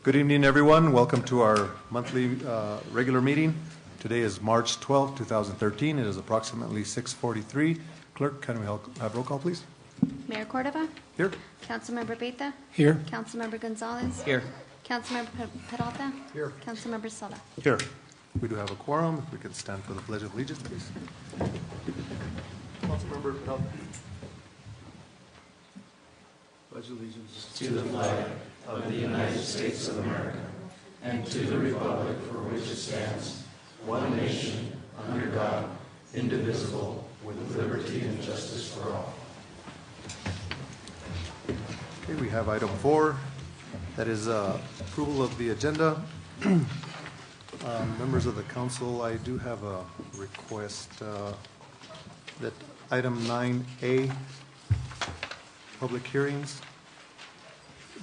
Good evening, everyone. Welcome to our monthly regular meeting. Today is March 12, 2013. It is approximately 6:43. Clerk, can we have roll call, please? Mayor Cordova? Here. Councilmember Beta? Here. Councilmember Gonzalez? Here. Councilmember Peralta? Here. Councilmember Sola? Here. We do have a quorum. If we could stand for the Pledge of Allegiance, please. Councilmember Peralta. Pledge allegiance to the flag of the United States of America and to the republic for which it stands, one nation, under God, indivisible, with liberty and justice for all. Okay, we have item 4. That is approval of the agenda. Members of the council, I do have a request that item 9A, public hearings,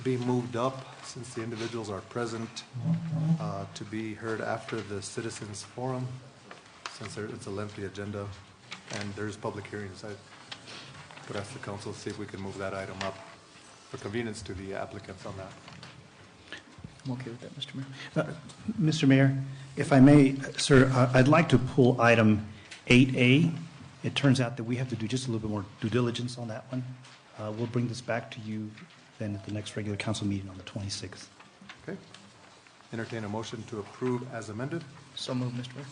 be moved up since the individuals are present to be heard after the citizens forum, since it's a lengthy agenda and there's public hearings. I would ask the council to see if we can move that item up for convenience to the applicants on that. I'm okay with that, Mr. Mayor. Mr. Mayor, if I may, sir, I'd like to pull item 8A. It turns out that we have to do just a little bit more due diligence on that one. We'll bring this back to you then at the next regular council meeting on the 26th. Okay. Entertain a motion to approve as amended. So moved, Mr. Mayor.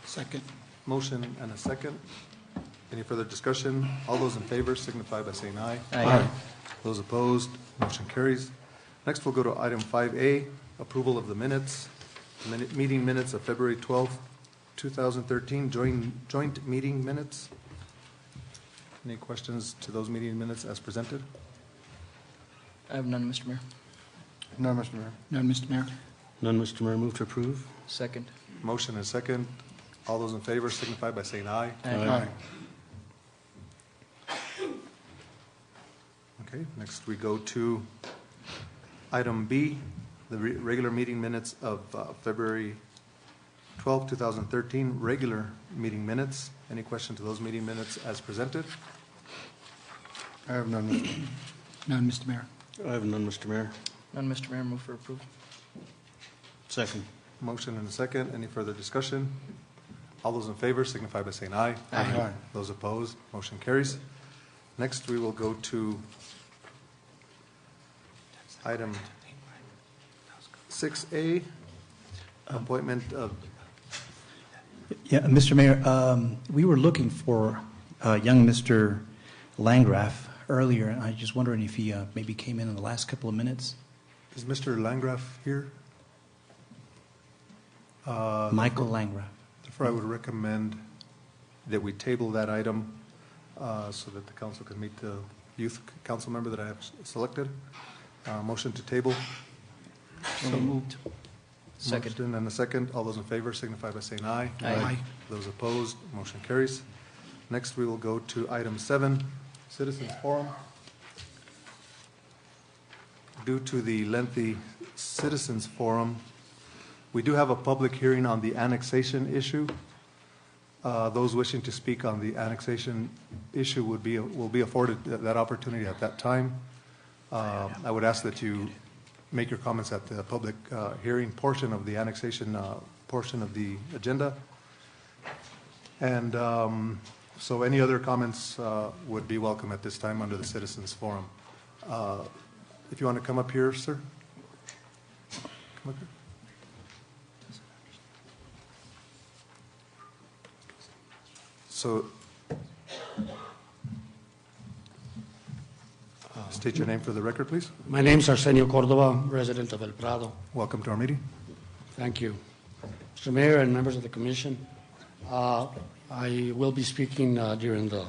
Second. Motion and a second. Any further discussion? All those in favor signify by saying aye. Aye. Those opposed, motion carries. Next, we'll go to item 5A, approval of the minutes, meeting minutes of February 12th, 2013, joint meeting minutes. Any questions to those meeting minutes as presented? I have none, Mr. Mayor. None, Mr. Mayor. None, Mr. Mayor. None, Mr. Mayor. Move to approve. Second. Motion and second. All those in favor signify by saying aye. Aye. Okay, next we go to item B, the regular meeting minutes of February 12, 2013, regular meeting minutes. Any question to those meeting minutes as presented? I have none, Mr. Mayor. None, Mr. Mayor. I have none, Mr. Mayor. None, Mr. Mayor. Move for approval. Second. Motion and a second. Any further discussion? All those in favor signify by saying aye. Aye. Those opposed, motion carries. Next, we will go to item 6A, appointment of... Yeah, Mr. Mayor, we were looking for young Mr. Landgraf earlier, and I was just wondering if he maybe came in the last couple of minutes. Is Mr. Landgraf here? Michael Landgraf. Therefore, I would recommend that we table that item so that the council can meet the youth council member that I have selected. Motion to table. So moved. Second. Motion and a second. All those in favor signify by saying aye. Aye. Those opposed, motion carries. Next, we will go to item 7, Citizens Forum. Due to the lengthy Citizens Forum, we do have a public hearing on the annexation issue. Those wishing to speak on the annexation issue will be afforded that opportunity at that time. I would ask that you make your comments at the public hearing portion of the annexation portion of the agenda. And so any other comments would be welcome at this time under the Citizens Forum. If you want to come up here, sir. Come up here. So, state your name for the record, please. My name is Arsenio Cordova, resident of El Prado. Welcome to our meeting. Thank you. Mr. Mayor and members of the Commission, I will be speaking during the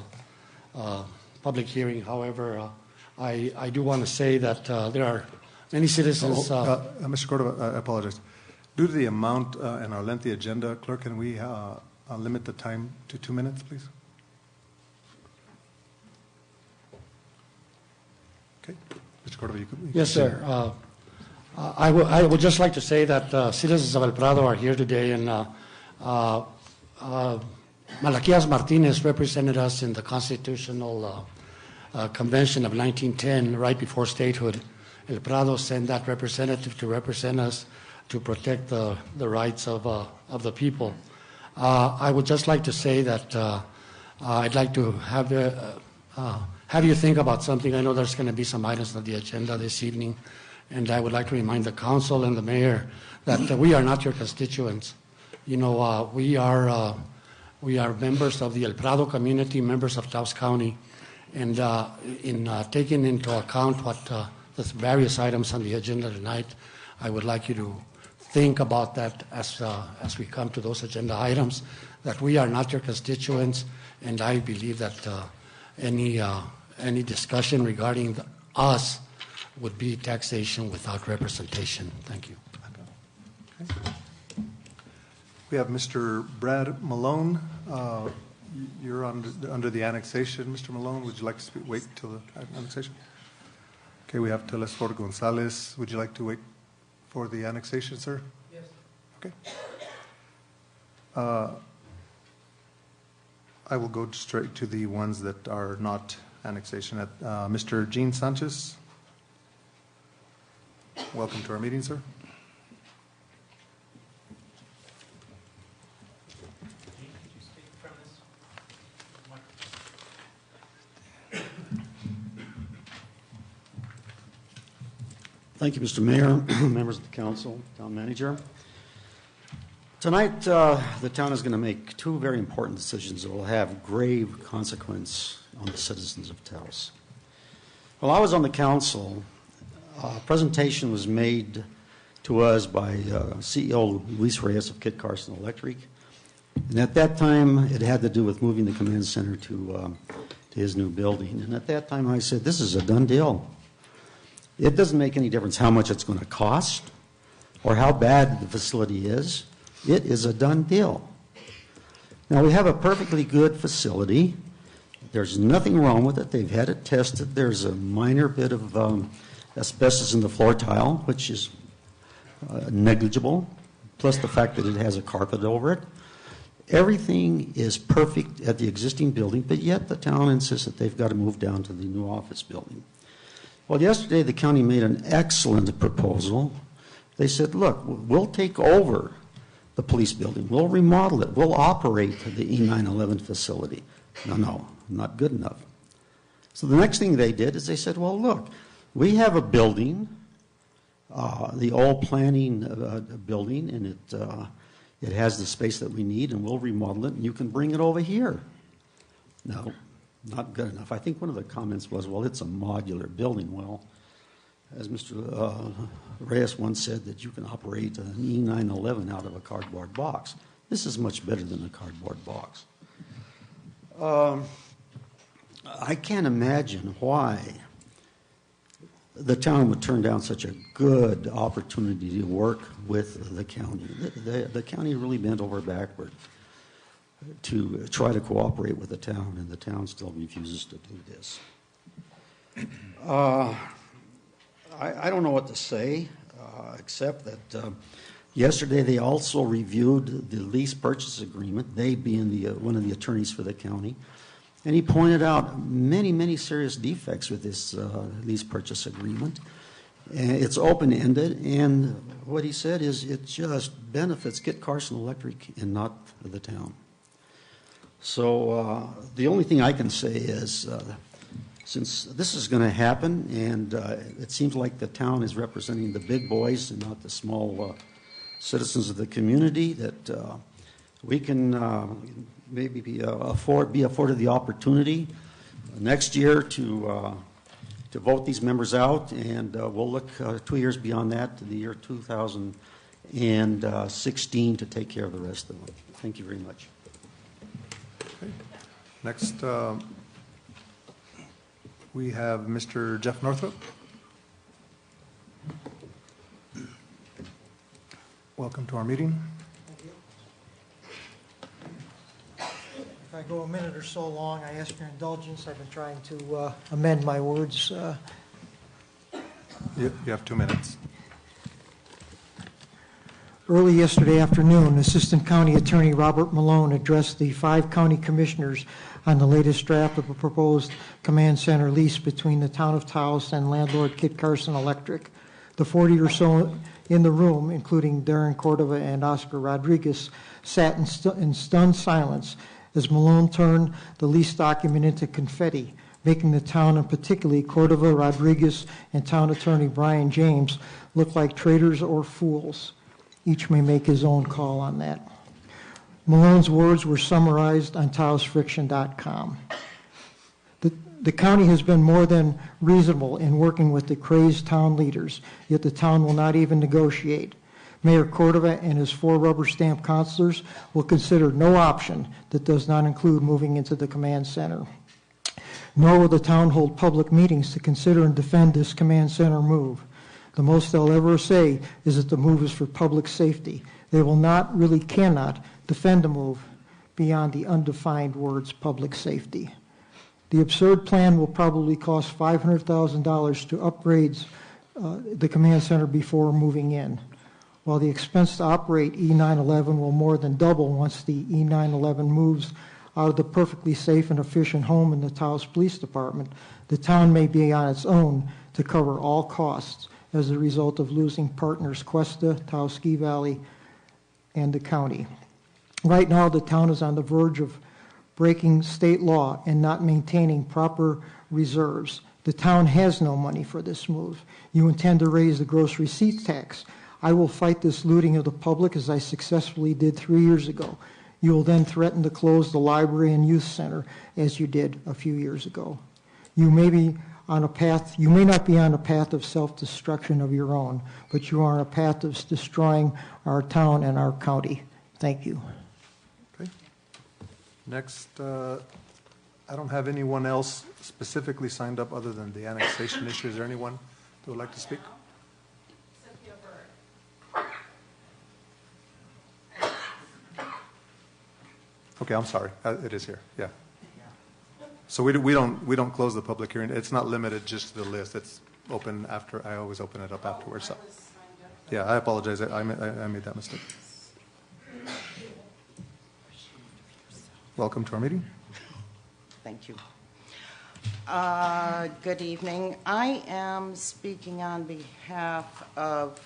public hearing. However, I do want to say that there are many citizens... Mr. Cordova, I apologize. Due to the amount and our lengthy agenda, Clerk, can we limit the time to 2 minutes, please? Okay. Mr. Cordova, you can... Yes, sir. I would just like to say that citizens of El Prado are here today, and Malaquias Martinez represented us in the Constitutional Convention of 1910, right before statehood, El Prado send that representative to represent us to protect the rights of the people. I would just like to say that I'd like to have you think about something. I know there's going to be some items on the agenda this evening, and I would like to remind the council and the mayor that we are not your constituents. You know, we are members of the El Prado community, members of Taos County, and in taking into account what the various items on the agenda tonight, I would like you to think about that as we come to those agenda items, that we are not your constituents, and I believe that any discussion regarding us would be taxation without representation. Thank you. We have Mr. Brad Malone. You're under the annexation. Mr. Malone, would you like to wait till the annexation? Okay, we have Telesforo Gonzalez. Would you like to wait for the annexation, sir? Yes. Okay. I will go straight to the ones that are not annexation. Mr. Gene Sanchez. Welcome to our meeting, sir. Thank you, Mr. Mayor, members of the council, town manager. Tonight, the town is going to make two very important decisions that will have grave consequence on the citizens of Taos. While I was on the council, a presentation was made to us by CEO Luis Reyes of Kit Carson Electric. And at that time, it had to do with moving the command center to his new building. And at that time, I said, this is a done deal. It doesn't make any difference how much it's going to cost or how bad the facility is. It is a done deal. Now, we have a perfectly good facility. There's nothing wrong with it. They've had it tested. There's a minor bit of asbestos in the floor tile, which is negligible, plus the fact that it has a carpet over it. Everything is perfect at the existing building, but yet the town insists that they've got to move down to the new office building. Well, yesterday the county made an excellent proposal. They said, look, we'll take over the police building. We'll remodel it. We'll operate the E911 facility. No, not good enough. So the next thing they did is they said, well, look, we have a building, the old planning building, and it has the space that we need, and we'll remodel it, and you can bring it over here. No. Not good enough. I think one of the comments was, well, it's a modular building. Well, as Mr. Reyes once said, that you can operate an E911 out of a cardboard box. This is much better than a cardboard box. I can't imagine why the town would turn down such a good opportunity to work with the county. The county really bent over backward to try to cooperate with the town, and the town still refuses to do this. I don't know what to say, except that yesterday they also reviewed the lease purchase agreement, they being one of the attorneys for the county, and he pointed out many serious defects with this lease purchase agreement. It's open-ended, and what he said is it just benefits Kit Carson Electric and not the town. So the only thing I can say is, since this is going to happen, and it seems like the town is representing the big boys and not the small citizens of the community, that we can maybe be afforded the opportunity next year to vote these members out, and we'll look 2 years beyond that to the year 2016 to take care of the rest of them. Thank you very much. Next, we have Mr. Jeff Northrop. Welcome to our meeting. Thank you. If I go a minute or so long, I ask your indulgence. I've been trying to amend my words. You have 2 minutes. Early yesterday afternoon, Assistant County Attorney Robert Malone addressed the 5 county commissioners on the latest draft of a proposed command center lease between the town of Taos and landlord Kit Carson Electric. The 40 or so in the room, including Darren Cordova and Oscar Rodriguez, sat in stunned silence as Malone turned the lease document into confetti, making the town, and particularly Cordova, Rodriguez, and town attorney Brian James, look like traitors or fools. Each may make his own call on that. Malone's words were summarized on TaosFriction.com. The county has been more than reasonable in working with the crazed town leaders, yet the town will not even negotiate. Mayor Cordova and his 4 rubber stamp councilors will consider no option that does not include moving into the command center. Nor will the town hold public meetings to consider and defend this command center move. The most they'll ever say is that the move is for public safety. They will not, really cannot, defend the move beyond the undefined words public safety. The absurd plan will probably cost $500,000 to upgrade the command center before moving in, while the expense to operate E911 will more than double once the E911 moves out of the perfectly safe and efficient home in the Taos Police Department. The town may be on its own to cover all costs as a result of losing partners Cuesta, Taos Ski Valley, and the county. Right now, the town is on the verge of breaking state law and not maintaining proper reserves. The town has no money for this move. You intend to raise the gross receipts tax. I will fight this looting of the public as I successfully did 3 years ago. You will then threaten to close the library and youth center as you did a few years ago. You may not be on a path of self-destruction of your own, but you are on a path of destroying our town and our county. Thank you. Okay. Next, I don't have anyone else specifically signed up other than the annexation issue. Is there anyone that would like to speak? Okay, I'm sorry. It is here. Yeah. So we don't close the public hearing. It's not limited just to the list. It's open after. I always open it up afterwards. So. Yeah, I apologize. I made that mistake. Welcome to our meeting. Thank you. Good evening. I am speaking on behalf of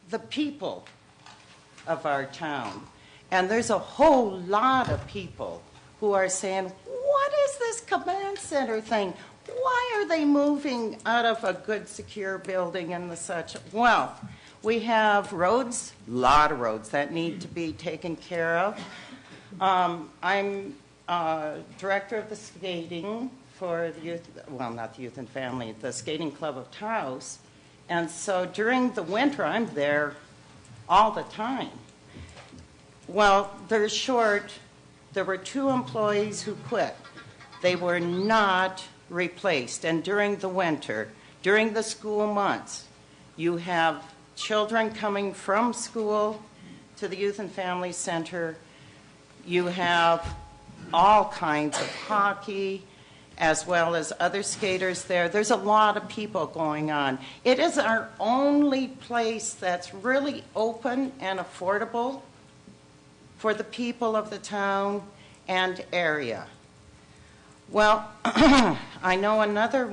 the people of our town. And there's a whole lot of people who are saying, what is this command center thing? Why are they moving out of a good, secure building and the such? Well, we have roads, a lot of roads that need to be taken care of. I'm director of the skating for the youth, well, not the youth and family, the skating club of Taos. And so during the winter, I'm there all the time. Well, they're short. There were 2 employees who quit. They were not replaced. And during the winter, during the school months, you have children coming from school to the Youth and Family Center. You have all kinds of hockey, as well as other skaters there. There's a lot of people going on. It is our only place that's really open and affordable for the people of the town and area. Well, I know another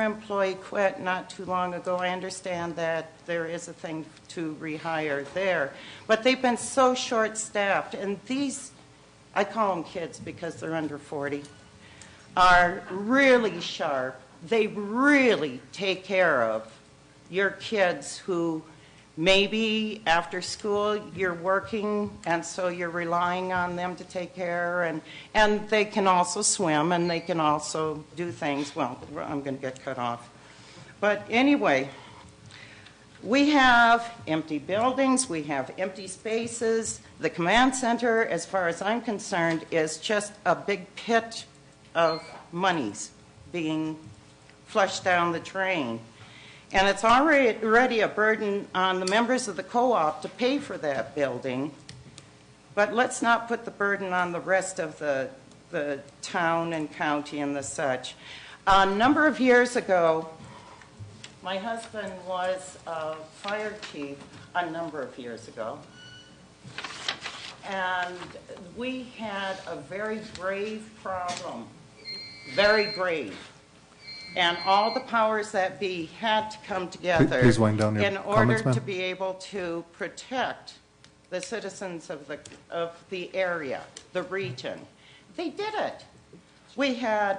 employee quit not too long ago. I understand that there is a thing to rehire there. But they've been so short-staffed, and these, I call them kids because they're under 40, are really sharp. They really take care of your kids who maybe after school you're working, and so you're relying on them to take care, and they can also swim, and they can also do things. Well, I'm going to get cut off. But anyway, we have empty buildings, we have empty spaces. The command center, as far as I'm concerned, is just a big pit of monies being flushed down the drain. And it's already a burden on the members of the co-op to pay for that building. But let's not put the burden on the rest of the town and county and the such. A number of years ago, My husband was a fire chief a number of years ago. And we had a very grave problem, very grave. And all the powers that be had to come together Please wind down your in order comments, ma'am. to be able to protect the citizens of the area, the region. They did it. We had,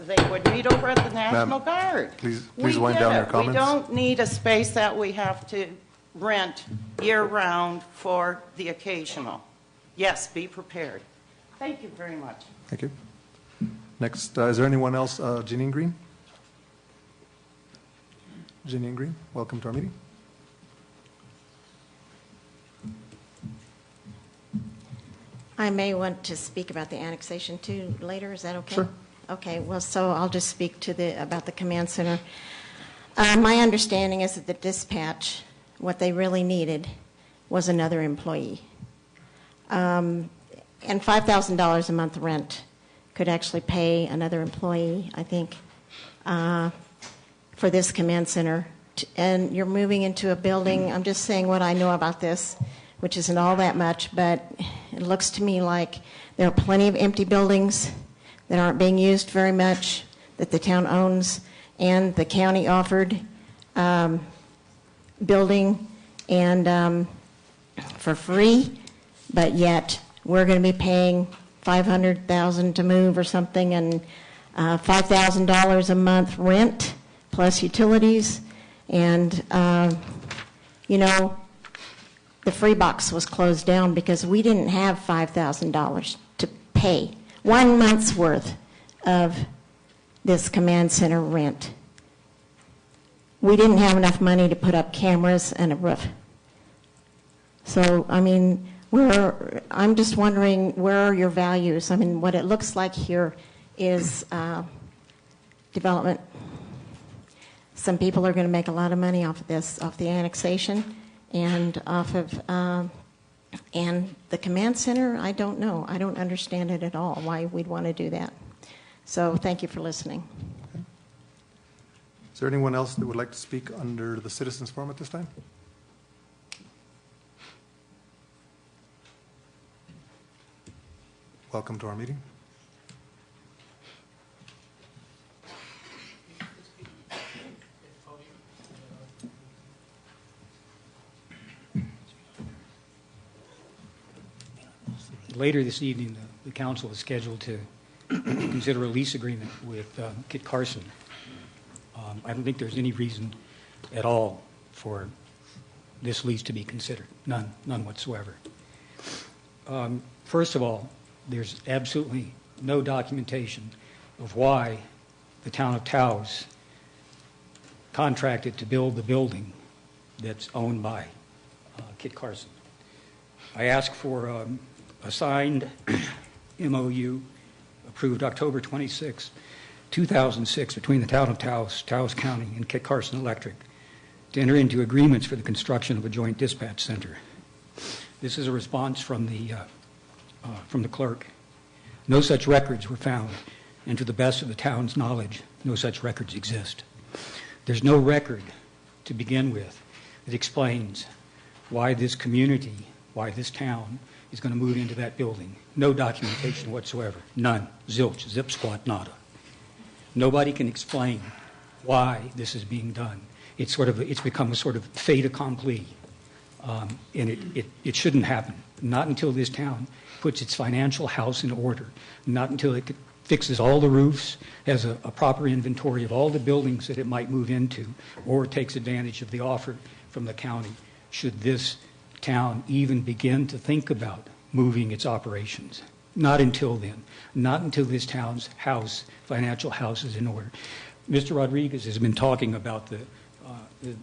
they would meet over at the National Guard. Please We wind did down your it. comments. We don't need a space that we have to rent year-round for the occasional. Yes, be prepared. Thank you very much. Thank you. Next, is there anyone else? Janine Green? Janine Green, welcome to our meeting. I may want to speak about the annexation too later. Is that okay? Sure. Okay. Well, so I'll just speak to about the command center. My understanding is that the dispatch, what they really needed, was another employee, and $5,000 a month rent could actually pay another employee, I think, for this command center. And you're moving into a building. I'm just saying what I know about this, which isn't all that much, but it looks to me like there are plenty of empty buildings that aren't being used very much, that the town owns, and the county offered building and for free, but yet we're going to be paying $500,000 to move or something, and $5,000 a month rent plus utilities, and the free box was closed down because we didn't have $5,000 to pay 1 month's worth of this command center rent. We didn't have enough money to put up cameras and a roof. So, I mean, I'm just wondering, where are your values? I mean, what it looks like here is development. Some people are going to make a lot of money off of this, off the annexation, and off of, and the command center, I don't know. I don't understand it at all, why we'd want to do that. So thank you for listening. Okay. Is there anyone else that would like to speak under the Citizens Forum at this time? Welcome to our meeting. Later this evening, the council is scheduled to consider a lease agreement with Kit Carson. I don't think there's any reason at all for this lease to be considered, none whatsoever. First of all, there's absolutely no documentation of why the town of Taos contracted to build the building that's owned by Kit Carson. I asked for a signed MOU approved October 26, 2006 between the town of Taos, Taos County, and Kit Carson Electric to enter into agreements for the construction of a joint dispatch center. This is a response from the clerk. No such records were found, and to the best of the town's knowledge, no such records exist. There's no record to begin with that explains why this community, why this town is going to move into that building. No documentation whatsoever. None. Zilch. Zip squat nada. Nobody can explain why this is being done. It's become a sort of fait accompli, and it shouldn't happen. Not until this town puts its financial house in order. Not until it fixes all the roofs, has a proper inventory of all the buildings that it might move into, or takes advantage of the offer from the county, should this town even begin to think about moving its operations. Not until then. Not until this town's house, financial house, is in order. Mr. Rodriguez has been talking about the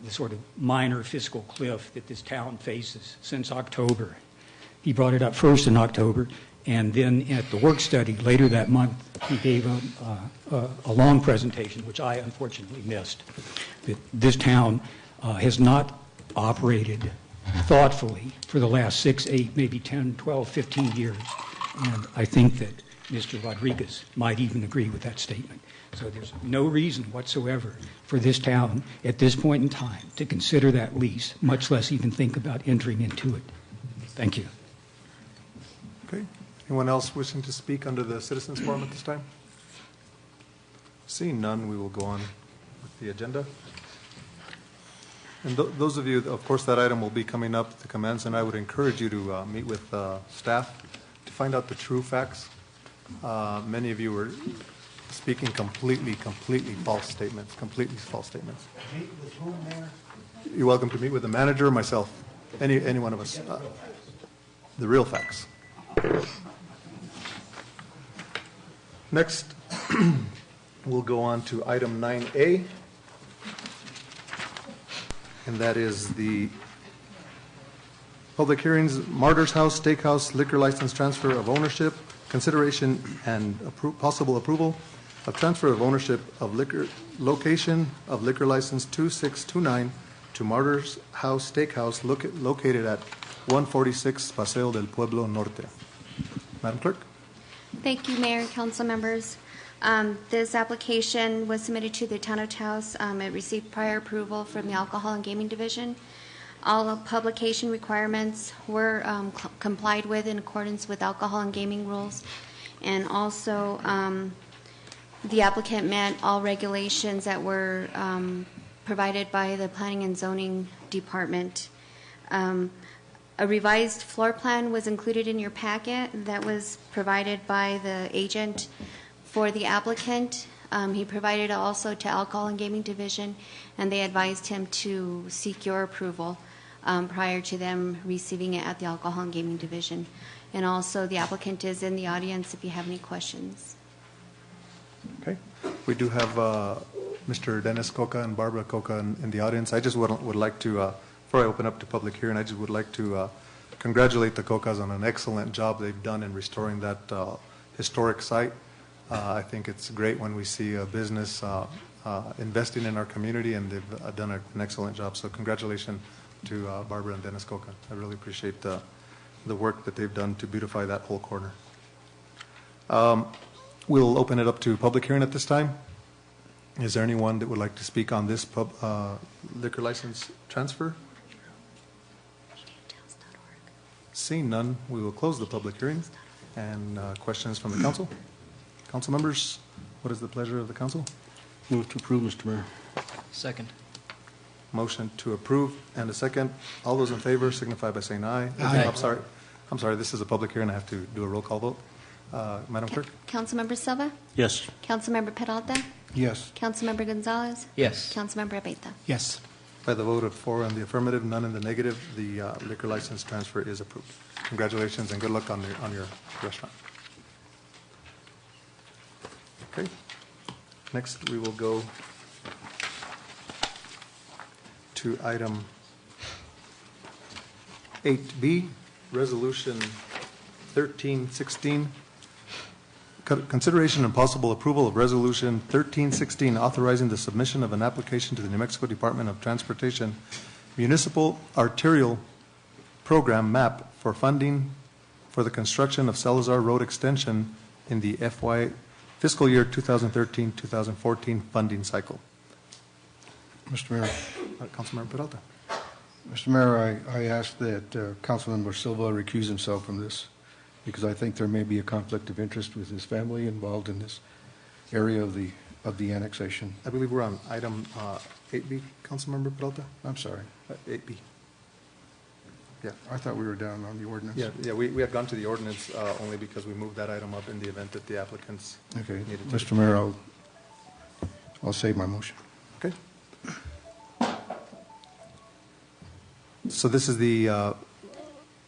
sort of minor fiscal cliff that this town faces since October. He brought it up first in October, and then at the work study later that month, he gave a long presentation, which I unfortunately missed, that this town has not operated thoughtfully for the last 6, 8, maybe 10, 12, 15 years. And I think that Mr. Rodriguez might even agree with that statement. So there's no reason whatsoever for this town at this point in time to consider that lease, much less even think about entering into it. Thank you. Okay. Anyone else wishing to speak under the citizens forum at this time? Seeing none, we will go on with the agenda. And those of you, of course, that item will be coming up to commence, and I would encourage you to meet with staff to find out the true facts. Many of you were speaking completely false statements, completely false statements. Meet with whom, Mayor? You're welcome to meet with the manager, myself, any one of us. The real facts. Next, we'll go on to item 9A, and that is the public hearings, Martyr's House Steakhouse liquor license transfer of ownership, consideration and possible approval of transfer of ownership of liquor, location of liquor license 2629 to Martyr's House Steakhouse located at 146 Paseo del Pueblo Norte. Madam Clerk? Thank you, Mayor and council members. This application was submitted to the Town of Taos. It received prior approval from the Alcohol and Gaming Division. All of publication requirements were complied with in accordance with alcohol and gaming rules. And also, the applicant met all regulations that were provided by the Planning and Zoning Department. A revised floor plan was included in your packet that was provided by the agent for the applicant. He provided it also to Alcohol and Gaming Division, and they advised him to seek your approval prior to them receiving it at the Alcohol and Gaming Division. And also, the applicant is in the audience if you have any questions. Okay. We do have Mr. Dennis Coca and Barbara Coca in the audience. I just would like to, before I open up to public hearing, I just would like to congratulate the Cocas on an excellent job they've done in restoring that historic site. I think it's great when we see a business investing in our community, and they've done an excellent job. So congratulations to Barbara and Dennis Coca. I really appreciate the work that they've done to beautify that whole corner. We'll open it up to public hearing at this time. Is there anyone that would like to speak on this liquor license transfer? Seeing none, we will close the public hearing. And questions from the council? Council members, what is the pleasure of the council? Move to approve, Mr. Mayor. Second. Motion to approve and a second. All those in favor signify by saying aye. Aye. I'm sorry, this is a public hearing. I have to do a roll call vote. Madam Clerk? Councilmember Silva? Yes. Councilmember Peralta? Yes. Councilmember Gonzalez? Yes. Councilmember Abeyta? Yes. By the vote of 4 in the affirmative, none in the negative, the liquor license transfer is approved. Congratulations and good luck on your restaurant. Okay. Next, we will go to item 8B, Resolution 1316. Consideration and possible approval of Resolution 1316 authorizing the submission of an application to the New Mexico Department of Transportation Municipal Arterial Program MAP for funding for the construction of Salazar Road Extension in the fiscal year 2013-2014 funding cycle. Mr. Mayor. Councilmember Peralta. Mr. Mayor, I ask that Councilmember Silva recuse himself from this, because I think there may be a conflict of interest with his family involved in this area of the annexation. I believe we're on item 8B, Councilmember Peralta? I'm sorry. 8B. Yeah. I thought we were down on the ordinance. Yeah, we had gone to the ordinance only because we moved that item up in the event that the applicants Okay. needed to. Mr. Mayor, I'll save my motion. Okay. So this is the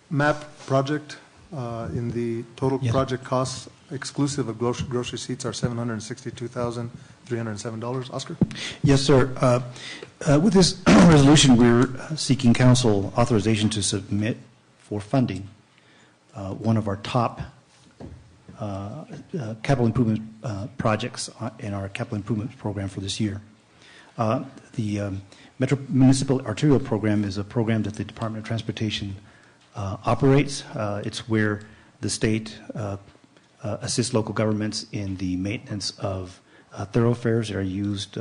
MAP project. In the total Yes. project costs, exclusive of grocery receipts, are $762,307. Oscar? Yes, sir. With this resolution, we're seeking council authorization to submit for funding one of our top capital improvement projects in our capital improvement program for this year. The Municipal Arterial Program is a program that the Department of Transportation operates. It's where the state assist local governments in the maintenance of thoroughfares that are used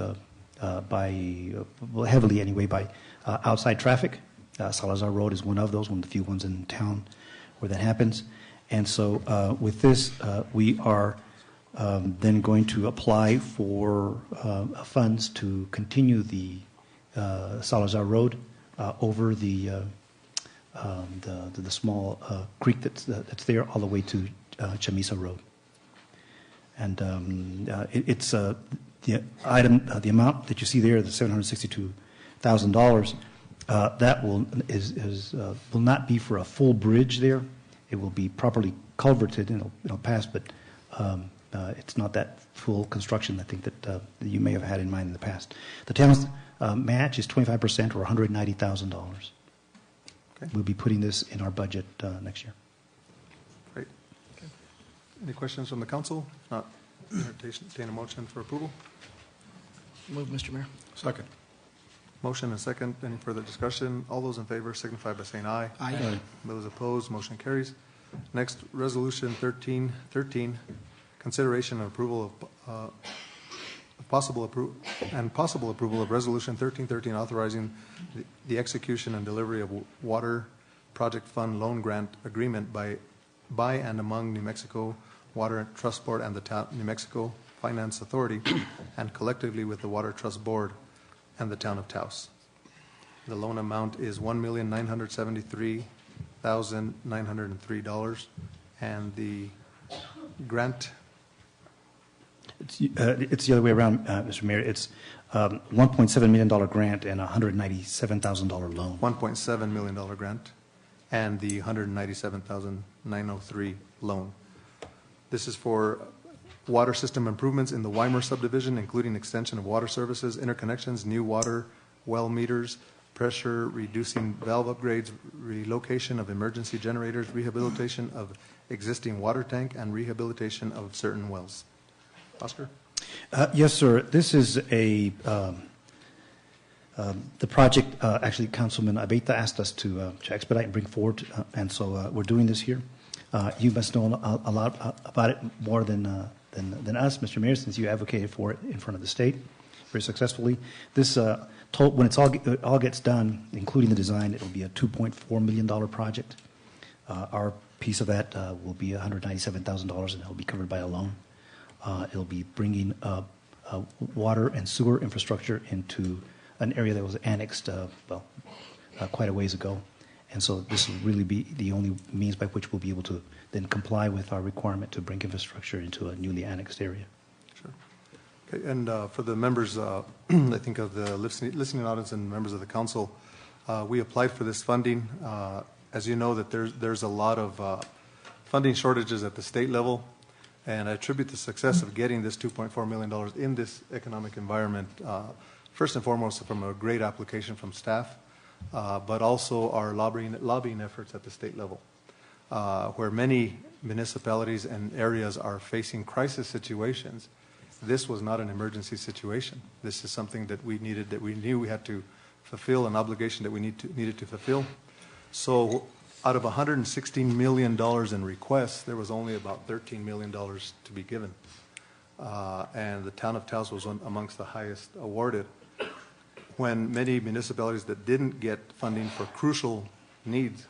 heavily anyway by outside traffic. Salazar Road is one of those, one of the few ones in town where that happens. And so with this, we are then going to apply for funds to continue the Salazar Road over the small creek that's there all the way to Chamisa Road. And it's the item, the amount that you see there, the $762,000. That will not be for a full bridge there. It will be properly culverted and it'll pass, but it's not that full construction I think that you may have had in mind in the past. The town's match is 25% or $190,000. Okay. We'll be putting this in our budget next year. Great. Okay. Any questions from the council? If not, entertain a motion for approval. Move, Mr. Mayor. Second. Motion and second. Any further discussion? All those in favor signify by saying aye. Aye. Those opposed, motion carries. Next, Resolution 1313, consideration and approval of possible approval of Resolution 1313 authorizing the execution and delivery of Water Project Fund Loan Grant Agreement by and among New Mexico Water Trust Board and the New Mexico Finance Authority, and collectively with the Water Trust Board and the Town of Taos. The loan amount is $1,973,903, and the grant. It's the other way around, Mr. Mayor. It's $1.7 million grant and a $197,000 loan. $1.7 million grant and the $197,903 loan. This is for water system improvements in the Weimer subdivision, including extension of water services, interconnections, new water well meters, pressure reducing valve upgrades, relocation of emergency generators, rehabilitation of existing water tank, and rehabilitation of certain wells. Oscar? Yes, sir. This is the project, actually, Councilman Abeyta asked us to expedite and bring forward, and so we're doing this here. You must know a lot about it more than us, Mr. Mayor, since you advocated for it in front of the state very successfully. This, when it's all gets done, including the design, it will be a $2.4 million project. Our piece of that will be $197,000, and it will be covered by a loan. It'll be bringing water and sewer infrastructure into an area that was annexed, quite a ways ago. And so this will really be the only means by which we'll be able to then comply with our requirement to bring infrastructure into a newly annexed area. Sure. Okay, and for the members, I think of the listening audience and members of the council, we applied for this funding. As you know, that there's a lot of funding shortages at the state level. And I attribute the success of getting this $2.4 million in this economic environment, first and foremost, from a great application from staff, but also our lobbying efforts at the state level, where many municipalities and areas are facing crisis situations. This was not an emergency situation. This is something that we needed, that we knew we had to fulfill, an obligation that we needed to fulfill. So out of $116 million in requests, there was only about $13 million to be given. And the town of Taos was amongst the highest awarded. When many municipalities that didn't get funding for crucial needs,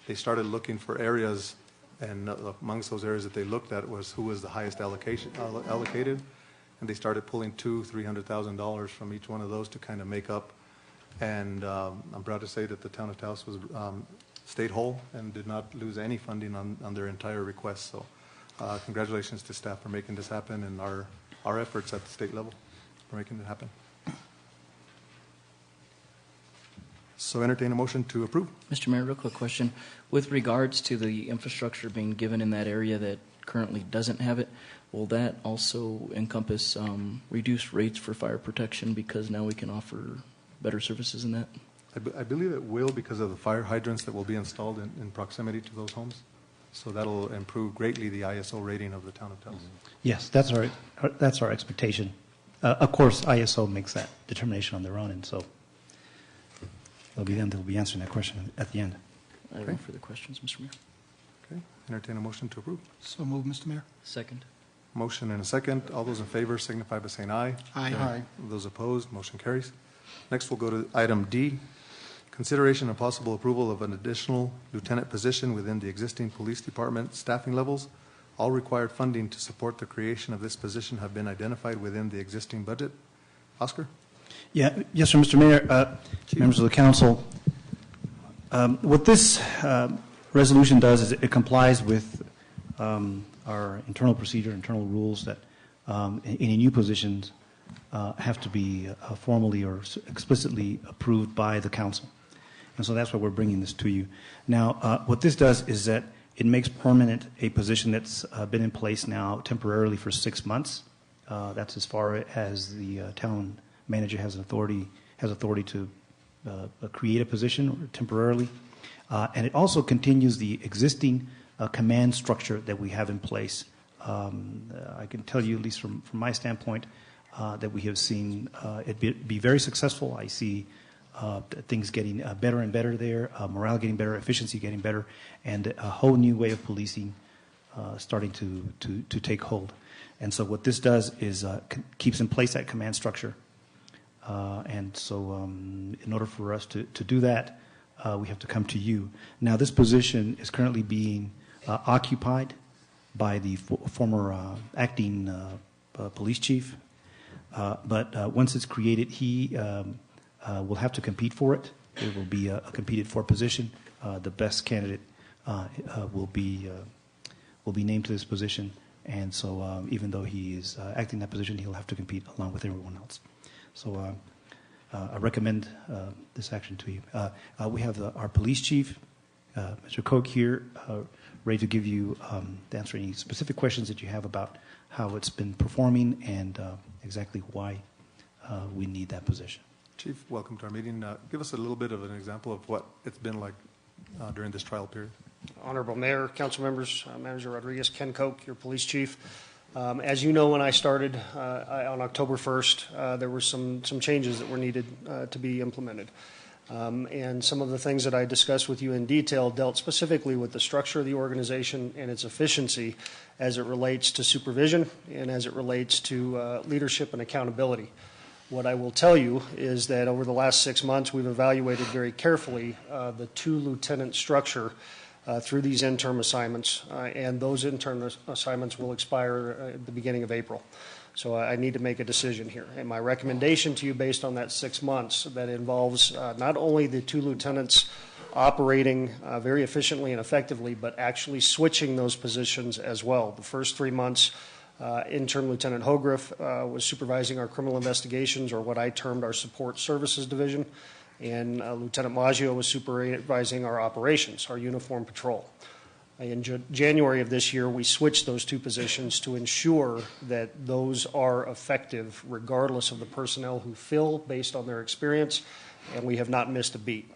they started looking for areas, and amongst those areas that they looked at was who was the highest allocated, and they started pulling $200,000-$300,000 from each one of those to kind of make up. And I'm proud to say that the town of Taos was stayed whole and did not lose any funding on their entire request. So congratulations to staff for making this happen, and our efforts at the state level for making it happen. So entertain a motion to approve. Mr. Mayor, real quick question. With regards to the infrastructure being given in that area that currently doesn't have it, will that also encompass reduced rates for fire protection because now we can offer better services in that? I believe it will, because of the fire hydrants that will be installed in proximity to those homes. So that'll improve greatly the ISO rating of the town of Taos. Yes, that's our expectation. Of course, ISO makes that determination on their own, and so it'll be them that will be answering that question at the end. I have no further questions, Mr. Mayor. Okay, entertain a motion to approve. So move, Mr. Mayor. Second. Motion and a second. All those in favor signify by saying aye. Aye. Those opposed, motion carries. Next, we'll go to item D, consideration and possible approval of an additional lieutenant position within the existing police department staffing levels. All required funding to support the creation of this position have been identified within the existing budget. Oscar? Yeah, yes, sir, Mr. Mayor, members of the council. What this resolution does is it complies with our internal procedure, internal rules that any new positions have to be formally or explicitly approved by the council. And so that's why we're bringing this to you. Now, what this does is that it makes permanent a position that's been in place now temporarily for 6 months. That's as far as the town manager has authority to create a position temporarily. And it also continues the existing command structure that we have in place. I can tell you, at least from my standpoint, that we have seen it be very successful. I see things getting better and better there, morale getting better, efficiency getting better, and a whole new way of policing starting to take hold. And so what this does is keeps in place that command structure. And so in order for us to do that, we have to come to you. Now, this position is currently being occupied by the former acting police chief. But once it's created, he will have to compete for it. It will be a competed for position. The best candidate will be named to this position. And so even though he is acting that position, he'll have to compete along with everyone else. So I recommend this action to you. We have our police chief, Mr. Koch, here, ready to give you, to answer any specific questions that you have about how it's been performing and exactly why we need that position. Chief, welcome to our meeting. Give us a little bit of an example of what it's been like during this trial period. Honorable Mayor, council members, Manager Rodriguez, Ken Koch, your police chief. As you know, when I started on October 1st, there were some changes that were needed to be implemented. And some of the things that I discussed with you in detail dealt specifically with the structure of the organization and its efficiency as it relates to supervision and as it relates to leadership and accountability. What I will tell you is that over the last 6 months, we've evaluated very carefully the 2-lieutenant structure through these interim assignments, and those interim assignments will expire at the beginning of April. So I need to make a decision here. And my recommendation to you based on that 6 months that involves not only the 2 lieutenants operating very efficiently and effectively, but actually switching those positions as well. The first 3 months, Interim Lieutenant Hogriff was supervising our criminal investigations, or what I termed our support services division, and Lieutenant Maggio was supervising our operations, our uniform patrol. In January of this year, we switched those 2 positions to ensure that those are effective regardless of the personnel who fill based on their experience, and we have not missed a beat.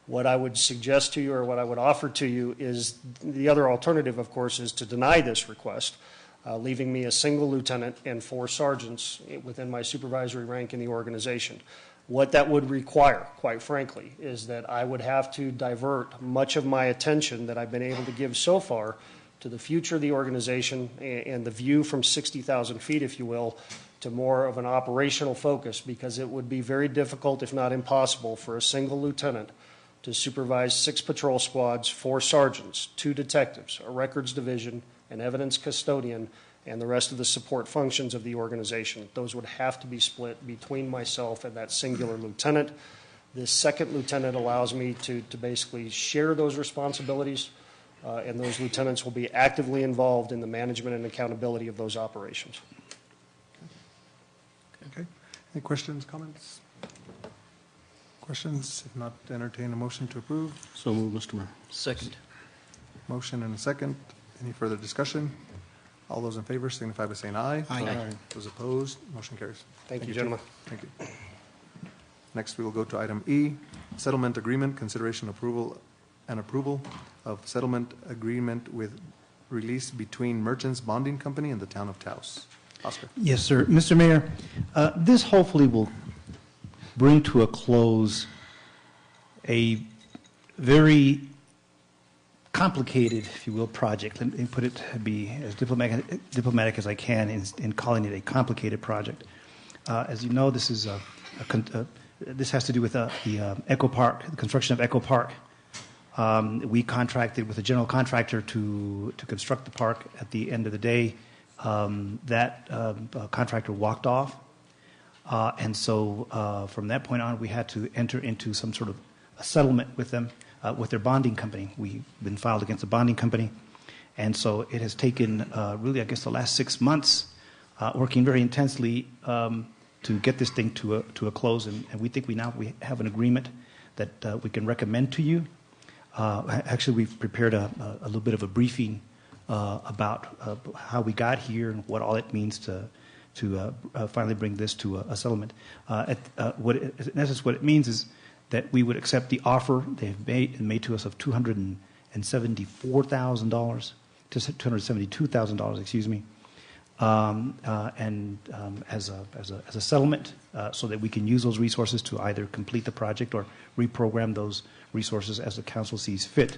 What I would suggest to you, or what I would offer to you, is the other alternative, of course, is to deny this request, leaving me a single lieutenant and 4 sergeants within my supervisory rank in the organization. What that would require, quite frankly, is that I would have to divert much of my attention that I've been able to give so far to the future of the organization and the view from 60,000 feet, if you will, to more of an operational focus, because it would be very difficult, if not impossible, for a single lieutenant to supervise 6 patrol squads, 4 sergeants, 2 detectives, a records division, an evidence custodian, and the rest of the support functions of the organization. Those would have to be split between myself and that singular lieutenant. This second lieutenant allows me to basically share those responsibilities, and those lieutenants will be actively involved in the management and accountability of those operations. Okay. Any questions, comments? Questions? If not, entertain a motion to approve. So move, Mr. Mayor. Second. Motion and a second. Any further discussion? All those in favor signify by saying aye. Aye. Those opposed, motion carries. Thank you, Chief. gentlemen. Thank you. Next, we will go to item E, settlement agreement, consideration approval of settlement agreement with release between Merchants Bonding Company and the town of Taos. Oscar. Yes, sir. Mr. Mayor, this hopefully will bring to a close a very complicated, if you will, project. Let me put it, be as diplomatic as I can in calling it a complicated project. As you know, this is this has to do with the Echo Park, the construction of Echo Park. We contracted with a general contractor to construct the park. At the end of the day, that contractor walked off. And so from that point on, we had to enter into some sort of a settlement with them, with their bonding company. We've been filed against the bonding company. And so it has taken really, I guess, the last 6 months working very intensely to get this thing to a close. And we think we have an agreement that we can recommend to you. Actually, we've prepared a little bit of a briefing about how we got here and what all it means to finally bring this to a settlement. In essence, what it means is that we would accept the offer they've made to us of $274,000 to $272,000, excuse me, and as a settlement, so that we can use those resources to either complete the project or reprogram those resources as the council sees fit.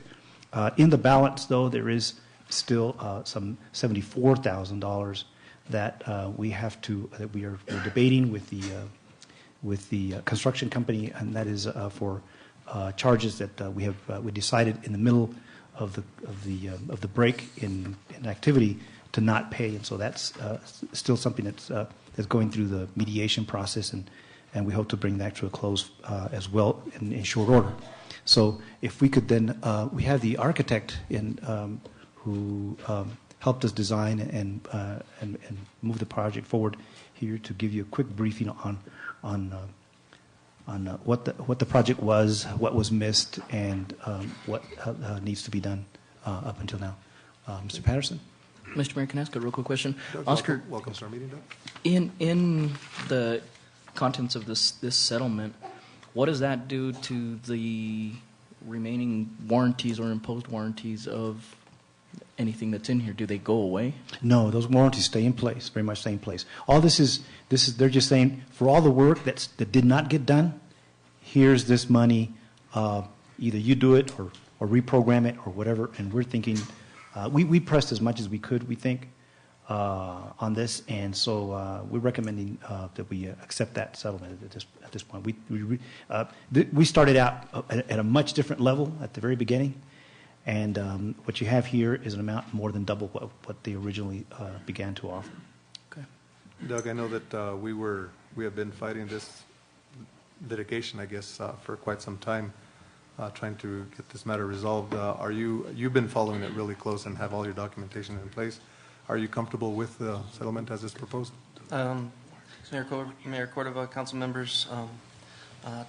In the balance, though, there is still some $74,000 that we are debating with the construction company, and that is for charges that we decided in the middle of the break in activity to not pay, and so that's still something that's going through the mediation process, and we hope to bring that to a close as well in short order. So if we could then, we have the architect who helped us design and move the project forward here to give you a quick briefing on what the project was, what was missed, and what needs to be done up until now. Mr. Patterson? Mr. Mayor, can I ask a real quick question? Doug, Oscar, welcome to our meeting, Doug. in the contents of this settlement, what does that do to the remaining warranties or imposed warranties of anything that's in here? Do they go away? No, those warranties stay in place, very much stay in place. All this is they're just saying, for all the work that did not get done, here's this money, either you do it or reprogram it or whatever, and we're thinking, we pressed as much as we could, we think, on this, and so we're recommending that we accept that settlement at this point. We started out at a much different level at the very beginning, and what you have here is an amount more than double what they originally began to offer. Okay. Doug, I know that we have been fighting this litigation, I guess, for quite some time, trying to get this matter resolved. You've been following it really close and have all your documentation in place. Are you comfortable with the settlement as it's proposed? Mayor Cordova, council members,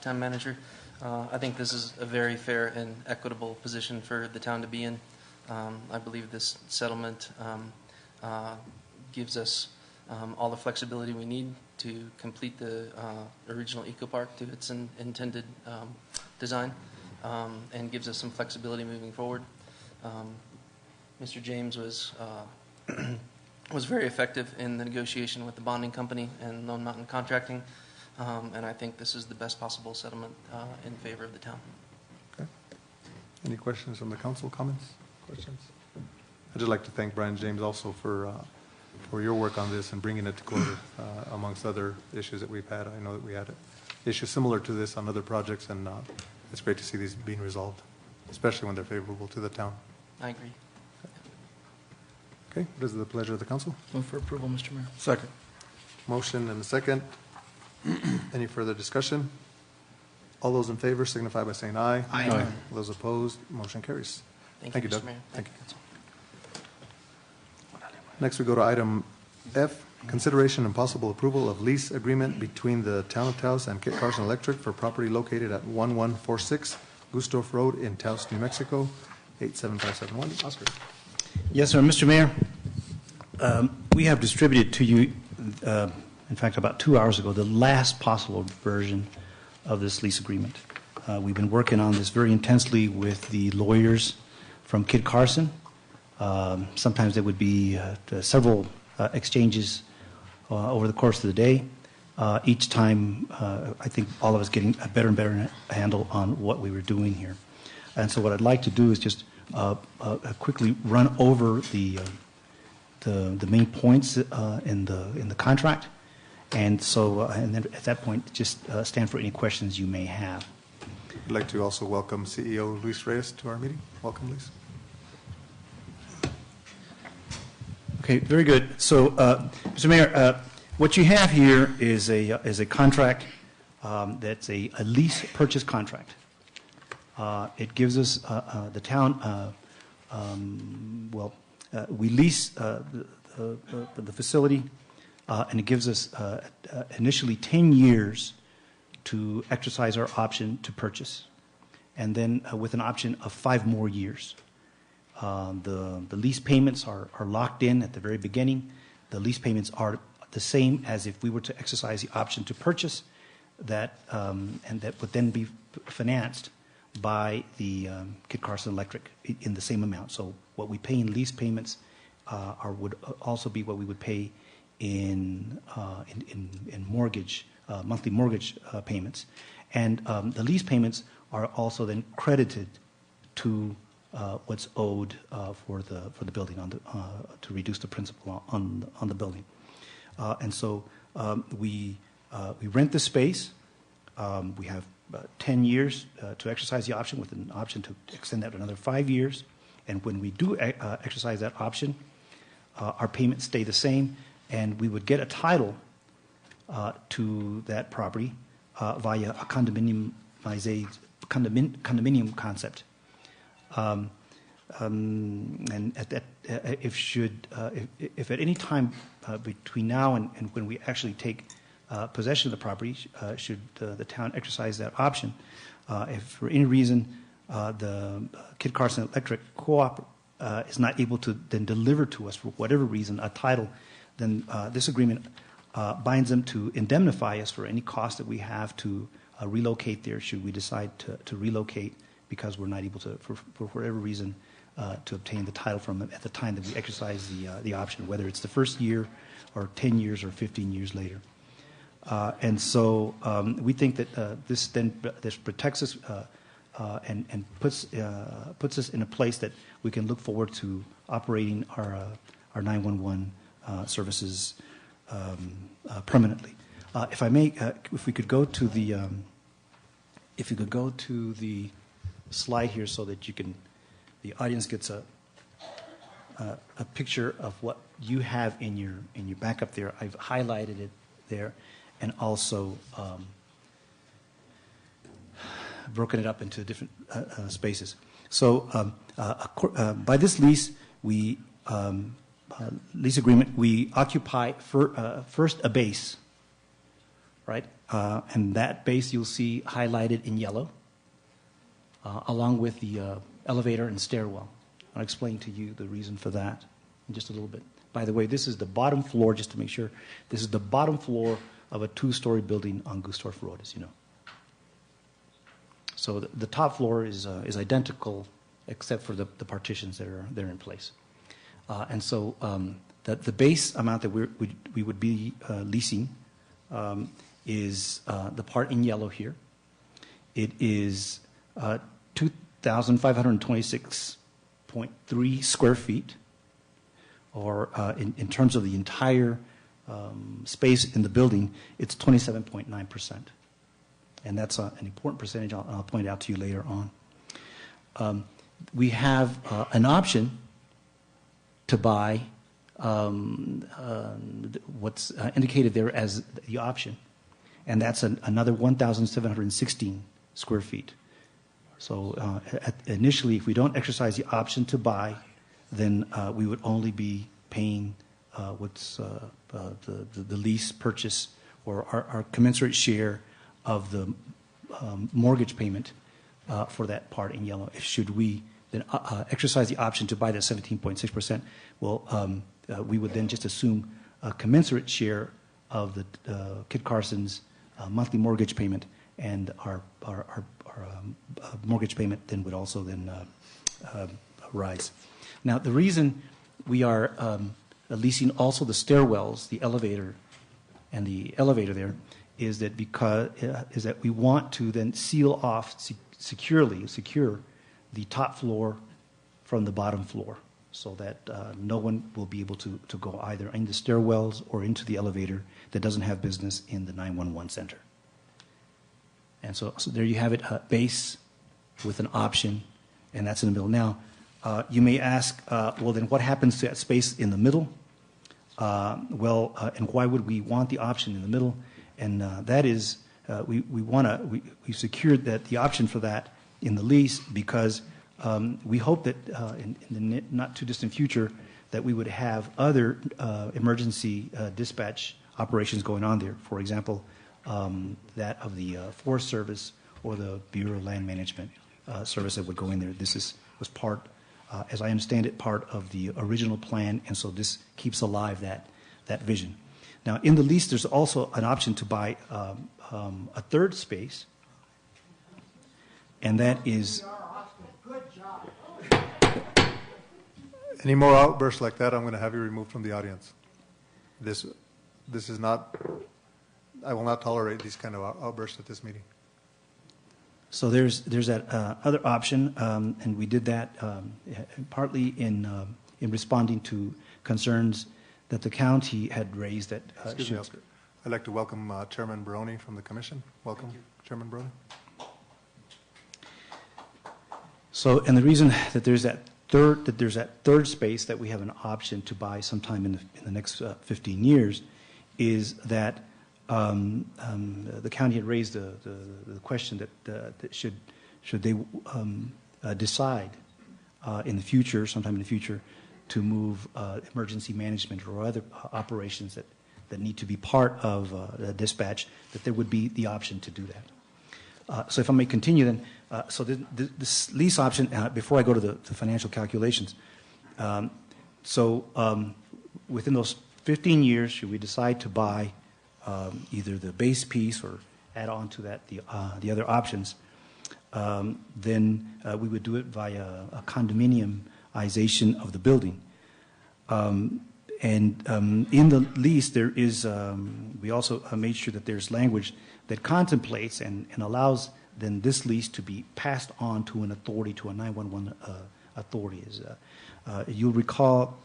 town manager, I think this is a very fair and equitable position for the town to be in. I believe this settlement gives us all the flexibility we need to complete the original eco park to its intended design, and gives us some flexibility moving forward. Mr. James was very effective in the negotiation with the bonding company and Lone Mountain Contracting, and I think this is the best possible settlement in favor of the town. Okay. Any questions from the council? Comments? Questions? I'd just like to thank Brian James also for your work on this and bringing it to closure, amongst other issues that we've had. I know that we had issues similar to this on other projects, and it's great to see these being resolved, especially when they're favorable to the town. I agree. Okay, what is the pleasure of the council? Move for approval, Mr. Mayor. Second. Motion and a second. Any further discussion? All those in favor signify by saying aye. Aye. Those opposed, motion carries. Thank you, you, Doug. Mr. Mayor. Thank you. Next, we go to item F, consideration and possible approval of lease agreement between the Town of Taos and Kit Carson Electric for property located at 1146 Gustav Road in Taos, New Mexico, 87571. Oscar. Yes, sir. Mr. Mayor, we have distributed to you, in fact, about 2 hours ago, the last possible version of this lease agreement. We've been working on this very intensely with the lawyers from Kit Carson. Sometimes there would be several exchanges over the course of the day. Each time, I think all of us getting a better and better handle on what we were doing here. And so what I'd like to do is just quickly run over the main points in the contract, and so and then at that point, just stand for any questions you may have. I'd like to also welcome CEO Luis Reyes to our meeting. Welcome, Luis. Okay, very good. So, Mr. Mayor, what you have here is a contract that's a lease purchase contract. It gives us the town. We lease the facility, and it gives us initially 10 years to exercise our option to purchase, and then with an option of 5 more years. The lease payments are locked in at the very beginning. The lease payments are the same as if we were to exercise the option to purchase, and that would then be financed by the Kit Carson Electric in the same amount. So what we pay in lease payments would also be what we would pay in mortgage, monthly mortgage payments. And the lease payments are also then credited to what's owed for the building to reduce the principal on the building. And so we rent the space. We have 10 years to exercise the option, with an option to extend that another 5 years. And when we do exercise that option, our payments stay the same, and we would get a title to that property via a condominium concept. And if at any time between now and when we actually take possession of the property, should the town exercise that option, if for any reason the Kit Carson Electric Co-op is not able to then deliver to us for whatever reason a title, then this agreement binds them to indemnify us for any cost that we have to relocate there, should we decide to relocate because we're not able to, for whatever reason, to obtain the title from them at the time that we exercise the option, whether it's the first year or 10 years or 15 years later. And so we think that this protects us and puts us in a place that we can look forward to operating our 911 services permanently. If I may, if we could go to the slide here, so that the audience gets a picture of what you have in your backup there. I've highlighted it there, and also broken it up into different spaces. So by this lease, lease agreement, we occupy first a base, right? And that base you'll see highlighted in yellow, along with the elevator and stairwell. I'll explain to you the reason for that in just a little bit. By the way, this is the bottom floor, just to make sure. This is the bottom floor of a 2-story building on Gustorf Road, as you know. So the top floor is identical, except for the partitions that are there in place. And so the base amount that we would be leasing is the part in yellow here. It is 2,526.3 square feet, or in terms of the entire space in the building, it's 27.9%. And that's an important percentage I'll point out to you later on. We have an option to buy what's indicated there as the option, and that's another 1,716 square feet. So initially, if we don't exercise the option to buy, then we would only be paying what's the lease purchase, or our commensurate share of the mortgage payment for that part in yellow. Should we then exercise the option to buy that 17.6%, well, we would then just assume a commensurate share of the Kit Carson's monthly mortgage payment, and our mortgage payment then would also then rise. Now, the reason we are leasing also the stairwells, the elevator, and the elevator there is that we want to then seal off secure the top floor from the bottom floor, so that no one will be able to go either in the stairwells or into the elevator that doesn't have business in the 911 center. And so there you have it, base with an option, and that's in the middle. Now, you may ask, well, then what happens to that space in the middle? And why would we want the option in the middle? And that is, we secured that the option for that in the lease because we hope that in the not too distant future that we would have other emergency dispatch operations going on there. For example, that of the Forest Service or the Bureau of Land Management service that would go in there. This was part, as I understand it, part of the original plan, and so this keeps alive that vision. Now, in the lease, there's also an option to buy a third space, and that is... Any more outbursts like that, I'm going to have you removed from the audience. This is not, I will not tolerate these kind of outbursts at this meeting. So there's that other option, and we did that partly in responding to concerns that the county had raised that... Excuse me, Oscar. I'd like to welcome Chairman Baroni from the Commission. Welcome, Chairman Baroni. So, and the reason that there's that third space that we have an option to buy sometime in the next 15 years is that the county had raised the question that should they decide in the future, sometime in the future, to move emergency management or other operations that need to be part of dispatch, that there would be the option to do that. So if I may continue then, so this lease option, before I go to the financial calculations, within those 15 years, should we decide to buy either the base piece or add on to that the other options, then we would do it via a condominiumization of the building. And in the lease, there is, we also made sure that there's language that contemplates and allows then this lease to be passed on to an authority, to a 911 authority. You'll recall,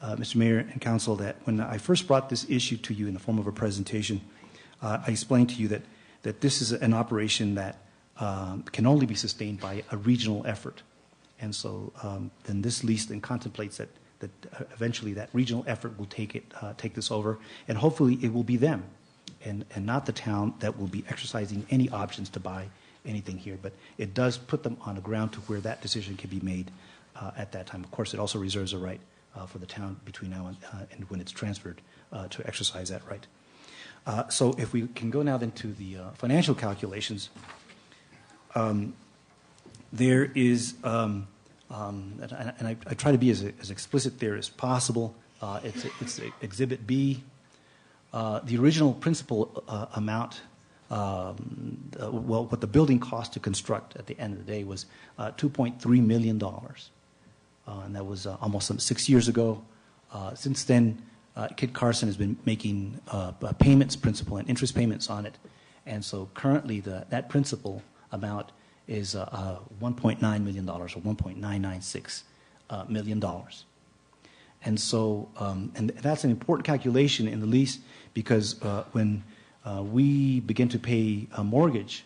Mr. Mayor and Council, that when I first brought this issue to you in the form of a presentation, I explained to you that this is an operation that can only be sustained by a regional effort. And so then this lease then contemplates that eventually that regional effort will take this over, and hopefully it will be them and not the town that will be exercising any options to buy anything here. But it does put them on the ground to where that decision can be made at that time. Of course, it also reserves a right for the town between now and when it's transferred to exercise that right. So if we can go now then to the financial calculations, there is, and I try to be as explicit there as possible. It's Exhibit B. The original principal amount, what the building cost to construct at the end of the day was $2.3 million. And that was almost 6 years ago. Since then, Kit Carson has been making payments, principal and interest payments on it. And so currently that principal amount is $1.9 million, or $1.996 million. And so, and that's an important calculation in the lease, because when we begin to pay a mortgage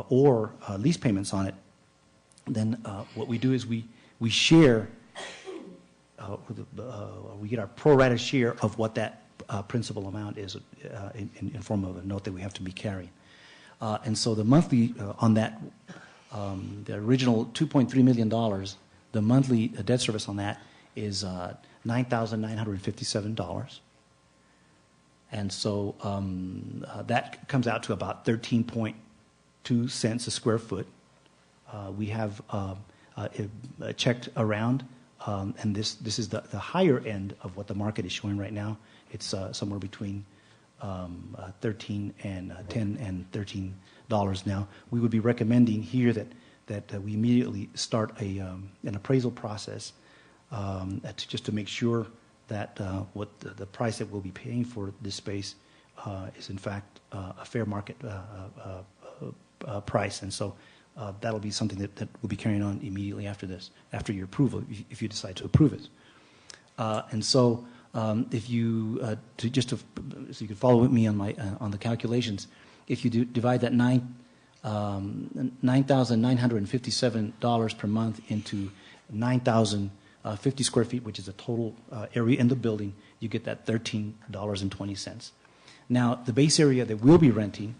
or lease payments on it, then what we do is we share, we get our pro rata share of what that principal amount is in form of a note that we have to be carrying. And so the monthly on that, the original $2.3 million, the monthly debt service on that is $9,957. And so that comes out to about 13.2 cents a square foot. We have checked around, and this is the higher end of what the market is showing right now. It's somewhere between 13 and 10 and $13 now. We would be recommending here that we immediately start an appraisal process just to make sure that what the price that we'll be paying for this space is in fact a fair market price. And so that'll be something that will be carrying on immediately after this, after your approval, if you decide to approve it. And so, if you so you can follow with me on my on the calculations, if you divide that $9,957 per month into 9,050 square feet, which is the total area in the building, you get that $13.20. Now, the base area that we'll be renting,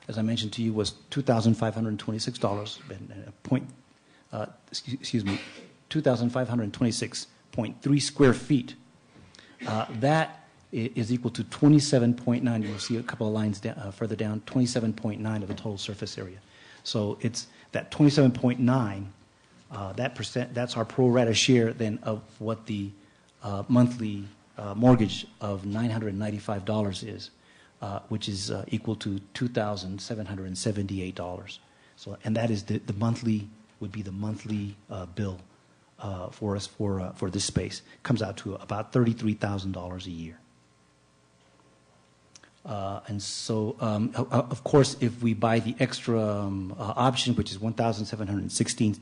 as I mentioned to you, was $2,526, $2,526.3 square feet. That is equal to 27.9. You'll see a couple of lines further down, 27.9 of the total surface area. So it's that 27.9, that percent, that's our pro rata share then of what the monthly mortgage of $995 is, which is equal to $2,778. So, and that is the monthly, would be the monthly bill for us for this space. Comes out to about $33,000 a year. And so, of course, if we buy the extra option, which is 1,716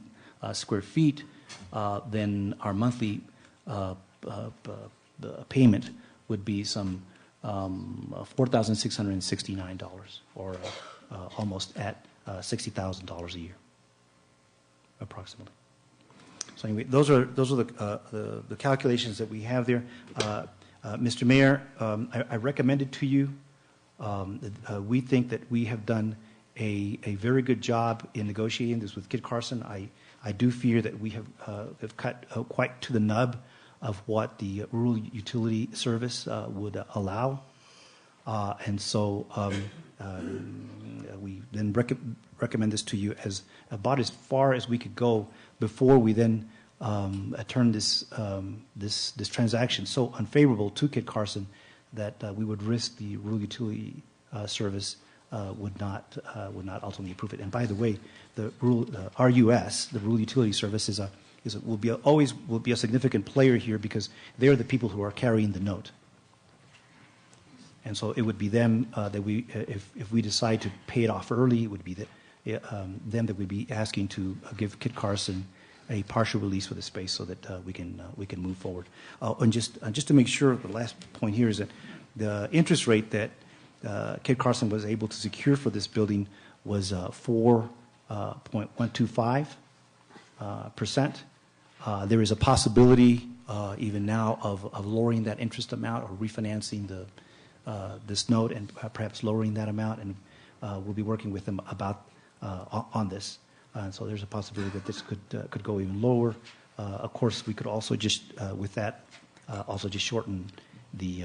square feet, then our monthly payment would be some $4,669, or almost at $60,000 a year, approximately. So anyway, those are the calculations that we have there. Mr. Mayor, I recommend it to you. We think that we have done a very good job in negotiating this with Kit Carson. I do fear that we have cut quite to the nub of what the rural utility service would allow. And so we then recommend this to you as about as far as we could go before we then turn this transaction so unfavorable to Kit Carson that we would risk the rural utility service would not ultimately approve it. And by the way, the RUS, the rural utility service, will be a significant player here because they're the people who are carrying the note. And so it would be them that we, if we decide to pay it off early, it would be them that we'd be asking to give Kit Carson a partial release for the space so that we can move forward. And just to make sure, the last point here is that the interest rate that Kit Carson was able to secure for this building was 4.125%. There is a possibility even now of lowering that interest amount or refinancing this note and perhaps lowering that amount, and we'll be working with them about on this. So there's a possibility that this could go even lower. Of course, we could also just with that also just shorten the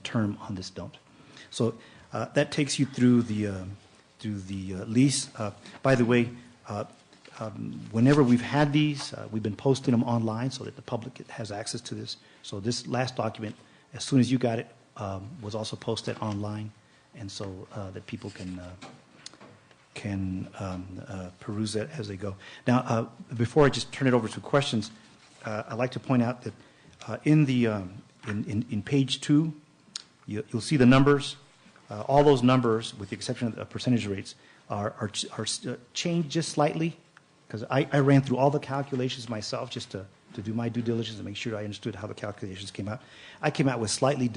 term on this note. So that takes you through the lease. By the way, whenever we've had these, we've been posting them online so that the public has access to this. So this last document, as soon as you got it, was also posted online, and so that people can peruse it as they go. Now, before I just turn it over to questions, I'd like to point out that in page 2, you'll see the numbers. All those numbers, with the exception of the percentage rates, are changed just slightly, because I ran through all the calculations myself just to do my due diligence and make sure I understood how the calculations came out. I came out with slightly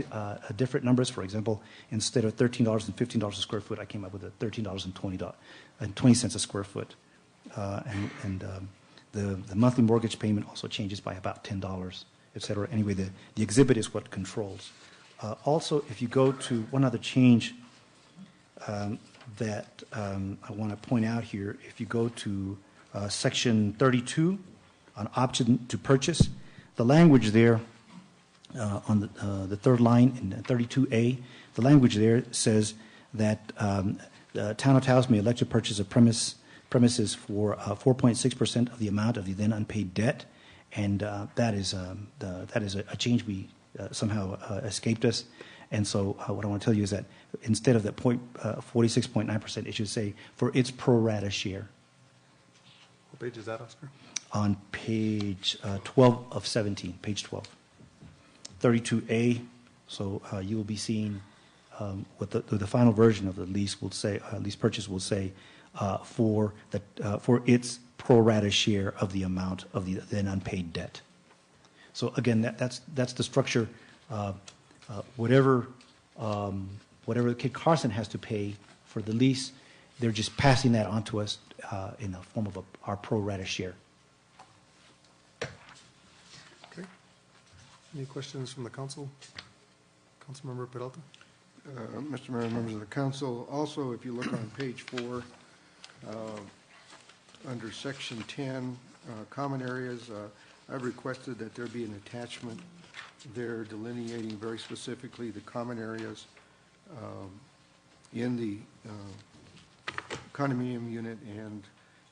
different numbers. For example, instead of $13 and $15 a square foot, I came up with a $13.20 a square foot. And the monthly mortgage payment also changes by about $10, et cetera. Anyway, the exhibit is what controls. Also, if you go to one other change that I want to point out here, if you go to section 32 on option to purchase, the language there on the third line in 32A, the language there says that the town of Taos may elect to purchase a premises for 4.6% of the amount of the then unpaid debt, and that is a change we somehow escaped us. And so what I want to tell you is that instead of that 46.9%, it should say for its pro rata share. What page is that, Oscar? On page 12 of 17, page 12. 32A, so you will be seeing what the final version of the lease will say, lease purchase will say, for its pro rata share of the amount of the then unpaid debt. So again, that's the structure. Whatever Kit Carson has to pay for the lease, they're just passing that on to us in the form of our pro rata share. Okay. Any questions from the council? Councilmember Peralta? Mr. Mayor, members of the council, also, if you look on page 4, under section 10, common areas, I've requested that there be an attachment there delineating very specifically the common areas in the condominium unit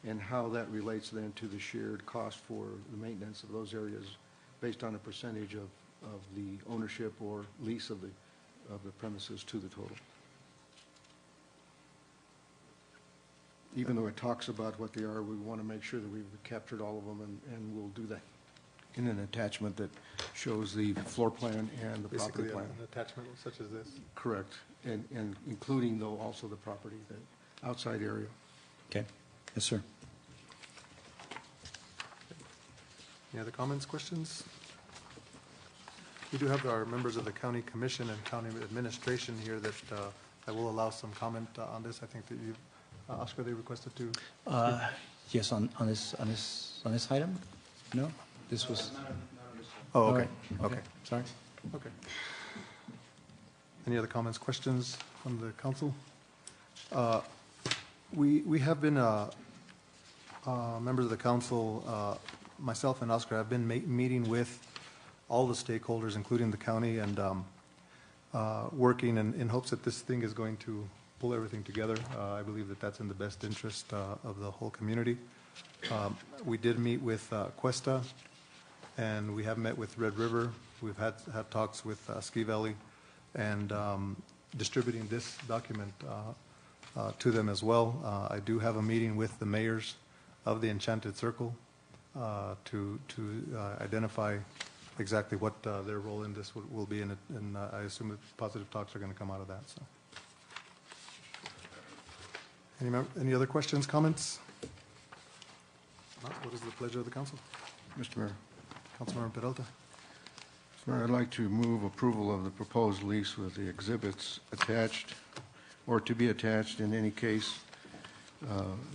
and how that relates then to the shared cost for the maintenance of those areas based on a percentage of the ownership or lease of the premises to the total. Even though it talks about what they are, we want to make sure that we've captured all of them, and we'll do that in an attachment that shows the floor plan and the property plan. An attachment such as this? Correct, and including, though, also the property, the outside area. Okay. Yes, sir. Any other comments, questions? We do have our members of the county commission and county administration here that I will allow some comment on this. I think that you, Oscar, they requested to. Yes, on this item? No, this was. Oh, okay. Okay. Sorry. Okay. Any other comments, questions from the council? We have been members of the council. Myself and Oscar have been meeting with all the stakeholders, including the county, and working in hopes that this thing is going to pull everything together. I believe that that's in the best interest of the whole community. We did meet with Cuesta, and we have met with Red River. We've had talks with Ski Valley, and distributing this document to them as well. I do have a meeting with the mayors of the Enchanted Circle to identify exactly what their role in this will be, and I assume that positive talks are going to come out of that. So, any other questions, comments? Not, what is the pleasure of the council? Mr. Mayor. Councilmember Peralta. Mr. Mayor, I'd like to move approval of the proposed lease with the exhibits attached or to be attached in any case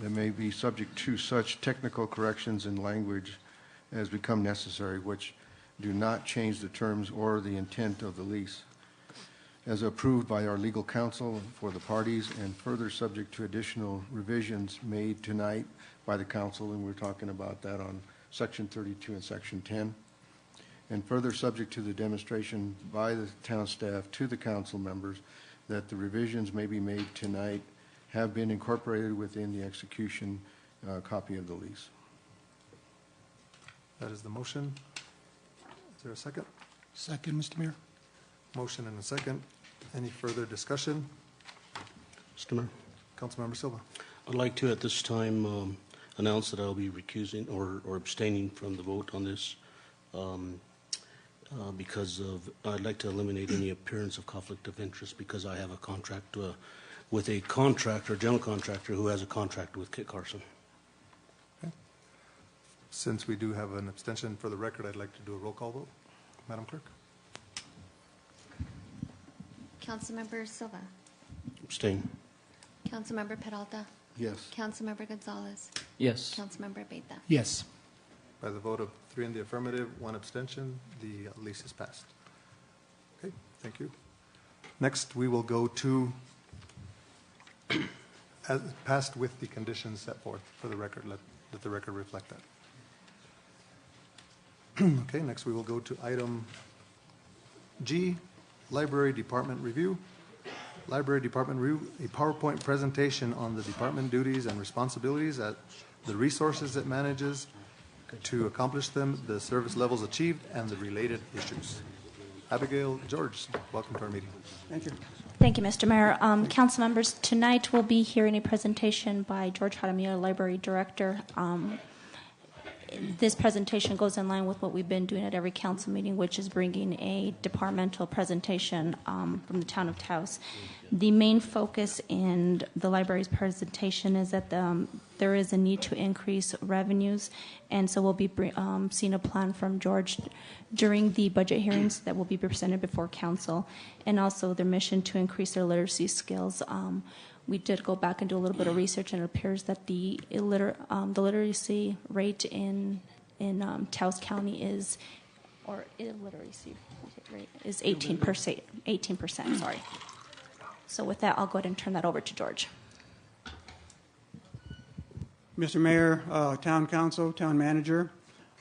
that may be subject to such technical corrections in language as become necessary, which do not change the terms or the intent of the lease, as approved by our legal counsel for the parties, and further subject to additional revisions made tonight by the council, and we're talking about that on section 32 and section 10, and further subject to the demonstration by the town staff to the council members that the revisions may be made tonight have been incorporated within the execution copy of the lease. That is the motion. Is there a second? Second, Mr. Mayor. Motion and a second. Any further discussion? Mr. Mayor, Councilmember Silva. I'd like to at this time announce that I'll be recusing or abstaining from the vote on this because I'd like to eliminate any appearance of conflict of interest because I have a contract with a contractor, general contractor, who has a contract with Kit Carson. Okay. Since we do have an abstention for the record, I'd like to do a roll call vote. Madam Clerk. Councilmember Silva. Abstain. Councilmember Peralta. Yes. Councilmember Gonzalez. Yes. Councilmember Beta. Yes. By the vote of 3 in the affirmative, 1 abstention, the lease is passed. Okay, thank you. Next, we will go to, as passed with the conditions set forth for the record. Let the record reflect that. Okay, next we will go to item G, Library Department Review. Library Department Review, a PowerPoint presentation on the department duties and responsibilities, at the resources it manages to accomplish them, the service levels achieved, and the related issues. Abigail George, welcome to our meeting. Thank you. Thank you, Mr. Mayor. Council members, tonight we'll be hearing a presentation by George Jaramillo, Library Director. this presentation goes in line with what we've been doing at every council meeting, which is bringing a departmental presentation from the town of Taos. The main focus in the library's presentation is that there is a need to increase revenues, and so we'll be seeing a plan from George during the budget hearings that will be presented before council, and also their mission to increase their literacy skills. We did go back and do a little bit of research, and it appears that the literacy rate in Taos County is, or illiteracy rate is 18%. 18%, sorry. So with that, I'll go ahead and turn that over to George. Mr. Mayor, Town Council, Town Manager,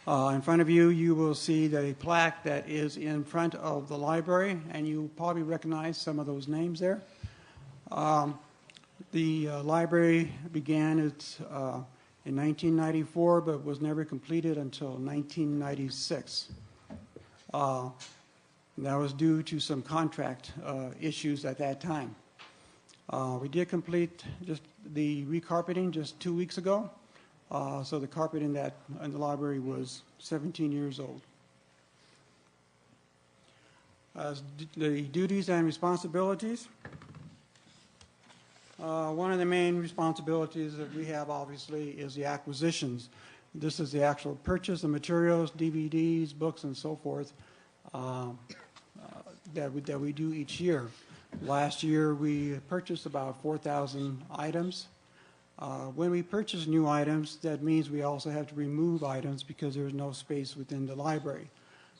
in front of you, you will see a plaque that is in front of the library, and you probably recognize some of those names there. The library began in 1994, but was never completed until 1996. That was due to some contract issues at that time. We did complete just the recarpeting just 2 weeks ago, so the carpet in the library was 17 years old. As the duties and responsibilities, one of the main responsibilities that we have, obviously, is the acquisitions. This is the actual purchase of materials, DVDs, books, and so forth that we do each year. Last year, we purchased about 4,000 items. When we purchase new items, that means we also have to remove items because there's no space within the library.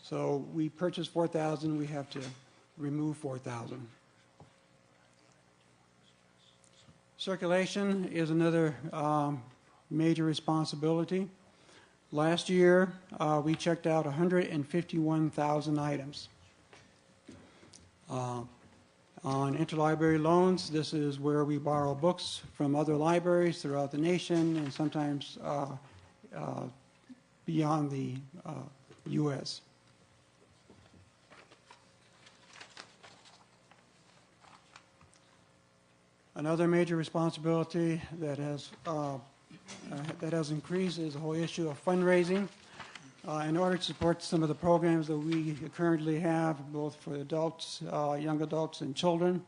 So we purchased 4,000, we have to remove 4,000. Circulation is another major responsibility. Last year, we checked out 151,000 items. On interlibrary loans, this is where we borrow books from other libraries throughout the nation and sometimes beyond the U.S. Another major responsibility that has increased is the whole issue of fundraising. In order to support some of the programs that we currently have, both for adults, young adults, and children,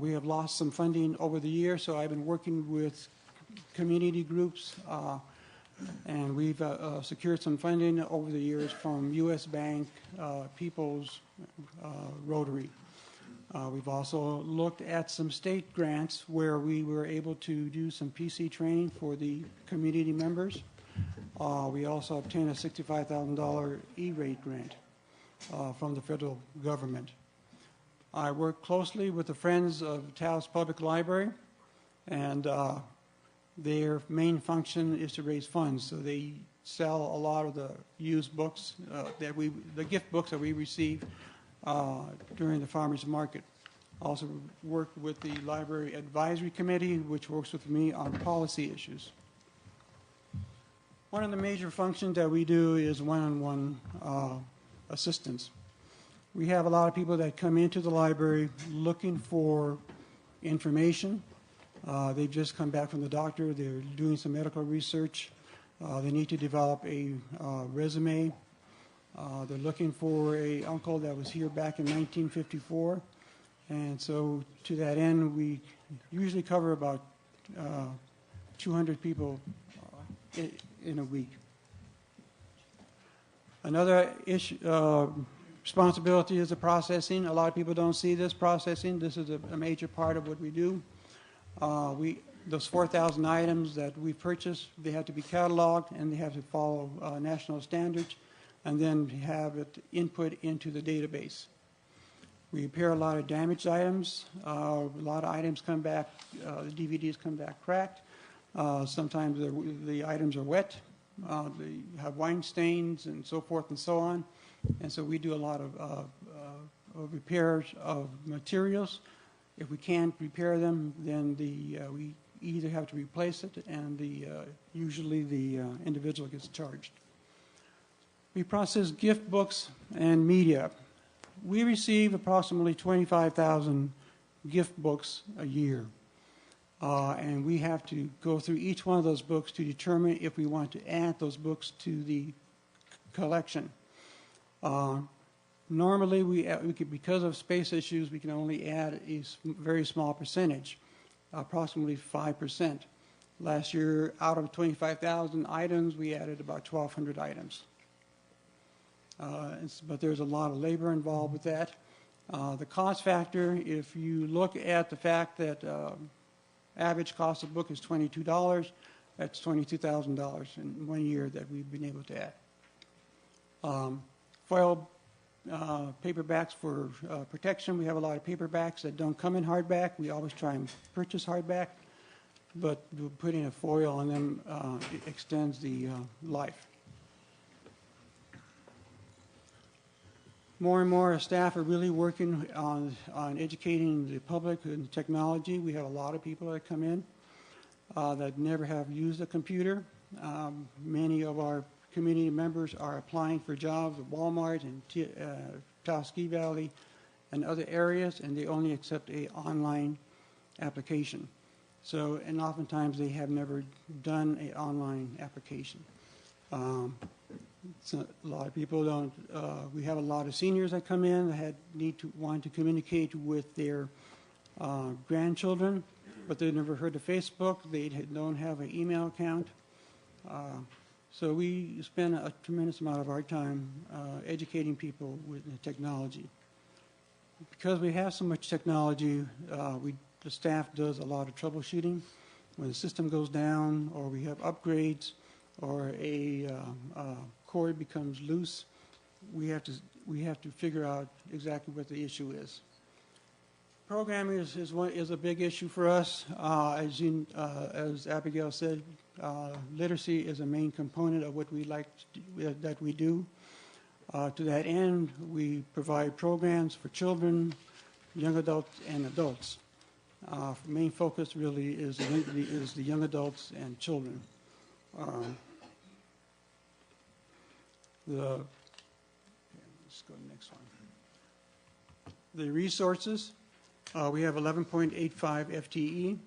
we have lost some funding over the years, so I've been working with community groups, and we've secured some funding over the years from U.S. Bank, People's, Rotary. We've also looked at some state grants where we were able to do some PC training for the community members. We also obtained a $65,000 E-rate grant from the federal government. I work closely with the Friends of Taos Public Library, and their main function is to raise funds. So they sell a lot of the used books, the gift books that we receive during the farmers market. I also work with the Library Advisory Committee, which works with me on policy issues. One of the major functions that we do is one-on-one assistance. We have a lot of people that come into the library looking for information. They've just come back from the doctor. They're doing some medical research. They need to develop a resume. They're looking for an uncle that was here back in 1954. And so to that end, we usually cover about 200 people in a week. Another responsibility is the processing. A lot of people don't see this processing. This is a major part of what we do. Those 4,000 items that we purchase, they have to be cataloged and they have to follow national standards, and then have it input into the database. We repair a lot of damaged items. A lot of items come back, the DVDs come back cracked. Sometimes the items are wet. They have wine stains and so forth and so on. And so we do a lot of repairs of materials. If we can't repair them, then we either have to replace it, and usually the individual gets charged. We process gift books and media. We receive approximately 25,000 gift books a year. and we have to go through each one of those books to determine if we want to add those books to the collection. Normally, because of space issues, we can only add a very small percentage, approximately 5%. Last year, out of 25,000 items, we added about 1,200 items. But there's a lot of labor involved with that. The cost factor, if you look at the fact that average cost of book is $22, that's $22,000 in 1 year that we've been able to add. Foil paperbacks for protection. We have a lot of paperbacks that don't come in hardback. We always try and purchase hardback, but putting a foil on them it extends the life. More and more staff are really working on educating the public in technology. We have a lot of people that come in that never have used a computer. Many of our community members are applying for jobs at Walmart and Taos Ski Valley and other areas, and they only accept an online application. So, and oftentimes they have never done an online application. So a lot of people don't. We have a lot of seniors that come in that want to communicate with their grandchildren, but they've never heard of Facebook. They don't have an email account. So we spend a tremendous amount of our time educating people with the technology. Because we have so much technology, the staff does a lot of troubleshooting. When the system goes down, or we have upgrades, or a cord becomes loose, we have to figure out exactly what the issue is. Programming is a big issue for us. As Abigail said, literacy is a main component of what we that we do. To that end, we provide programs for children, young adults, and adults. Main focus really is the young adults and children. Let's go to the next one. The resources, we have 11.85 FTE.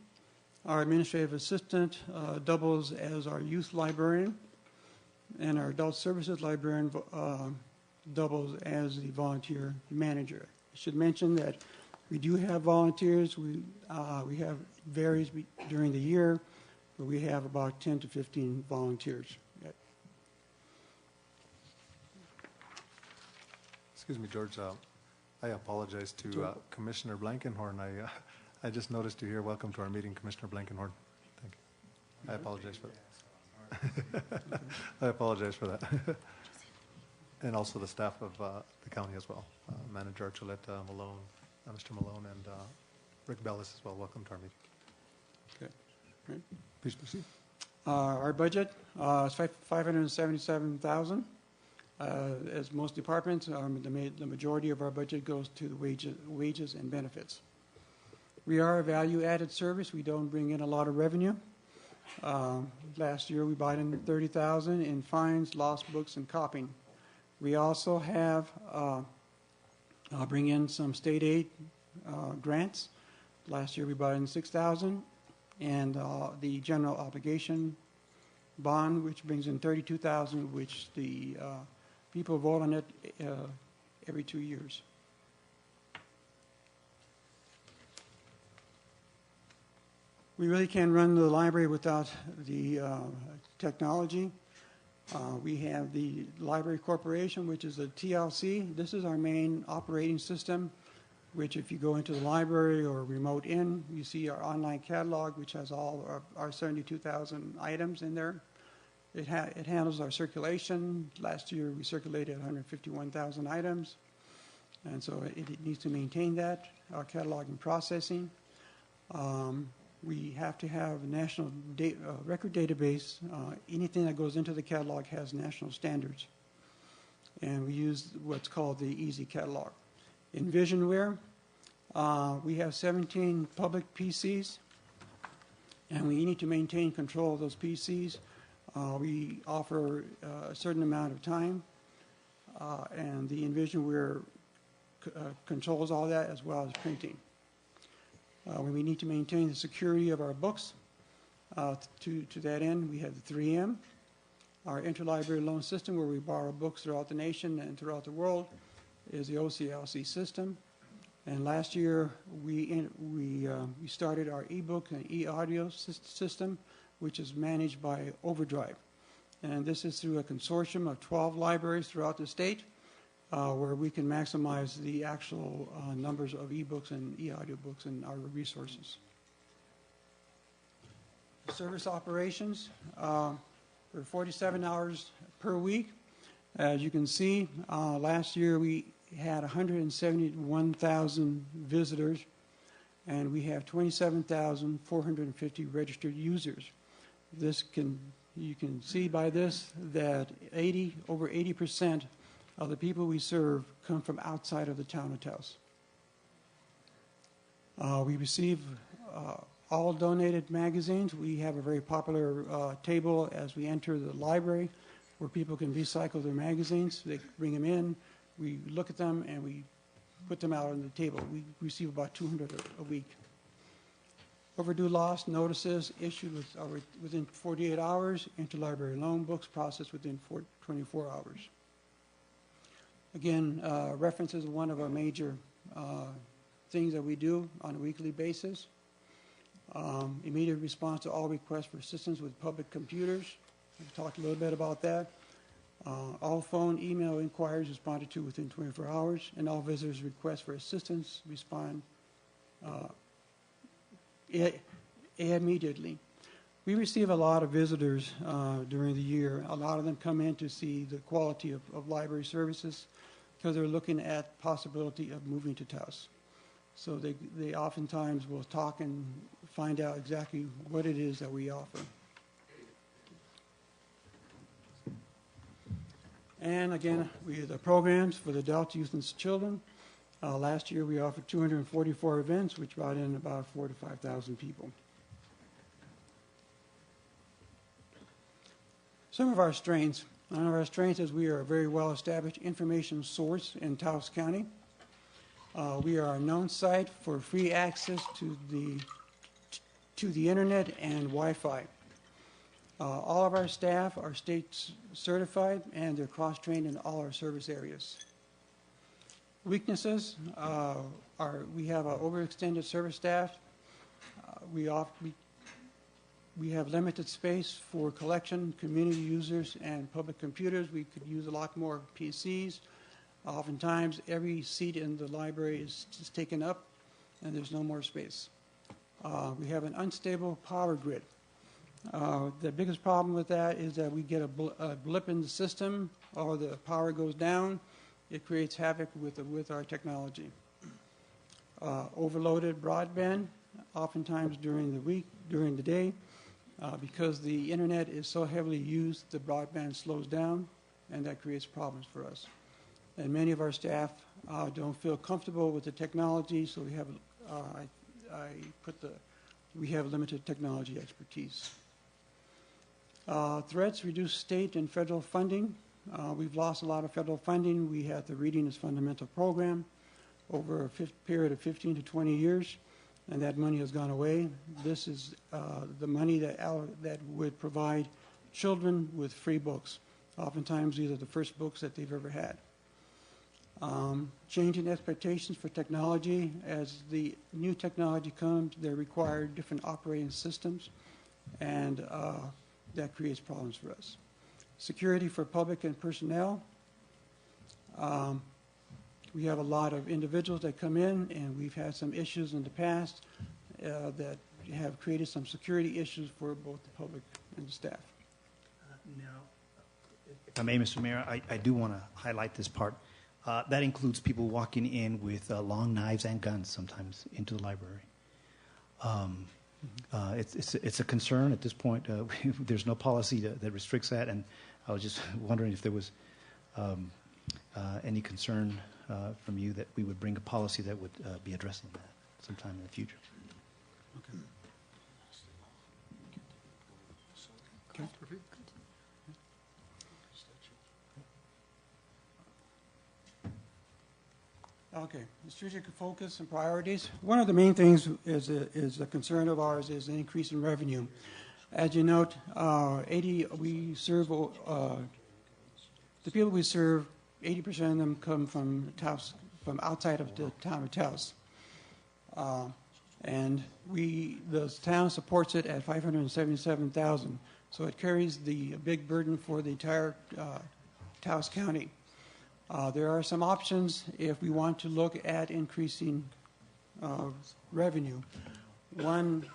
Our administrative assistant doubles as our youth librarian, and our adult services librarian doubles as the volunteer manager. I should mention that we do have volunteers. We have varies during the year, but we have about 10 to 15 volunteers. Excuse me, George. I apologize to Commissioner Blankenhorn. I just noticed you here. Welcome to our meeting, Commissioner Blankenhorn. Thank you. I apologize for that. I apologize for that. And also the staff of the county as well. Manager Archuleta, Malone, Mr. Malone, and Rick Bellis as well. Welcome to our meeting. Okay. Great. Please proceed. Our budget is $577,000. As most departments, the majority of our budget goes to the wages and benefits. We are a value-added service. We don't bring in a lot of revenue. Last year, we bought in $30,000 in fines, lost books, and copying. We also have bring in some state aid grants. Last year, we bought in $6,000, and the general obligation bond, which brings in $32,000, which the people vote on it every 2 years. We really can't run the library without the technology. We have the Library Corporation, which is a TLC. This is our main operating system, which if you go into the library or remote in, you see our online catalog, which has all our 72,000 items in there. It handles our circulation. Last year, we circulated 151,000 items, and so it needs to maintain that, our catalog and processing. We have to have a national record database. Anything that goes into the catalog has national standards, and we use what's called the Easy Catalog. In Visionware, we have 17 public PCs, and we need to maintain control of those PCs. We offer a certain amount of time, and the Envisionware controls all that as well as printing. We need to maintain the security of our books. To that end, we have the 3M, our interlibrary loan system where we borrow books throughout the nation and throughout the world is the OCLC system. And last year, we started our ebook and e-audio system, which is managed by Overdrive. And this is through a consortium of 12 libraries throughout the state, where we can maximize the actual numbers of ebooks and e-audio books in our resources. Service operations for 47 hours per week. As you can see, last year we had 171,000 visitors, and we have 27,450 registered users. You can see by this that over 80% of the people we serve come from outside of the town of Taos. We receive all donated magazines. We have a very popular table as we enter the library where people can recycle their magazines. They bring them in, we look at them, and we put them out on the table. We receive about 200 a week. Overdue loss notices issued within 48 hours. Interlibrary loan books processed within 24 hours. Again, references one of our major things that we do on a weekly basis. Immediate response to all requests for assistance with public computers. We've talked a little bit about that. All phone, email inquiries responded to within 24 hours, and all visitors' requests for assistance respond immediately. We receive a lot of visitors during the year. A lot of them come in to see the quality of library services because they're looking at possibility of moving to Taos. So they oftentimes will talk and find out exactly what it is that we offer. And again, we have the programs for the adults, youth, and children. Last year we offered 244 events, which brought in about 4,000 to 5,000 people. Some of our strengths. One of our strengths is we are a very well-established information source in Taos County. We are a known site for free access to the internet and Wi-Fi. All of our staff are state certified and they're cross-trained in all our service areas. Weaknesses are we have an overextended service staff. We have limited space for collection, community users, and public computers. We could use a lot more PCs. Oftentimes, every seat in the library is just taken up, and there's no more space. We have an unstable power grid. The biggest problem with that is that we get a blip in the system, or the power goes down. It creates havoc with our technology. Overloaded broadband, oftentimes during the day, because the internet is so heavily used, the broadband slows down, and that creates problems for us. And many of our staff don't feel comfortable with the technology, so we have limited technology expertise. Threats reduce state and federal funding. We've lost a lot of federal funding. We had the Reading is Fundamental program over a period of 15 to 20 years, and that money has gone away. This is the money that would provide children with free books. Oftentimes, these are the first books that they've ever had. Changing expectations for technology. As the new technology comes, they require different operating systems, and that creates problems for us. Security for public and personnel. We have a lot of individuals that come in, and we've had some issues in the past that have created some security issues for both the public and the staff. Now, if I may, Mr. Mayor, I do want to highlight this part. That includes people walking in with long knives and guns sometimes into the library. It's a concern at this point. There's no policy that restricts that, and I was just wondering if there was any concern from you that we would bring a policy that would be addressing that sometime in the future. Okay. Okay, the strategic focus and priorities. One of the main things is a concern of ours is an increase in revenue. As you note, we serve the people we serve. 80% of them come from Taos, from outside of the town of Taos, and the town supports it at $577,000. So it carries the big burden for the entire Taos County. There are some options if we want to look at increasing revenue. One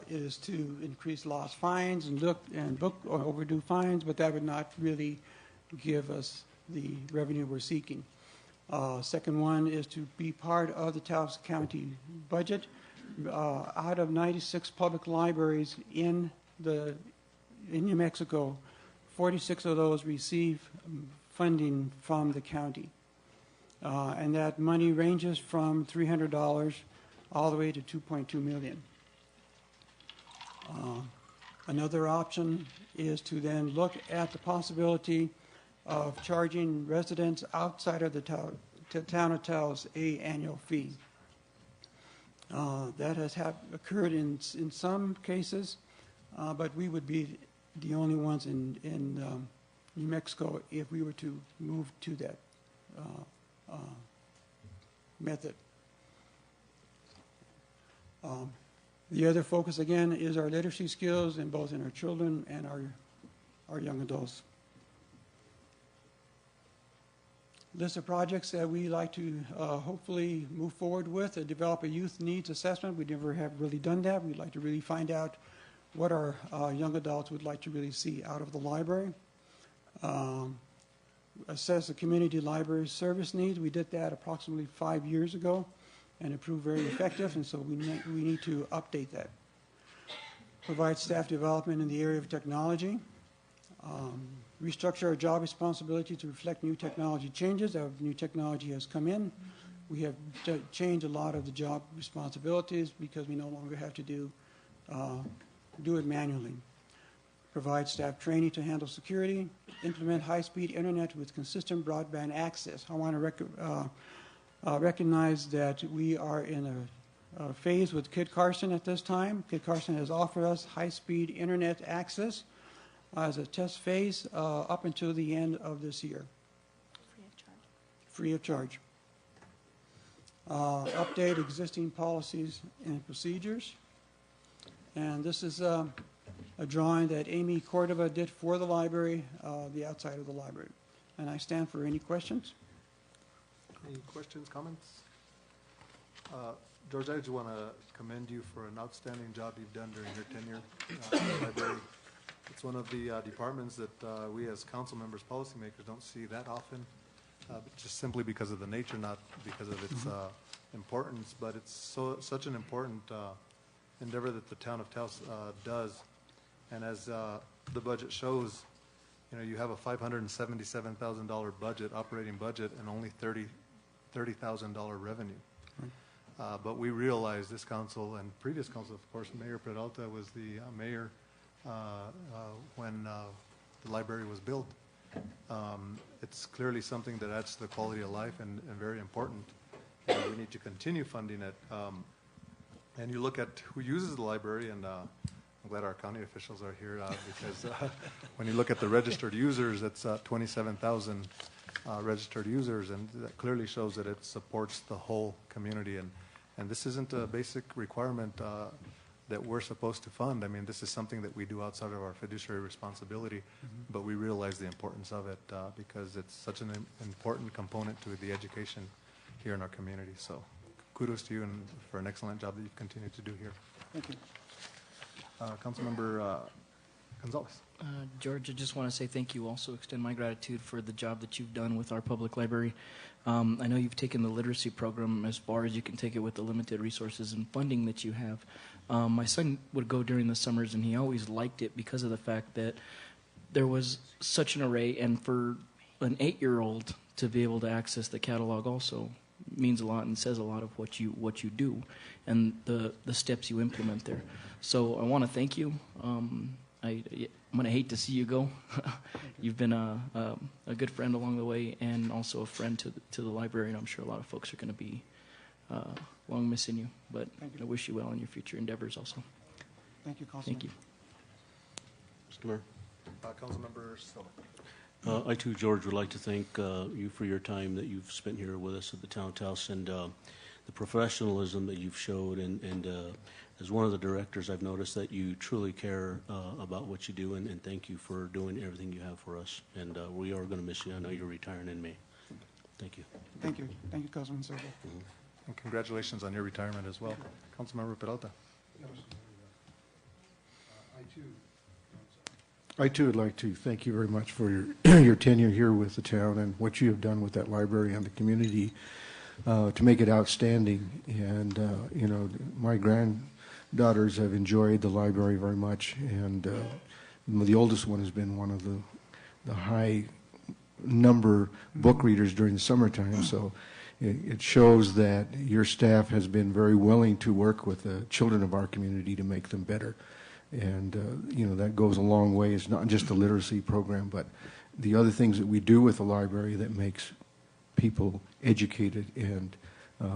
is to increase lost fines and book overdue fines, but that would not really give us the revenue we're seeking. Second one is to be part of the Taos County budget. Out of 96 public libraries in New Mexico, 46 of those receive funding from the county. And that money ranges from $300 all the way to $2.2 million. Another option is to then look at the possibility of charging residents outside of the town of Taos an annual fee. That has occurred in some cases, but we would be the only ones in New Mexico if we were to move to that method. The other focus, again, is our literacy skills in both our children and our young adults. List of projects that we like to hopefully move forward with, develop a youth needs assessment. We never have really done that. We'd like to really find out what our young adults would like to really see out of the library. Assess the community library service needs. We did that approximately 5 years ago, and it proved very effective, and so we need to update that. Provide staff development in the area of technology. Restructure our job responsibility to reflect new technology changes. As new technology has come in, we have changed a lot of the job responsibilities because we no longer have to do it manually. Provide staff training to handle security. Implement high-speed internet with consistent broadband access. I want to recognize that we are in a phase with Kit Carson at this time. Kit Carson has offered us high-speed internet access as a test phase up until the end of this year. Free of charge. Update existing policies and procedures. And this is a drawing that Amy Cordova did for the library, the outside of the library. And I stand for any questions. Any questions, comments? George, I just want to commend you for an outstanding job you've done during your tenure in the library. It's one of the departments that we as council members, policymakers, don't see that often, just simply because of the nature, not because of its importance, but it's such an important endeavor that the town of Taos does. And as the budget shows, you have a $577,000 budget, operating budget, and only $30,000 revenue. Right. But we realize this council and previous council, of course, Mayor Peralta was the mayor when the library was built. It's clearly something that adds to the quality of life and very important. We need to continue funding it. And you look at who uses the library, and I'm glad our county officials are here because when you look at the registered users, it's 27,000 registered users, and that clearly shows that it supports the whole community. And this isn't a basic requirement that we're supposed to fund. I mean, this is something that we do outside of our fiduciary responsibility, but we realize the importance of it because it's such an important component to the education here in our community. So kudos to you and for an excellent job that you've continued to do here. Thank you. Councilmember Gonzalez. George, I just want to say thank you. Also extend my gratitude for the job that you've done with our public library. I know you've taken the literacy program as far as you can take it with the limited resources and funding that you have. My son would go during the summers, and he always liked it because of the fact that there was such an array, and for an 8-year-old to be able to access the catalog also means a lot and says a lot of what you do and the steps you implement there. So I want to thank you. I'm going to hate to see you go. You've been a good friend along the way, and also a friend to the library, and I'm sure a lot of folks are going to be long missing you. But I wish you well in your future endeavors also. Thank you, Councilman. Thank you. Mr. Mayor. Councilmember Silva. I too, George, would like to thank you for your time that you've spent here with us at the Town of Taos, and the professionalism that you've showed. And as one of the directors, I've noticed that you truly care about what you do, and thank you for doing everything you have for us. And we are going to miss you. I know you're retiring in May. Thank you. Thank you. Thank you, Councilman Silva. And congratulations on your retirement as well. Councilmember Peralta. I too would like to thank you very much for your your tenure here with the town and what you have done with that library and the community to make it outstanding. And you know, my granddaughters have enjoyed the library very much, and the oldest one has been one of the high number book readers during the summertime. So it shows that your staff has been very willing to work with the children of our community to make them better. And, you know, that goes a long way. It's not just a literacy program, but the other things that we do with the library that makes people educated and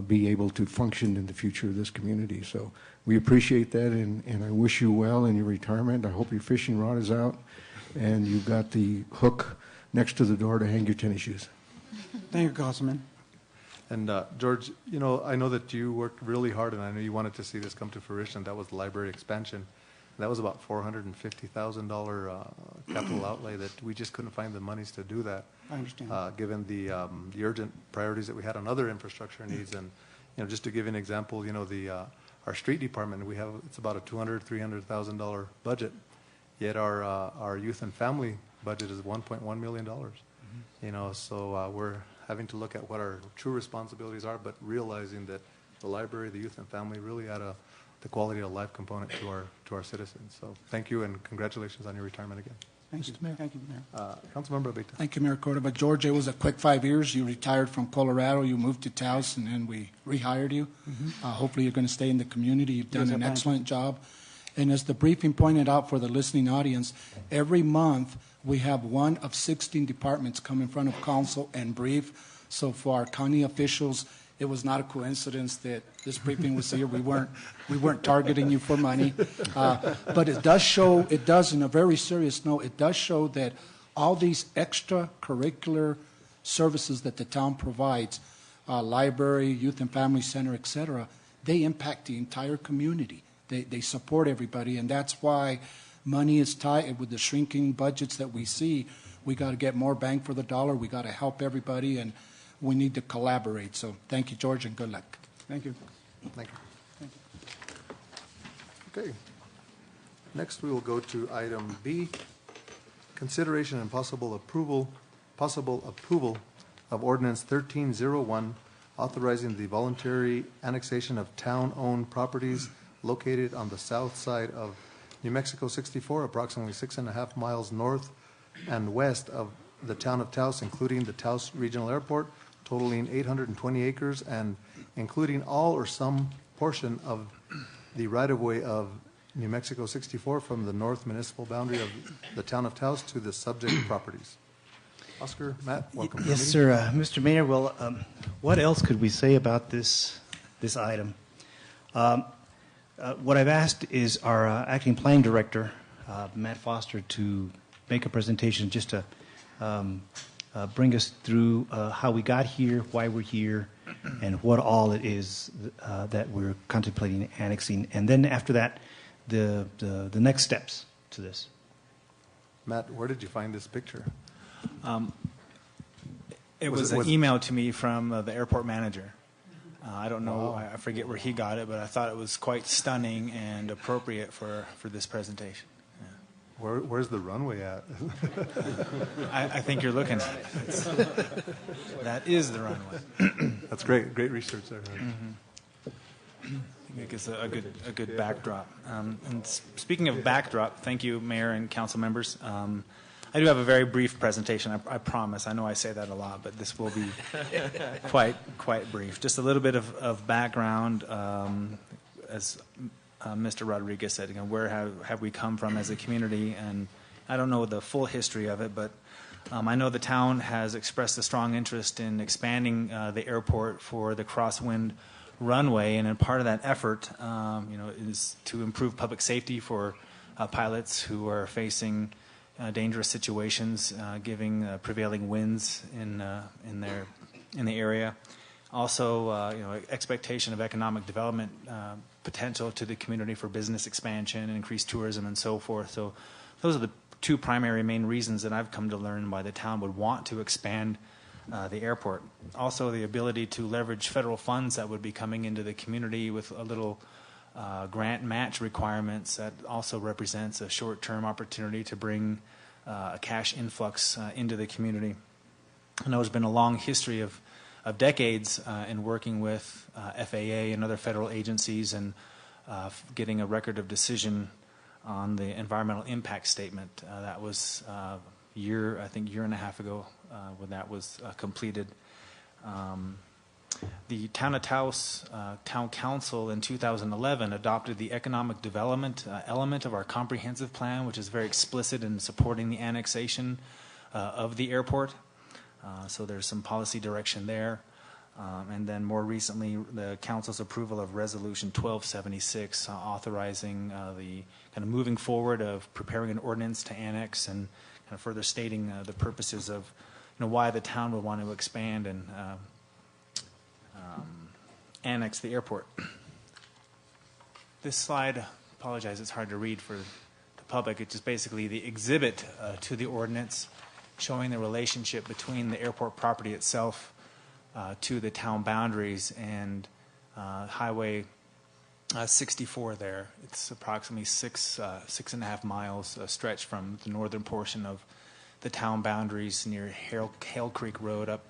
be able to function in the future of this community. So we appreciate that, and I wish you well in your retirement. I hope your fishing rod is out and you've got the hook next to the door to hang your tennis shoes. Thank you, Councilman. And George, you know, I know that you worked really hard, and I know you wanted to see this come to fruition. That was the library expansion. That was about $450,000 capital outlay that we just couldn't find the monies to do that. I understand. Given the urgent priorities that we had on other infrastructure needs, and you know, just to give you an example, you know, our street department, it's about a $300,000 budget, yet our youth and family budget is $1.1 million. You know, so we're having to look at what our true responsibilities are, but realizing that the library, the youth and family really add the quality of life component to our citizens. So thank you, and congratulations on your retirement again. Thank you, Mayor. Thank you, Mayor. Councilmember Abeyta. Thank you, Mayor Cordova. George, it was a quick 5 years. You retired from Colorado. You moved to Taos, and then we rehired you. Hopefully you're going to stay in the community. You've done an excellent job. And as the briefing pointed out for the listening audience, every month we have one of 16 departments come in front of council and brief. So for our county officials, it was not a coincidence that this briefing was here. We weren't targeting you for money. But it does, in a very serious note, it does show that all these extracurricular services that the town provides, library, youth and family center, et cetera, they impact the entire community. They support everybody, and that's why money is tight. With the shrinking budgets that we see, we got to get more bang for the dollar. We got to help everybody, and we need to collaborate. So thank you, George, and good luck. Thank you. Thank you. Okay. Next, we will go to item B, consideration and possible approval of ordinance 1301, authorizing the voluntary annexation of town-owned properties located on the south side of New Mexico 64, approximately 6.5 miles north and west of the town of Taos, including the Taos Regional Airport, totaling 820 acres and including all or some portion of the right-of-way of New Mexico 64 from the north municipal boundary of the town of Taos to the subject properties. Oscar, Matt, welcome. Yes, sir. Mr. Mayor, well, what else could we say about this item? What I've asked is our acting planning director, Matt Foster, to make a presentation just to bring us through how we got here, why we're here, and what all it is that we're contemplating annexing. And then after that, the next steps to this. Matt, where did you find this picture? It was an email to me from the airport manager. I don't know, I forget where he got it, but I thought it was quite stunning and appropriate for this presentation. Yeah. Where's the runway at? I think you're looking at it. That is the runway. That's great. Great research there. I think it's a good backdrop. And speaking of backdrop, thank you, Mayor and council members. I do have a very brief presentation, I promise. I know I say that a lot, but this will be quite brief. Just a little bit of background. As Mr. Rodriguez said, where have we come from as a community? And I don't know the full history of it, but I know the town has expressed a strong interest in expanding the airport for the crosswind runway, and part of that effort, is to improve public safety for pilots who are facing dangerous situations, giving prevailing winds in the area. Also, expectation of economic development potential to the community for business expansion and increased tourism and so forth. So those are the two primary main reasons that I've come to learn why the town would want to expand the airport. Also, the ability to leverage federal funds that would be coming into the community with a little grant match requirements that also represents a short-term opportunity to bring a cash influx into the community. I know there's been a long history of decades in working with FAA and other federal agencies and getting a record of decision on the environmental impact statement. That was year and a half ago when that was completed. The Town of Taos Town Council in 2011 adopted the economic development element of our comprehensive plan, which is very explicit in supporting the annexation of the airport. So there's some policy direction there. And then more recently, the Council's approval of Resolution 1276, authorizing the kind of moving forward of preparing an ordinance to annex and kind of further stating the purposes of why the town would want to expand and annex the airport. This slide, apologize, it's hard to read for the public. It's just basically the exhibit to the ordinance showing the relationship between the airport property itself to the town boundaries and Highway 64 there. It's approximately 6.5 miles stretch from the northern portion of the town boundaries near Hale Creek Road up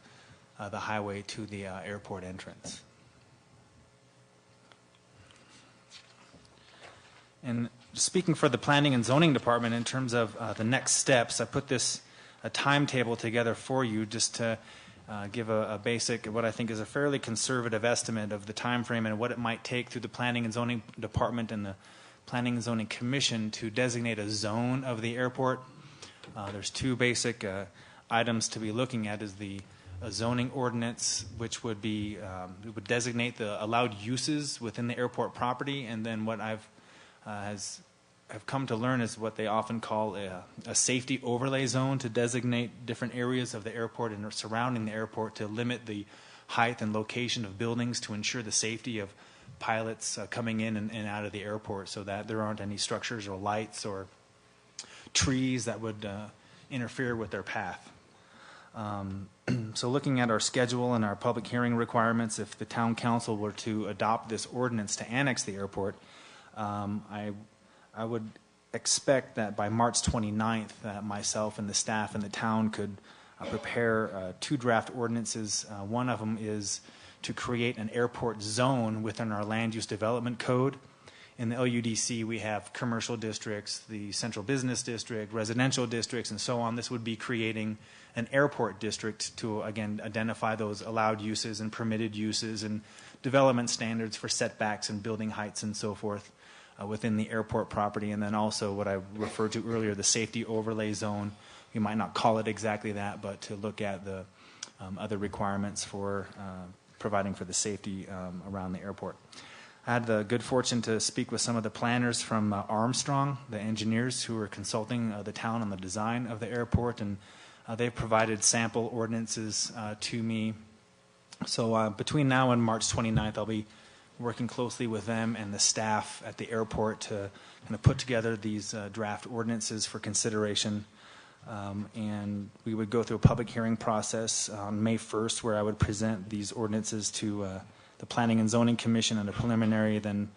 the highway to the airport entrance. And speaking for the Planning and Zoning Department in terms of the next steps, I put a timetable together for you just to give a basic, what I think is a fairly conservative estimate of the time frame and what it might take through the Planning and Zoning Department and the Planning and Zoning Commission to designate a zone of the airport. There's two basic items to be looking at: is the zoning ordinance, which would be would designate the allowed uses within the airport property, and then what I've come to learn is what they often call a safety overlay zone, to designate different areas of the airport and surrounding the airport to limit the height and location of buildings to ensure the safety of pilots coming in and out of the airport, so that there aren't any structures or lights or trees that would interfere with their path. So looking at our schedule and our public hearing requirements, if the town council were to adopt this ordinance to annex the airport, I would expect that by March 29th, that myself and the staff and the town could prepare two draft ordinances. One of them is to create an airport zone within our land use development code. In the LUDC, we have commercial districts, the central business district, residential districts, and so on. This would be creating an airport district to, again, identify those allowed uses and permitted uses and development standards for setbacks and building heights and so forth within the airport property. And then also what I referred to earlier, the safety overlay zone. We might not call it exactly that, but to look at the other requirements for providing for the safety around the airport. I had the good fortune to speak with some of the planners from Armstrong, the engineers who were consulting the town on the design of the airport, and they provided sample ordinances to me. So between now and March 29th, I'll be working closely with them and the staff at the airport to kind of put together these draft ordinances for consideration. And we would go through a public hearing process on May 1st, where I would present these ordinances to the Planning and Zoning Commission and a preliminary. Then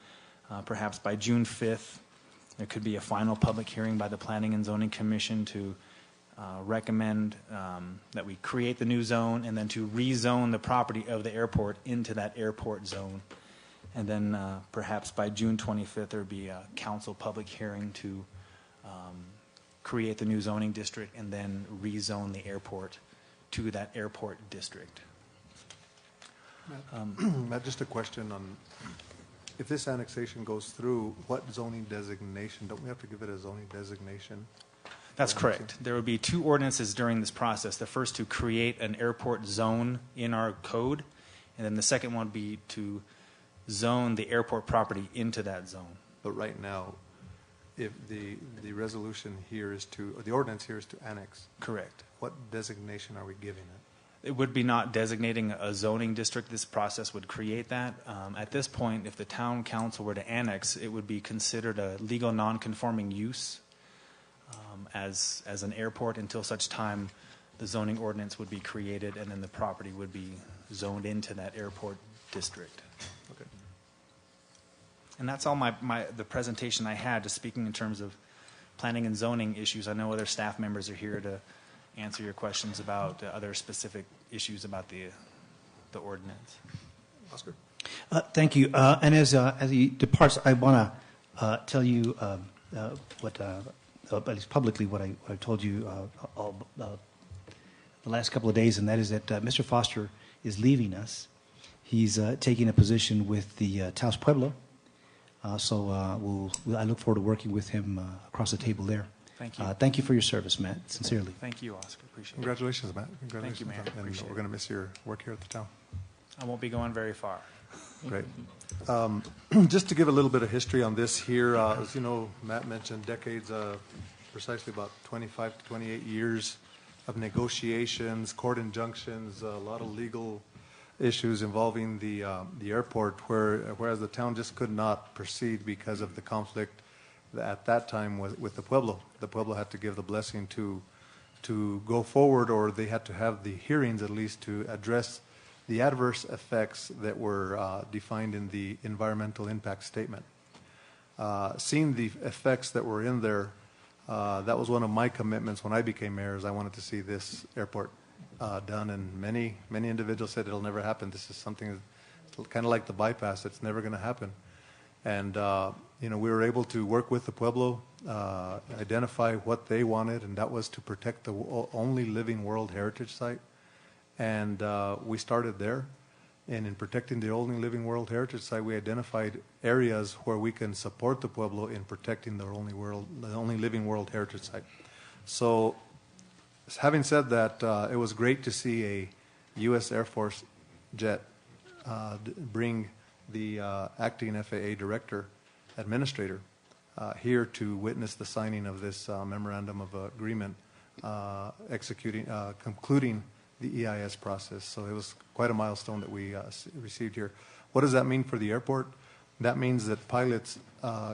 perhaps by June 5th, there could be a final public hearing by the Planning and Zoning Commission to recommend that we create the new zone and then to rezone the property of the airport into that airport zone. And then perhaps by June 25th, there would be a council public hearing to create the new zoning district and then rezone the airport to that airport district. Matt, just a question on, if this annexation goes through, what zoning designation? Don't we have to give it a zoning designation? That's correct. There would be two ordinances during this process. The first to create an airport zone in our code, and then the second one would be to zone the airport property into that zone. But right now, if the resolution here is to, or the ordinance here is to annex. Correct. What designation are we giving it? It would be not designating a zoning district. This process would create that. At this point, if the town council were to annex, it would be considered a legal non-conforming use as an airport until such time the zoning ordinance would be created and then the property would be zoned into that airport district. Okay. And that's all the presentation I had, just speaking in terms of planning and zoning issues. I know other staff members are here to answer your questions about other specific issues about the ordinance. Oscar? Thank you. And as he departs, I want to tell you what, at least publicly, what I told you the last couple of days, and that is that Mr. Foster is leaving us. He's taking a position with the Taos Pueblo. So I look forward to working with him across the table there. Thank you. Thank you for your service, Matt, sincerely. Thank you, Oscar. Appreciate it. Congratulations, Matt. Congratulations. Thank you, Mayor. And Appreciate we're going to miss your work here at the town. I won't be going very far. Great. Just to give a little bit of history on this here, as you know, Matt mentioned decades, precisely about 25 to 28 years of negotiations, court injunctions, a lot of legal issues involving the airport, whereas the town just could not proceed because of the conflict at that time with the Pueblo. The Pueblo had to give the blessing to go forward, or they had to have the hearings at least to address the adverse effects that were defined in the environmental impact statement. Seeing the effects that were in there, that was one of my commitments when I became mayor, is I wanted to see this airport done, and many individuals said it'll never happen. This is something that's kind of like the bypass. It's never going to happen. And we were able to work with the Pueblo, identify what they wanted, and that was to protect the only living World Heritage Site. And we started there. And in protecting the only living World Heritage Site, we identified areas where we can support the Pueblo in protecting the only living World Heritage Site. So, having said that, it was great to see a U.S. Air Force jet bring the acting FAA director, administrator, here to witness the signing of this memorandum of agreement, concluding the EIS process. So it was quite a milestone that we received here. What does that mean for the airport? That means that pilots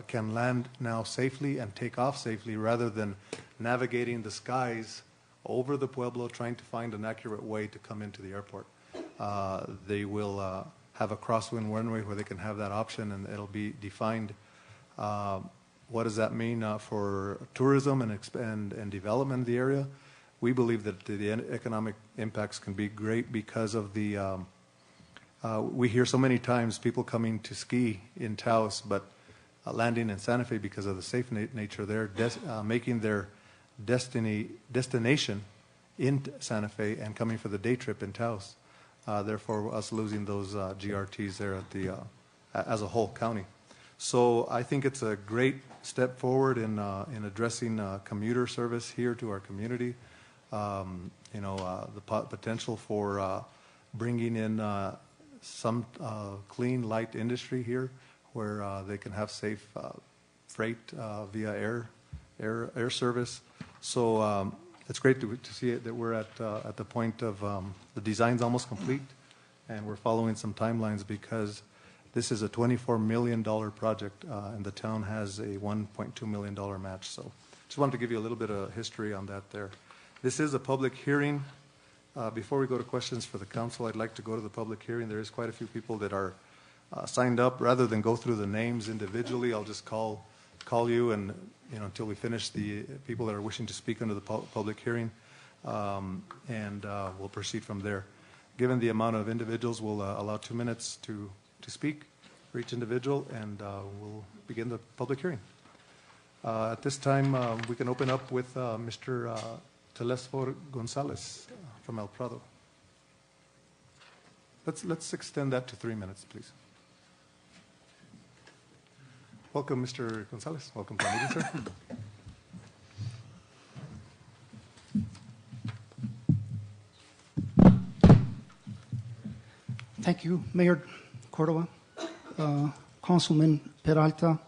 can land now safely and take off safely rather than navigating the skies over the Pueblo trying to find an accurate way to come into the airport. They will have a crosswind runway where they can have that option, and it'll be defined. What does that mean for tourism and development of the area? We believe that the economic impacts can be great because of the, we hear so many times people coming to ski in Taos, but landing in Santa Fe because of the safe nature there, making their destination in Santa Fe and coming for the day trip in Taos. Therefore, us losing those GRTs there at the, as a whole county. So I think it's a great step forward in addressing commuter service here to our community. The potential for bringing in some clean, light industry here where they can have safe freight via air service. So it's great to see it that we're at the point of the design's almost complete, and we're following some timelines because this is a $24 million project, and the town has a $1.2 million match. So just wanted to give you a little bit of history on that there. This is a public hearing. Before we go to questions for the council, I'd like to go to the public hearing. There is quite a few people that are signed up. Rather than go through the names individually, I'll just call you and until we finish the people that are wishing to speak under the public hearing, and we'll proceed from there. Given the amount of individuals, we'll allow 2 minutes to speak for each individual, and we'll begin the public hearing. At this time, we can open up with Mr. Telesfor Gonzalez from El Prado. Let's extend that to 3 minutes, please. Welcome, Mr. Gonzalez. Welcome to the meeting, sir. Thank you, Mayor Cordova, Councilman Peralta,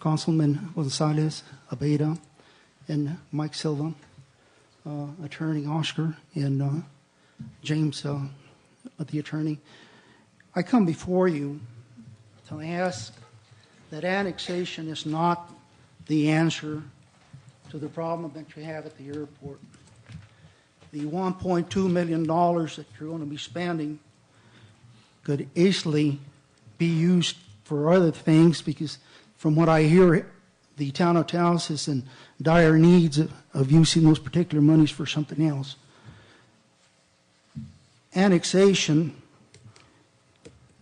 Councilman Gonzalez, Abeda, and Mike Silva, Attorney Oscar, and James, the attorney. I come before you to ask that annexation is not the answer to the problem that you have at the airport. The $1.2 million that you're going to be spending could easily be used for other things, because from what I hear, the town of Taos is in dire needs of using those particular monies for something else. Annexation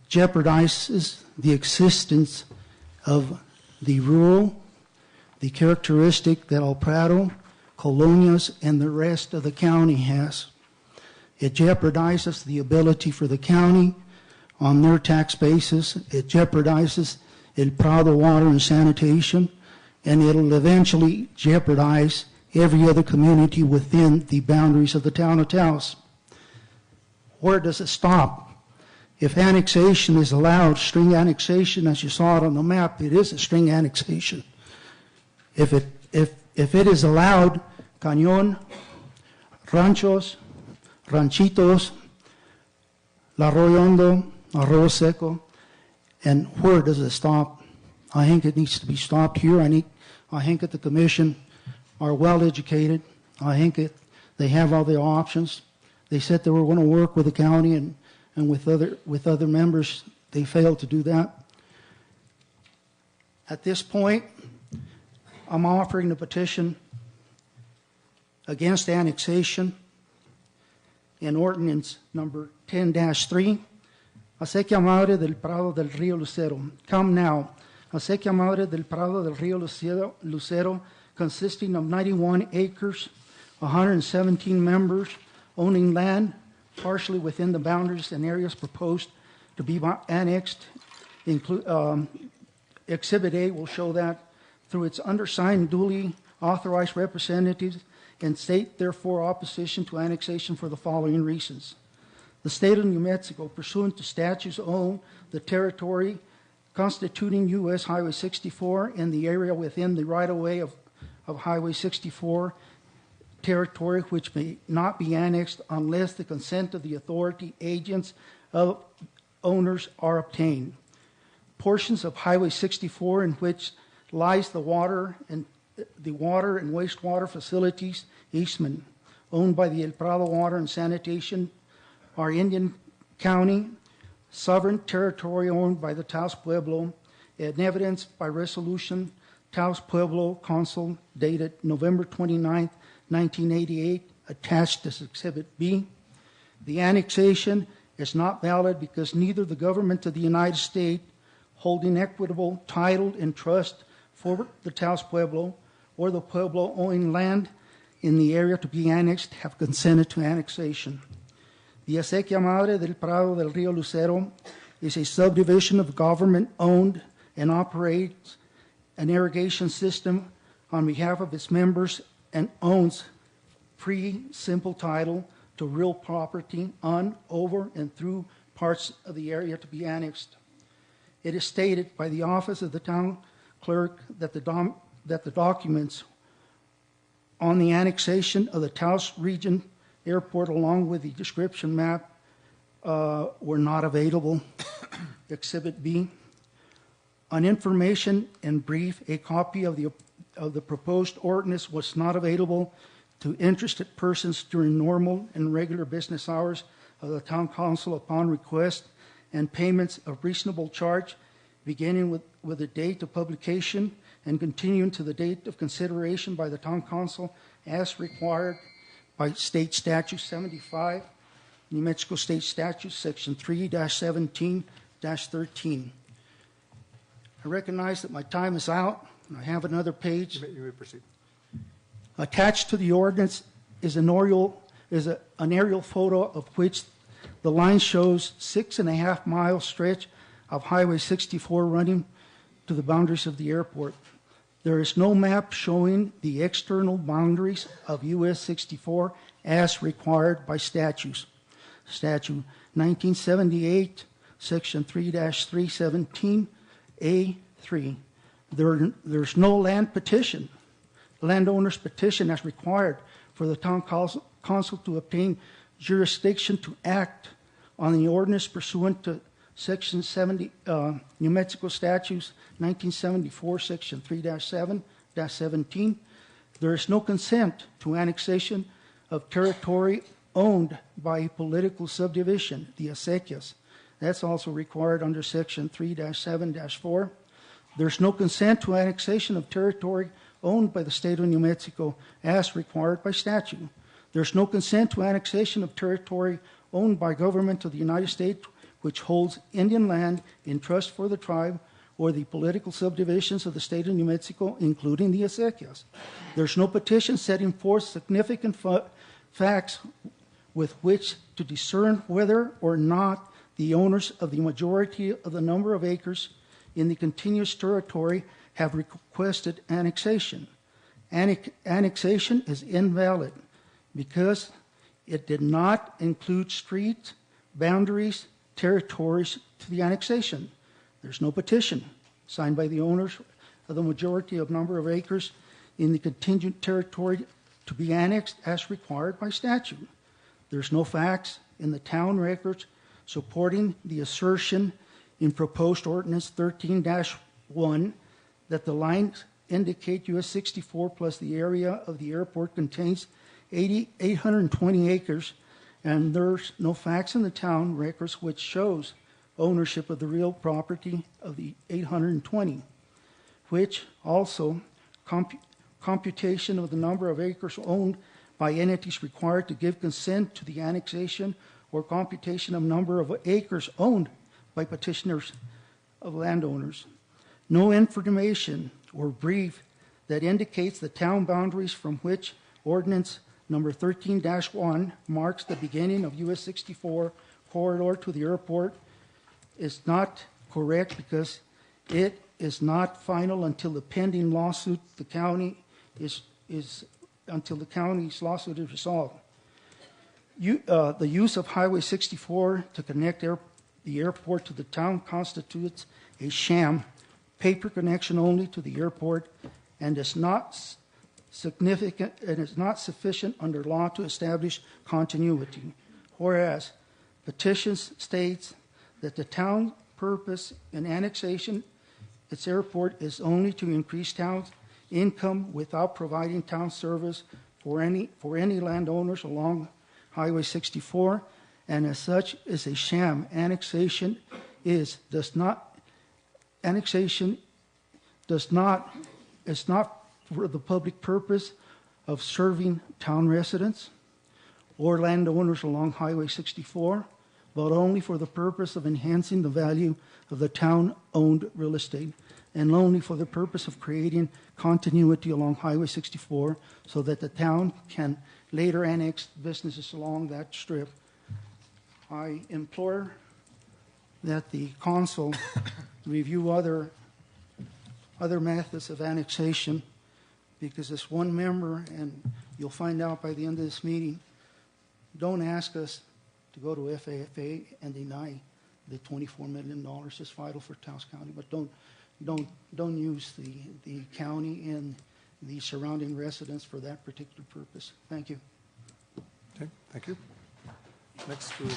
jeopardizes the existence of the rural, the characteristic that El Prado, Colonias, and the rest of the county has. It jeopardizes the ability for the county on their tax basis. It jeopardizes El Prado water and sanitation, and it'll eventually jeopardize every other community within the boundaries of the town of Taos. Where does it stop? If annexation is allowed, string annexation, as you saw it on the map, it is a string annexation. If it is allowed, Cañón, Ranchos, Ranchitos, La Arroyo Arroyo Seco, and where does it stop? I think it needs to be stopped here. I think that the commission are well educated. I think they have all the options. They said they were going to work with the county and with other members. They failed to do that. At this point, I'm offering a petition against annexation in ordinance number 10-3. Acequia Madre del Prado del Río Lucero. Come now. Acequia Madre del Prado del Río Lucero, consisting of 91 acres, 117 members, owning land partially within the boundaries and areas proposed to be annexed. Exhibit A will show that through its undersigned duly authorized representatives, and state therefore opposition to annexation for the following reasons. The state of New Mexico, pursuant to statutes, own the territory constituting U.S. Highway 64 and the area within the right-of-way of Highway 64 territory, which may not be annexed unless the consent of the authority agents of owners are obtained. Portions of Highway 64 in which lies the water and wastewater facilities, Eastman, owned by the El Prado Water and Sanitation, are Indian County, sovereign territory owned by the Taos Pueblo, and evidenced by resolution Taos Pueblo Council dated November 29, 1988, attached as Exhibit B. The annexation is not valid because neither the government of the United States, holding equitable title and trust for the Taos Pueblo, or the Pueblo owning land in the area to be annexed, have consented to annexation. The Acequia Madre del Prado del Río Lucero is a subdivision of government-owned and operates an irrigation system on behalf of its members and owns free, simple title to real property on, over, and through parts of the area to be annexed. It is stated by the office of the town clerk that the documents on the annexation of the Taos Region Airport, along with the description map, were not available. Exhibit B. On information and brief, a copy of the proposed ordinance was not available to interested persons during normal and regular business hours of the town council upon request, and payments of reasonable charge beginning with the date of publication and continuing to the date of consideration by the town council as required by State Statute 75, New Mexico State Statute Section 3-17-13. I recognize that my time is out, and I have another page. You may proceed. Attached to the ordinance is an aerial photo of which the line shows 6.5 mile stretch of Highway 64 running to the boundaries of the airport. There is no map showing the external boundaries of US 64 as required by statutes. Statute 1978, Section 3-317A3. There's no landowner's petition as required for the town council to obtain jurisdiction to act on the ordinance pursuant to Section 70, New Mexico Statutes 1974, Section 3-7-17. There is no consent to annexation of territory owned by a political subdivision, the acequias. That's also required under Section 3-7-4. There's no consent to annexation of territory owned by the state of New Mexico as required by statute. There's no consent to annexation of territory owned by government of the United States which holds Indian land in trust for the tribe or the political subdivisions of the state of New Mexico, including the acequias. There's no petition setting forth significant facts with which to discern whether or not the owners of the majority of the number of acres in the continuous territory have requested annexation. Annexation is invalid because it did not include streets, boundaries, territories to the annexation. There's no petition signed by the owners of the majority of number of acres in the contingent territory to be annexed as required by statute. There's no facts in the town records supporting the assertion in proposed ordinance 13-1 that the lines indicate US 64 plus the area of the airport contains 820 acres, and there's no facts in the town records which shows ownership of the real property of the 820, which also computation of the number of acres owned by entities required to give consent to the annexation or computation of number of acres owned by petitioners of landowners. No information or brief that indicates the town boundaries from which ordinance number 13-1 marks the beginning of US 64 corridor to the airport is not correct because it is not final until the pending lawsuit the county until the county's lawsuit is resolved. The use of Highway 64 to connect the airport to the town constitutes a sham, paper connection only to the airport, and is not significant and is not sufficient under law to establish continuity. Whereas petitions states that the town purpose in annexation its airport is only to increase town's income without providing town service for any landowners along Highway 64, and as such is a sham. Annexation is not for the public purpose of serving town residents or landowners along Highway 64, but only for the purpose of enhancing the value of the town-owned real estate, and only for the purpose of creating continuity along Highway 64 so that the town can later annex businesses along that strip. I implore that the council review other methods of annexation, because as one member, and you'll find out by the end of this meeting, don't ask us to go to FAFA and deny the $24 million is vital for Taos County, but don't use the county and the surrounding residents for that particular purpose. Thank you. Okay, thank you. Next, we'll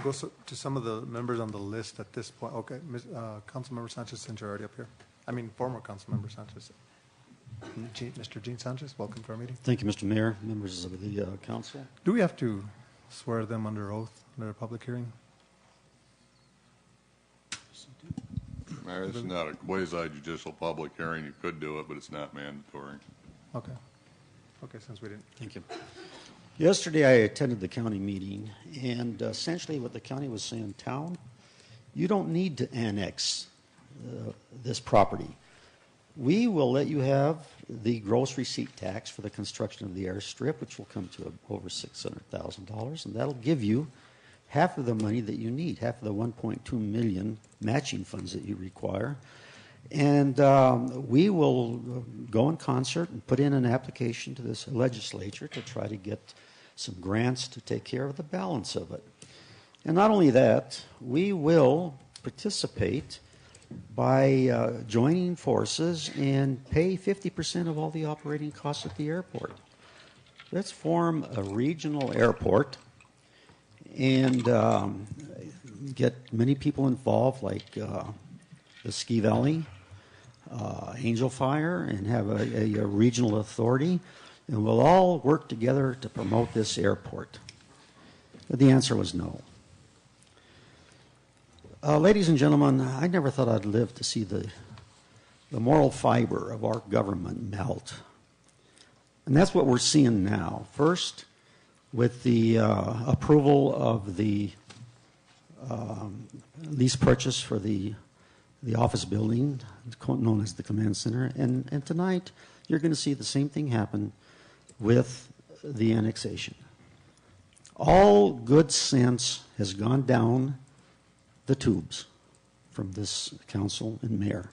go to some of the members on the list at this point. Okay, Councilmember Sanchez, since you're already up here. I mean, former Councilmember Sanchez. Mr. Gene Sanchez, welcome to our meeting. Thank you, Mr. Mayor, members of the council. Do we have to swear them under oath under a public hearing? Mayor, this is not a quasi-judicial public hearing. You could do it, but it's not mandatory. Okay. Okay, since we didn't. Thank you. Yesterday, I attended the county meeting, and essentially what the county was saying, town, you don't need to annex this property. We will let you have the gross receipt tax for the construction of the airstrip, which will come to over $600,000, and that'll give you half of the money that you need, half of the 1.2 million matching funds that you require. And we will go in concert and put in an application to this legislature to try to get some grants to take care of the balance of it. And not only that, we will participate by joining forces and pay 50% of all the operating costs at the airport. Let's form a regional airport and get many people involved, like the Ski Valley, Angel Fire, and have a regional authority, and we'll all work together to promote this airport. But the answer was no. Ladies and gentlemen, I never thought I'd live to see the moral fiber of our government melt. And that's what we're seeing now. First, with the approval of the lease purchase for the office building known as the command center. And tonight, you're going to see the same thing happen with the annexation. All good sense has gone down the tubes from this council and mayor.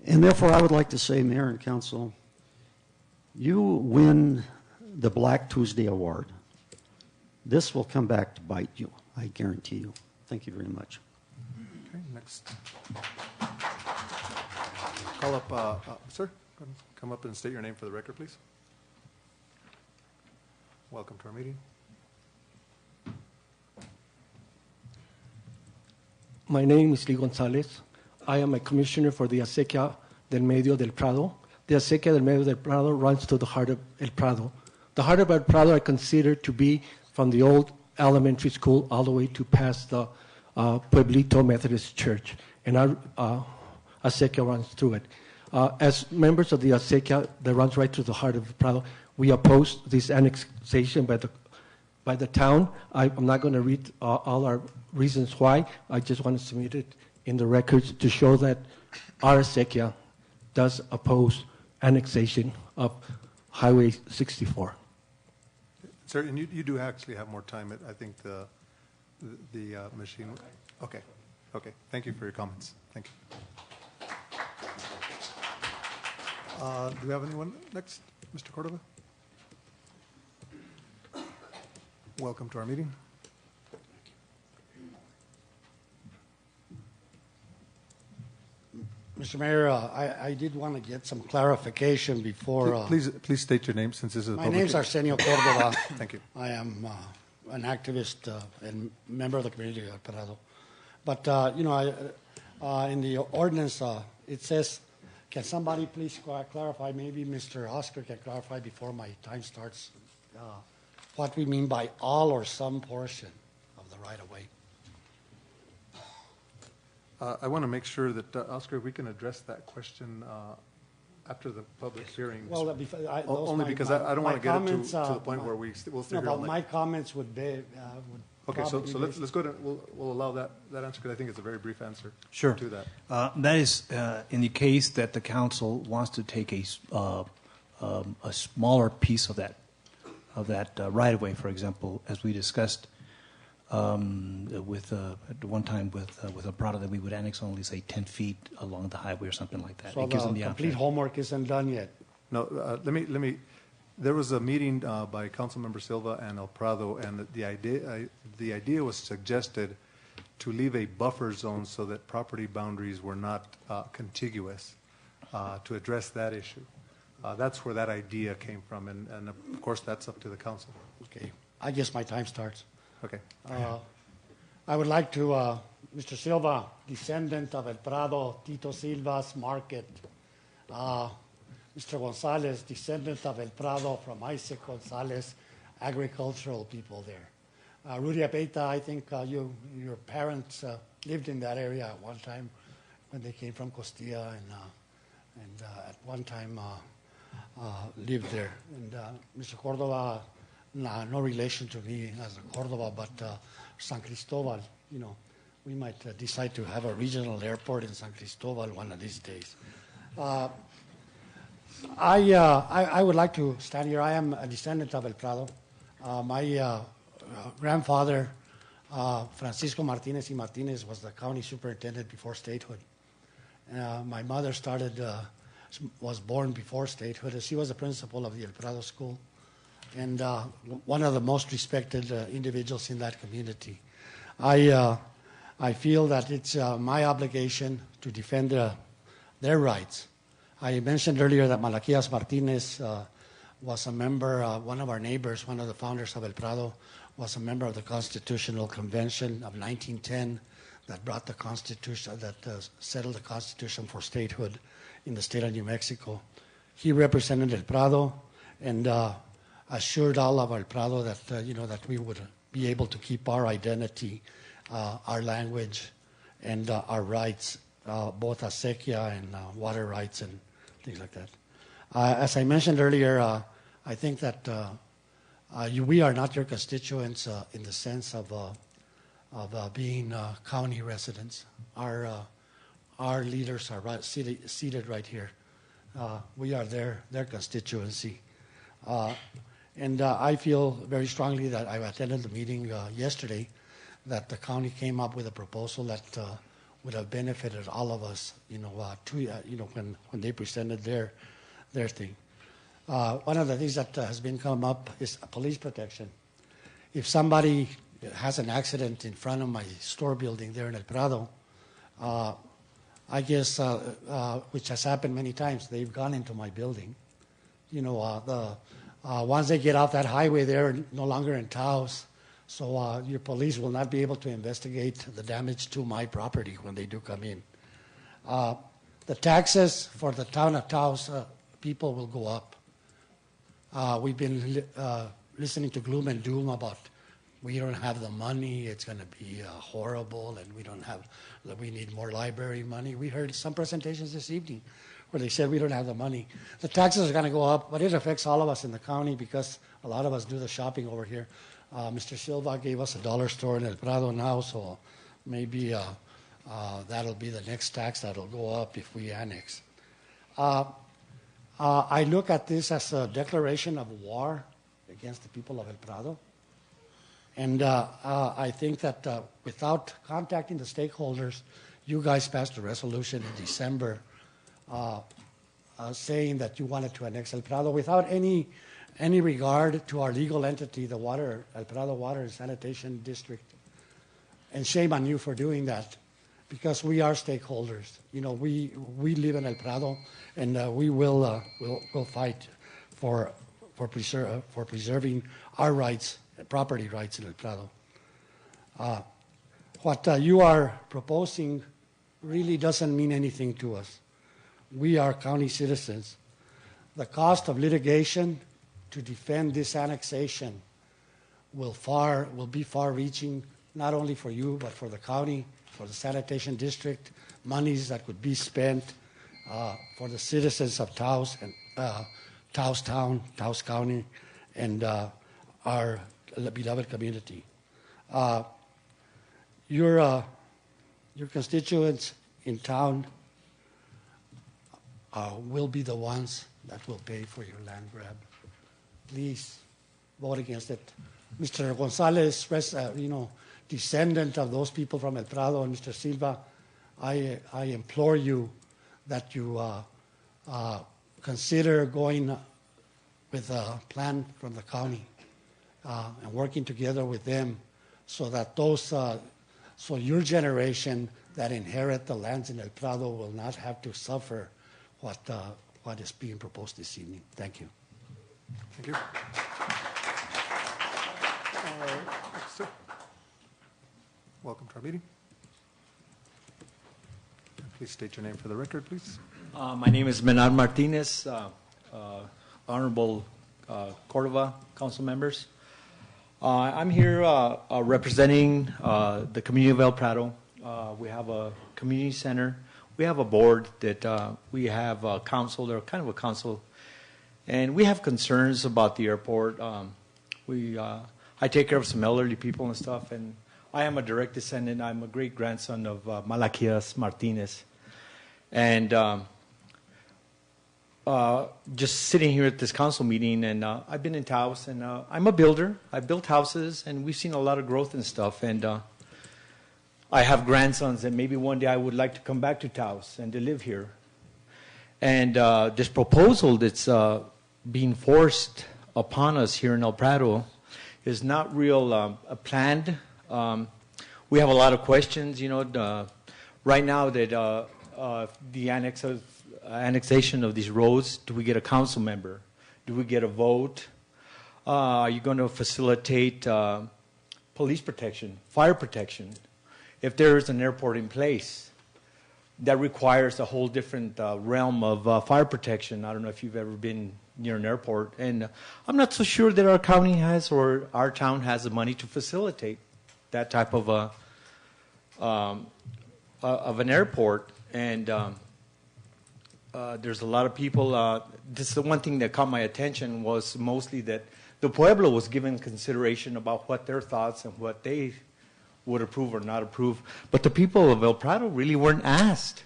And therefore, I would like to say, Mayor and council, you win the Black Tuesday Award. This will come back to bite you, I guarantee you. Thank you very much. Okay, next. Call up, sir, come up and state your name for the record, please. Welcome to our meeting. My name is Lee Gonzalez. I am a commissioner for the Acequia del Medio del Prado. The Acequia del Medio del Prado runs to the heart of El Prado. The heart of El Prado I consider to be from the old elementary school all the way to past the Pueblito Methodist Church. And our Acequia runs through it. As members of the Acequia that runs right through the heart of El Prado, we oppose this annexation by the town. I'm not going to read all our reasons why. I just want to submit it in the records to show that our Acequia does oppose annexation of Highway 64. Sir, and you do actually have more time. I think the machine. Okay. Okay. Thank you for your comments. Thank you. Do we have anyone next? Mr. Cordova? Welcome to our meeting. Mr. Mayor, I did want to get some clarification before. Please state your name since this is a my public. name is Arsenio Cordova. Thank you. I am an activist and member of the community of El Prado. But, in the ordinance, it says, can somebody please clarify, maybe Mr. Oscar can clarify before my time starts, what we mean by all or some portion of the right-of-way? I want to make sure that, Oscar, we can address that question after the public hearing. Well, only because I don't want to get it to the point where we'll stay here all night. My comments would be. Okay, so let's go to, we'll allow that answer because I think it's a very brief answer. Sure. To that. That is in the case that the council wants to take a smaller piece of that right of way, for example, as we discussed with at one time with a product that we would annex only say 10 feet along the highway or something like that. So it gives them the complete option. homework isn't done yet. No, let me. There was a meeting by Councilmember Silva and El Prado, and the idea was suggested to leave a buffer zone so that property boundaries were not contiguous to address that issue. That's where that idea came from, and of course that's up to the council. Okay, I guess my time starts. Okay. I would like to, Mr. Silva, descendant of El Prado, Tito Silva's market. Mr. Gonzalez, descendant of El Prado from Isaac Gonzalez, agricultural people there. Rudy Apeta, I think your parents lived in that area at one time when they came from Costilla and at one time lived there. And Mr. Cordova, no relation to me as a Cordova, but San Cristobal, we might decide to have a regional airport in San Cristobal one of these days. I would like to stand here. I am a descendant of El Prado. My grandfather Francisco Martinez y Martinez was the county superintendent before statehood. My mother was born before statehood, and she was the principal of the El Prado School, and one of the most respected individuals in that community. I feel that it's my obligation to defend their rights. I mentioned earlier that Malaquias Martinez was a member, one of our neighbors, one of the founders of El Prado, was a member of the Constitutional Convention of 1910 that brought the Constitution, that settled the Constitution for statehood in the state of New Mexico. He represented El Prado and assured all of El Prado that that we would be able to keep our identity, our language, and our rights, both acequia and water rights and things like that. As I mentioned earlier, I think that we are not your constituents in the sense of being county residents. Our leaders are seated right here. We are their constituency. And I feel very strongly that I attended the meeting yesterday, that the county came up with a proposal that would have benefited all of us, when they presented their thing. One of the things that has been come up is police protection. If somebody has an accident in front of my store building there in El Prado, I guess, which has happened many times, they've gone into my building. Once they get off that highway, they're no longer in Taos, so your police will not be able to investigate the damage to my property when they do come in. The taxes for the town of Taos people will go up. We've been listening to gloom and doom about we don't have the money, it's going to be horrible, and we need more library money. We heard some presentations this evening where they said we don't have the money. The taxes are going to go up, but it affects all of us in the county because a lot of us do the shopping over here. Mr. Silva gave us a dollar store in El Prado now, so maybe that'll be the next tax that'll go up if we annex. I look at this as a declaration of war against the people of El Prado. And I think that without contacting the stakeholders, you guys passed a resolution in December saying that you wanted to annex El Prado without any regard to our legal entity, the El Prado Water and Sanitation District. And shame on you for doing that, because we are stakeholders. We live in El Prado, and we will fight for preserving our rights, property rights in El Prado. What you are proposing really doesn't mean anything to us. We are county citizens. The cost of litigation to defend this annexation will be far-reaching, not only for you, but for the county, for the sanitation district, monies that could be spent for the citizens of Taos and Taos Town, Taos County, and our beloved community. Your constituents in town will be the ones that will pay for your land grab. Please vote against it. Mr. Gonzalez, descendant of those people from El Prado, and Mr. Silva, I implore you that you consider going with a plan from the county and working together with them so that so your generation that inherit the lands in El Prado will not have to suffer what is being proposed this evening. Thank you. Thank you. Sir. Welcome to our meeting. Please state your name for the record, please. My name is Menard Martinez, Honorable Cordova Council members. I'm here representing the community of El Prado. We have a community center. We have a board that we have a council, or kind of a council, and we have concerns about the airport. I take care of some elderly people and stuff, and I am a direct descendant. I'm a great-grandson of Malaquias Martinez. And just sitting here at this council meeting, and I've been in Taos, and I'm a builder. I built houses, and we've seen a lot of growth and stuff. And I have grandsons, and maybe one day I would like to come back to Taos and to live here. And this proposal that's being forced upon us here in El Prado is not real planned. We have a lot of questions, right now that the annexation of these roads, do we get a council member? Do we get a vote? Are you going to facilitate police protection, fire protection? If there is an airport in place, that requires a whole different realm of fire protection. I don't know if you've ever been near an airport, and I'm not so sure that our county has or our town has the money to facilitate that type of an airport. And there's a lot of people. This is the one thing that caught my attention was mostly that the Pueblo was given consideration about what their thoughts and what they would approve or not approve. But the people of El Prado really weren't asked.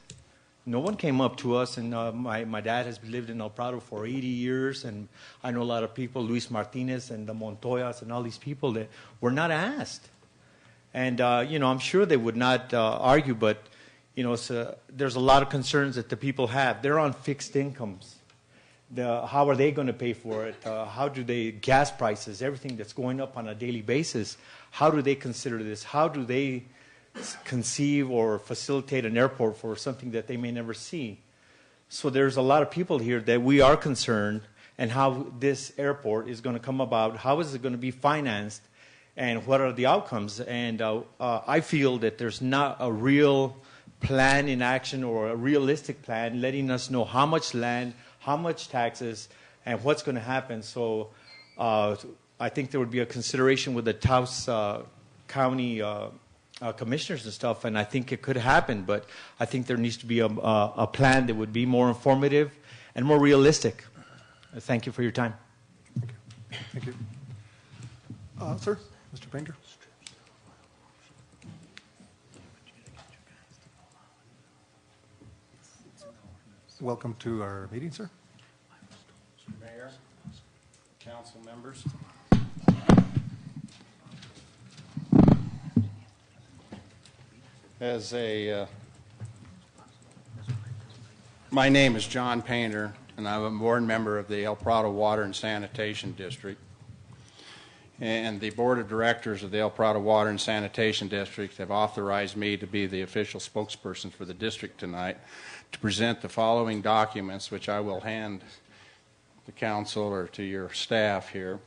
No one came up to us, and my dad has lived in El Prado for 80 years, and I know a lot of people, Luis Martinez and the Montoyas and all these people that were not asked. And, I'm sure they would not argue, but, there's a lot of concerns that the people have. They're on fixed incomes. How are they going to pay for it? How do they, gas prices, everything that's going up on a daily basis, how do they consider this? How do they conceive or facilitate an airport for something that they may never see? So there's a lot of people here that we are concerned and how this airport is going to come about, how is it going to be financed, and what are the outcomes. And I feel that there's not a real plan in action or a realistic plan letting us know how much land, how much taxes, and what's going to happen. So I think there would be a consideration with the Taos County commissioners and stuff, and I think it could happen, but I think there needs to be a plan that would be more informative and more realistic. Thank you for your time. Thank you. Sir, Mr. Painter. Welcome to our meeting, sir. Mr. Mayor, council members. My name is John Painter, and I'm a board member of the El Prado Water and Sanitation District. And the board of directors of the El Prado Water and Sanitation District have authorized me to be the official spokesperson for the district tonight to present the following documents, which I will hand the council or to your staff here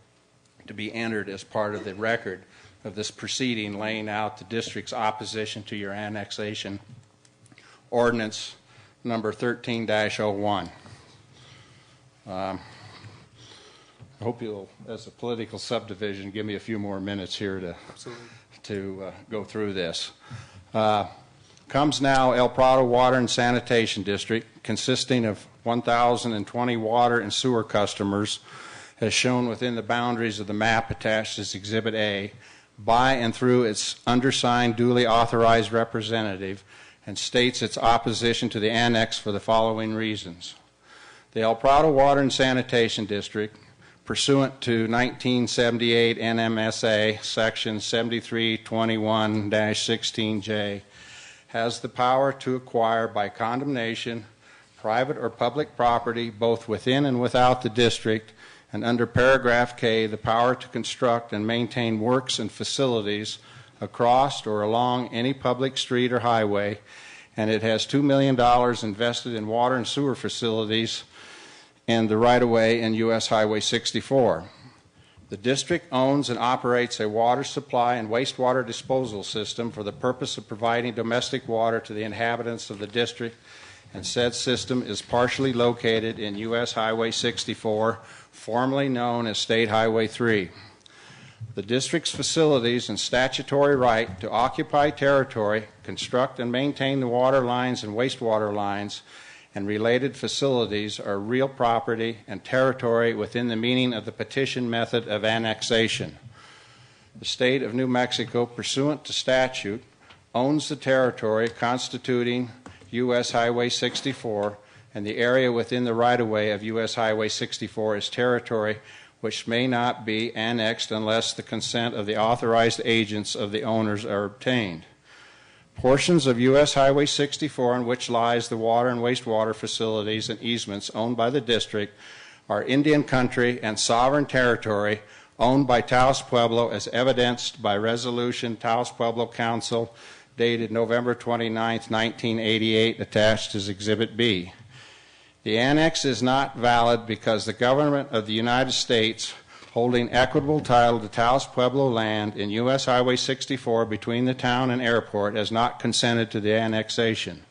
to be entered as part of the record of this proceeding, laying out the district's opposition to your annexation ordinance number 13-01. I hope you'll, as a political subdivision, give me a few more minutes here to go through this. Comes now El Prado Water and Sanitation District, consisting of 1,020 water and sewer customers, as shown within the boundaries of the map attached as Exhibit A, by and through its undersigned duly authorized representative, and states its opposition to the annex for the following reasons. The El Prado Water and Sanitation District, pursuant to 1978 NMSA Section 7321-16J, has the power to acquire by condemnation private or public property both within and without the district, and under paragraph K, the power to construct and maintain works and facilities across or along any public street or highway, and it has $2 million invested in water and sewer facilities and the right-of-way in U.S. Highway 64. The district owns and operates a water supply and wastewater disposal system for the purpose of providing domestic water to the inhabitants of the district, and said system is partially located in U.S. Highway 64, formerly known as State Highway 3. The district's facilities and statutory right to occupy territory, construct and maintain the water lines and wastewater lines, and related facilities are real property and territory within the meaning of the petition method of annexation. The state of New Mexico, pursuant to statute, owns the territory constituting U.S. Highway 64 and the area within the right-of-way of U.S. Highway 64 is territory which may not be annexed unless the consent of the authorized agents of the owners are obtained. Portions of U.S. Highway 64 on which lies the water and wastewater facilities and easements owned by the district are Indian country and sovereign territory owned by Taos Pueblo, as evidenced by Resolution Taos Pueblo Council dated November 29, 1988, attached as Exhibit B. The annex is not valid because the government of the United States, holding equitable title to Taos Pueblo land in U.S. Highway 64 between the town and airport, has not consented to the annexation.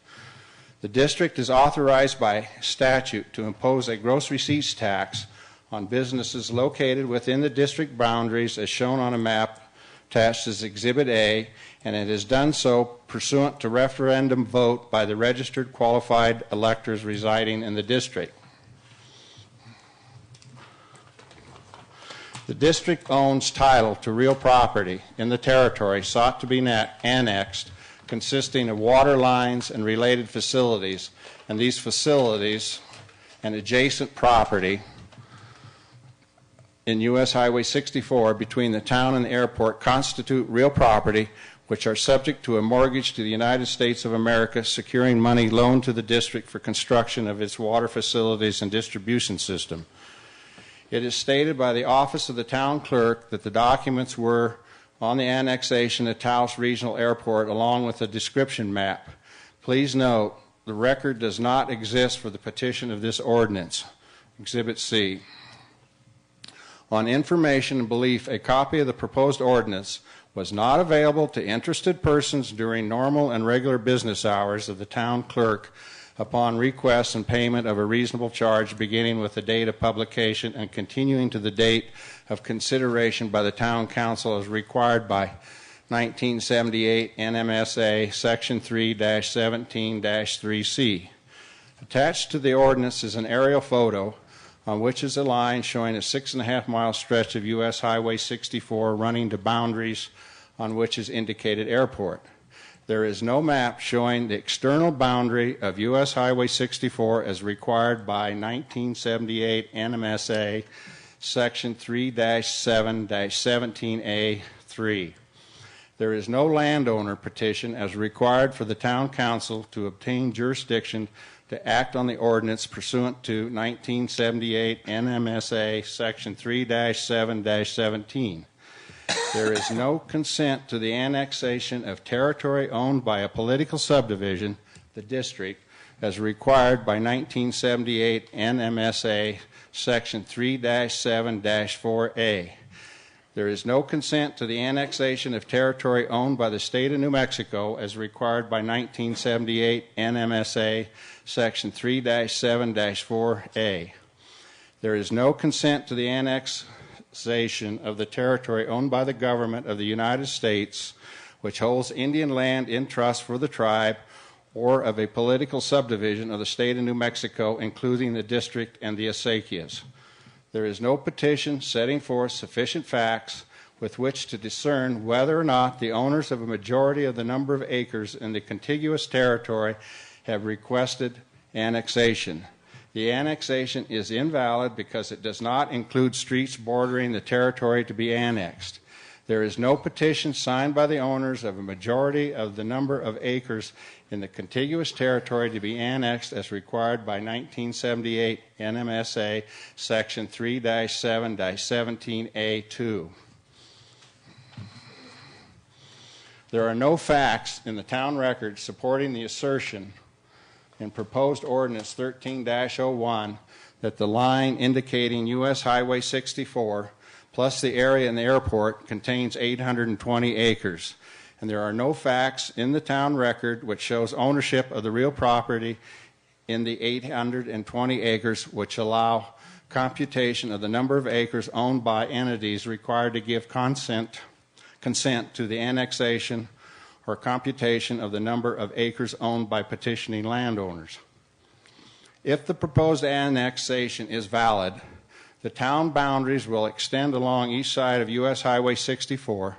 The district is authorized by statute to impose a gross receipts tax on businesses located within the district boundaries as shown on a map attached as Exhibit A, and it has done so pursuant to referendum vote by the registered qualified electors residing in the district. The district owns title to real property in the territory sought to be annexed, consisting of water lines and related facilities, and these facilities and adjacent property in U.S. Highway 64 between the town and the airport constitute real property which are subject to a mortgage to the United States of America, securing money loaned to the district for construction of its water facilities and distribution system. It is stated by the Office of the Town Clerk that the documents were on the annexation at Taos Regional Airport along with a description map. Please note, the record does not exist for the petition of this ordinance. Exhibit C. On information and belief, a copy of the proposed ordinance was not available to interested persons during normal and regular business hours of the town clerk upon request and payment of a reasonable charge beginning with the date of publication and continuing to the date of consideration by the town council as required by 1978 NMSA Section 3-17-3C. Attached to the ordinance is an aerial photo on which is a line showing a 6.5-mile stretch of U.S. Highway 64 running to boundaries on which is indicated airport. There is no map showing the external boundary of U.S. Highway 64 as required by 1978 NMSA Section 3-7-17A3. There is no landowner petition as required for the town council to obtain jurisdiction to act on the ordinance pursuant to 1978 NMSA Section 3-7-17. There is no consent to the annexation of territory owned by a political subdivision, the district, as required by 1978 NMSA Section 3-7-4A. There is no consent to the annexation of territory owned by the state of New Mexico as required by 1978 NMSA Section 3-7-4A. There is no consent to the annexation of the territory owned by the government of the United States, which holds Indian land in trust for the tribe, or of a political subdivision of the state of New Mexico, including the district and the acequias. There is no petition setting forth sufficient facts with which to discern whether or not the owners of a majority of the number of acres in the contiguous territory have requested annexation. The annexation is invalid because it does not include streets bordering the territory to be annexed. There is no petition signed by the owners of a majority of the number of acres in the contiguous territory to be annexed as required by 1978 NMSA Section 3-7-17A2. There are no facts in the town record supporting the assertion in proposed ordinance 13-01 that the line indicating U.S. Highway 64 plus the area in the airport contains 820 acres. And there are no facts in the town record which shows ownership of the real property in the 820 acres, which allow computation of the number of acres owned by entities required to give consent to the annexation or computation of the number of acres owned by petitioning landowners. If the proposed annexation is valid, the town boundaries will extend along each side of U.S. Highway 64,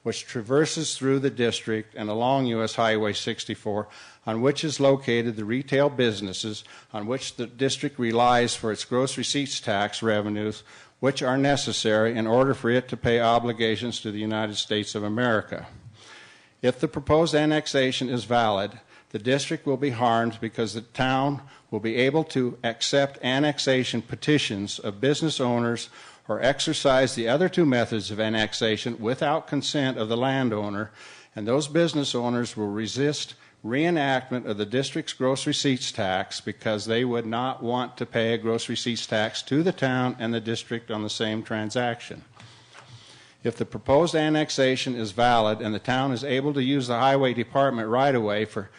which traverses through the district and along U.S. Highway 64, on which is located the retail businesses on which the district relies for its gross receipts tax revenues, which are necessary in order for it to pay obligations to the United States of America. If the proposed annexation is valid, the district will be harmed because the town will be able to accept annexation petitions of business owners or exercise the other two methods of annexation without consent of the landowner, and those business owners will resist reenactment of the district's gross receipts tax because they would not want to pay a gross receipts tax to the town and the district on the same transaction. If the proposed annexation is valid and the town is able to use the highway department right-of-way for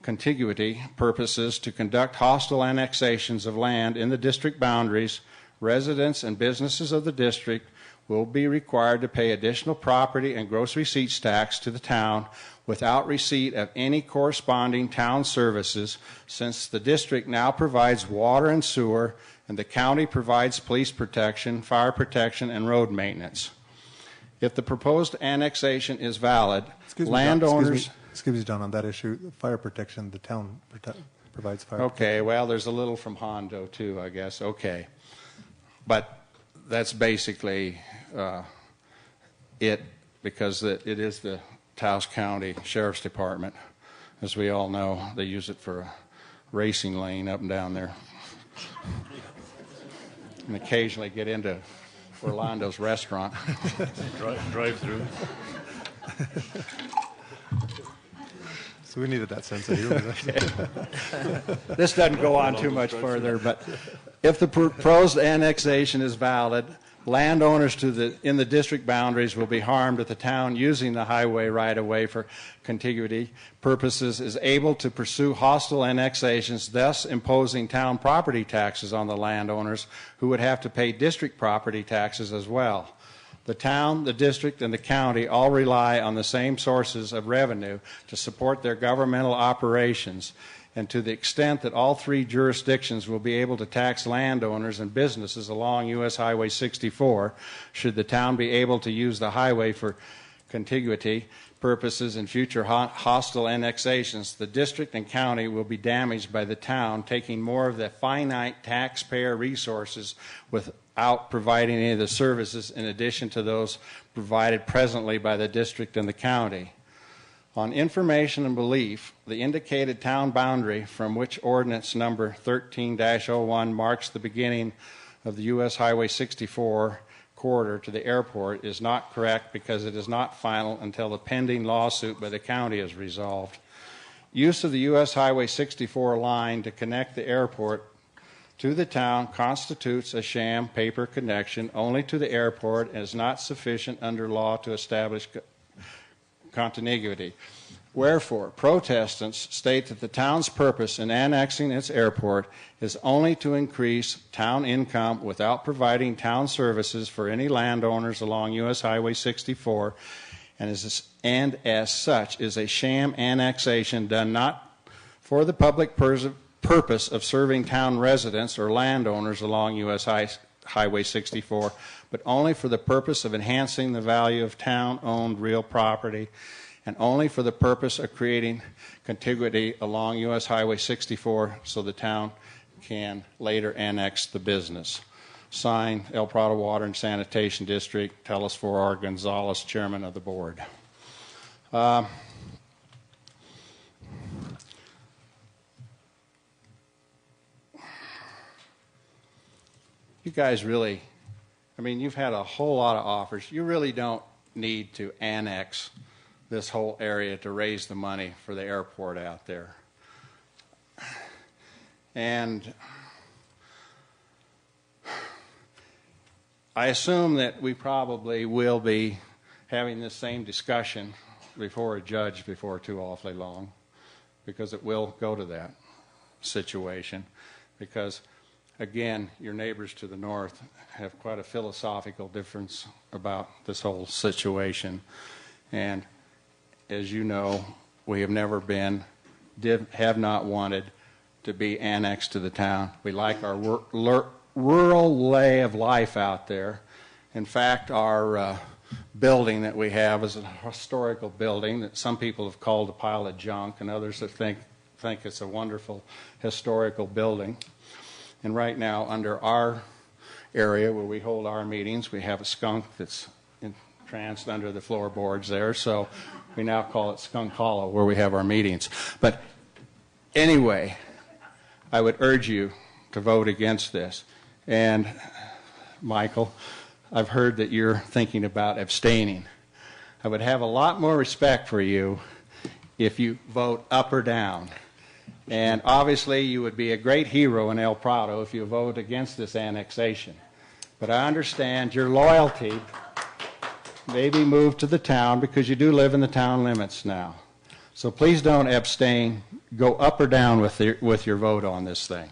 contiguity purposes to conduct hostile annexations of land in the district boundaries, residents and businesses of the district will be required to pay additional property and gross receipts tax to the town without receipt of any corresponding town services, since the district now provides water and sewer and the county provides police protection, fire protection, and road maintenance. If the proposed annexation is valid, landowners... Excuse me, John, on that issue, fire protection, the town provides fire protection. Okay, well, there's a little from Hondo, too, I guess. Okay. But that's basically it, because it is the Taos County Sheriff's Department. As we all know, they use it for a racing lane up and down there. And occasionally get into Orlando's restaurant. Drive through. So we needed that sense of humor. This doesn't go on too much further, but if the proposed annexation is valid, landowners in the district boundaries will be harmed if the town using the highway right-of-way for contiguity purposes is able to pursue hostile annexations, thus imposing town property taxes on the landowners who would have to pay district property taxes as well. The town, the district, and the county all rely on the same sources of revenue to support their governmental operations, and to the extent that all three jurisdictions will be able to tax landowners and businesses along U.S. Highway 64, should the town be able to use the highway for contiguity purposes in future hostile annexations, the district and county will be damaged by the town taking more of the finite taxpayer resources without providing any of the services in addition to those provided presently by the district and the county. On information and belief, the indicated town boundary from which ordinance number 13-01 marks the beginning of the U.S. Highway 64 corridor to the airport is not correct because it is not final until the pending lawsuit by the county is resolved. Use of the U.S. Highway 64 line to connect the airport to the town constitutes a sham paper connection only to the airport and is not sufficient under law to establish contiguity. Wherefore, protestants state that the town's purpose in annexing its airport is only to increase town income without providing town services for any landowners along U.S. Highway 64, and as such is a sham annexation done not for the public purpose of serving town residents or landowners along U.S. Highway 64, but only for the purpose of enhancing the value of town-owned real property, and only for the purpose of creating contiguity along U.S. Highway 64 so the town can later annex the business. Signed, El Prado Water and Sanitation District, Telos 4R Gonzalez, Chairman of the Board. You guys really, I mean, you've had a whole lot of offers. You really don't need to annex this whole area to raise the money for the airport out there. And I assume that we probably will be having this same discussion before a judge before too awfully long, because it will go to that situation. Because, again, your neighbors to the north have quite a philosophical difference about this whole situation. And as you know, we have never been, have not wanted to be annexed to the town. We like our rural way of life out there. In fact, our building that we have is a historical building that some people have called a pile of junk, and others that think it's a wonderful historical building. And right now, under our area where we hold our meetings, we have a skunk that's entranced under the floorboards there, so we now call it Skunk Hollow, where we have our meetings. But anyway, I would urge you to vote against this. And Michael, I've heard that you're thinking about abstaining. I would have a lot more respect for you if you vote up or down. And obviously, you would be a great hero in El Prado if you vote against this annexation. But I understand your loyalty may be moved to the town because you do live in the town limits now. So please don't abstain. Go up or down with your vote on this thing.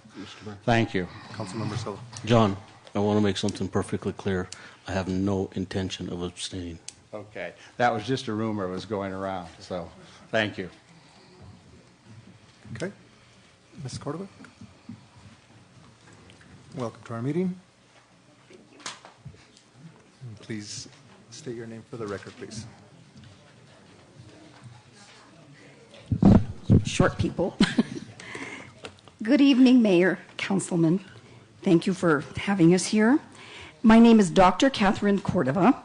Thank you. Councilmember Silva. John, I want to make something perfectly clear. I have no intention of abstaining. Okay. That was just a rumor that was going around. So thank you. Okay. Ms. Cordova? Welcome to our meeting. And please state your name for the record, please. Short people. Good evening, Mayor, Councilman. Thank you for having us here. My name is Dr. Catherine Cordova.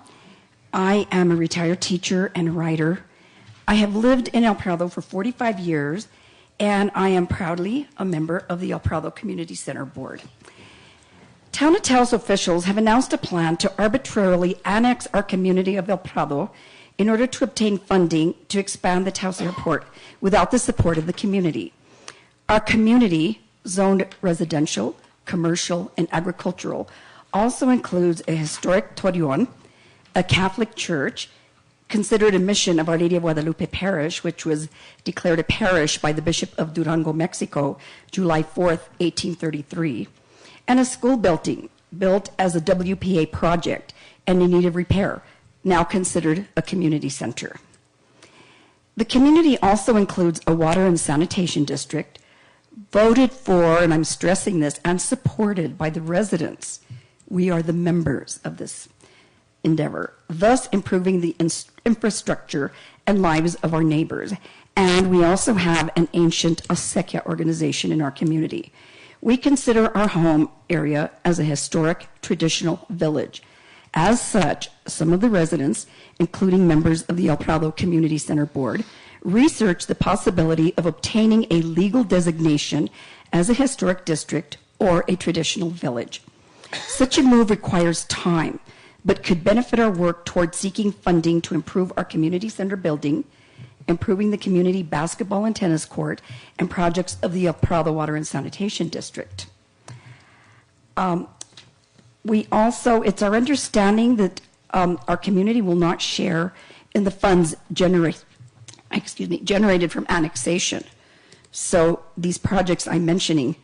I am a retired teacher and writer. I have lived in El Prado for 45 years, and I am proudly a member of the El Prado Community Center Board. Town of Taos officials have announced a plan to arbitrarily annex our community of El Prado in order to obtain funding to expand the Taos Airport without the support of the community. Our community, zoned residential, commercial, and agricultural, also includes a historic Torreon, a Catholic church, considered a mission of Our Lady of Guadalupe Parish, which was declared a parish by the Bishop of Durango, Mexico, July 4th, 1833, and a school building built as a WPA project and in need of repair, now considered a community center. The community also includes a water and sanitation district voted for, and I'm stressing this, and supported by the residents. We are the members of this endeavor, thus improving the infrastructure and lives of our neighbors. And we also have an ancient acequia organization in our community. We consider our home area as a historic traditional village. As such, some of the residents, including members of the El Prado Community Center Board, researched the possibility of obtaining a legal designation as a historic district or a traditional village. Such a move requires time, but could benefit our work towards seeking funding to improve our community center building, improving the community basketball and tennis court, and projects of the El Prado Water and Sanitation District. It's our understanding that our community will not share in the funds generated from annexation. So these projects I'm mentioning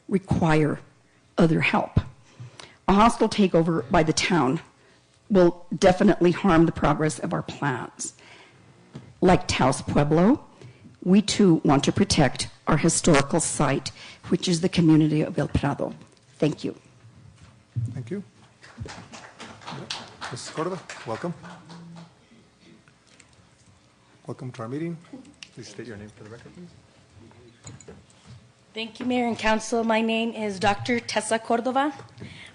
require other help. A hostile takeover by the town will definitely harm the progress of our plans. Like Taos Pueblo, we too want to protect our historical site, which is the community of El Prado. Thank you. Thank you. Mrs. Cordova, welcome. Welcome to our meeting. Please state your name for the record, please. Thank you, Mayor and Council. My name is Dr. Tessa Cordova.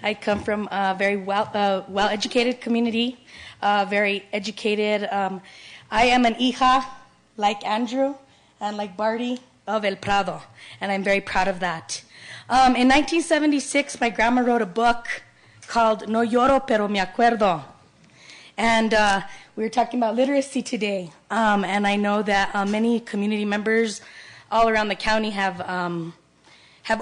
I come from a very well-educated community, very educated. I am an hija, like Andrew and like Barty, of El Prado, and I'm very proud of that. In 1976, my grandma wrote a book called No Lloro, Pero Me Acuerdo. And we were talking about literacy today, and I know that many community members all around the county have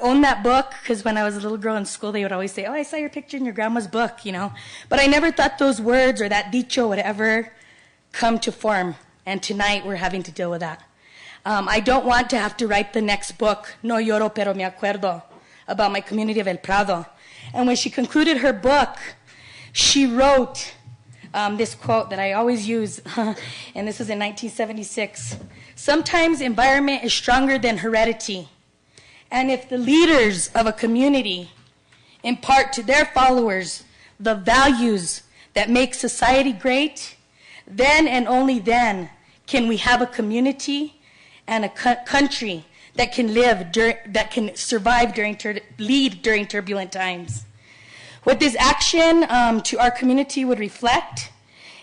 owned that book, because when I was a little girl in school, they would always say, "Oh, I saw your picture in your grandma's book," you know. But I never thought those words or that dicho would ever come to form, and tonight we're having to deal with that. I don't want to have to write the next book, No Lloro, Pero Me Acuerdo, about my community of El Prado. And when she concluded her book, she wrote this quote that I always use, and this was in 1976. "Sometimes environment is stronger than heredity. And if the leaders of a community impart to their followers the values that make society great, then and only then can we have a community and a country that can that can survive lead during turbulent times. What this action to our community would reflect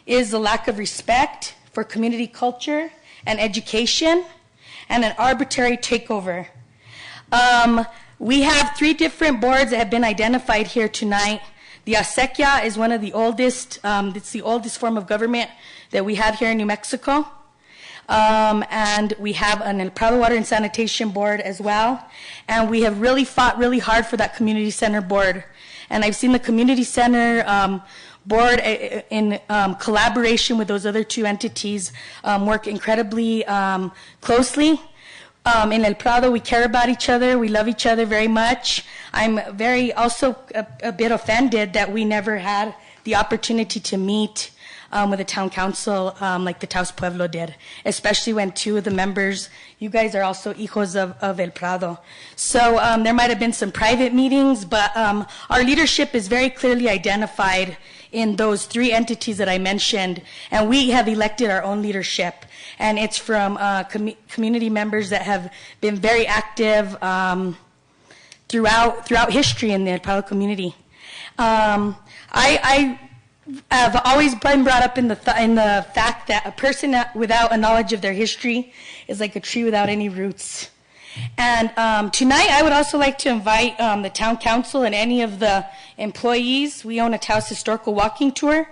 is a lack of respect for community culture and education and an arbitrary takeover. We have 3 different boards that have been identified here tonight. The acequia is one of the oldest, it's the oldest form of government that we have here in New Mexico. And we have an El Prado Water and Sanitation Board as well. And we have really fought really hard for that community center board. And I've seen the community center board in collaboration with those other 2 entities work incredibly closely. In El Prado, we care about each other. We love each other very much. I'm very also a bit offended that we never had the opportunity to meet with the town council like the Taos Pueblo did, especially when 2 of the members, you guys are also hijos of El Prado. So there might have been some private meetings, but our leadership is very clearly identified in those 3 entities that I mentioned, and we have elected our own leadership. And it's from community members that have been very active throughout history in the El Prado community. I have always been brought up in the fact that a person without a knowledge of their history is like a tree without any roots. And tonight I would also like to invite the town council and any of the employees. We own a Taos historical walking tour.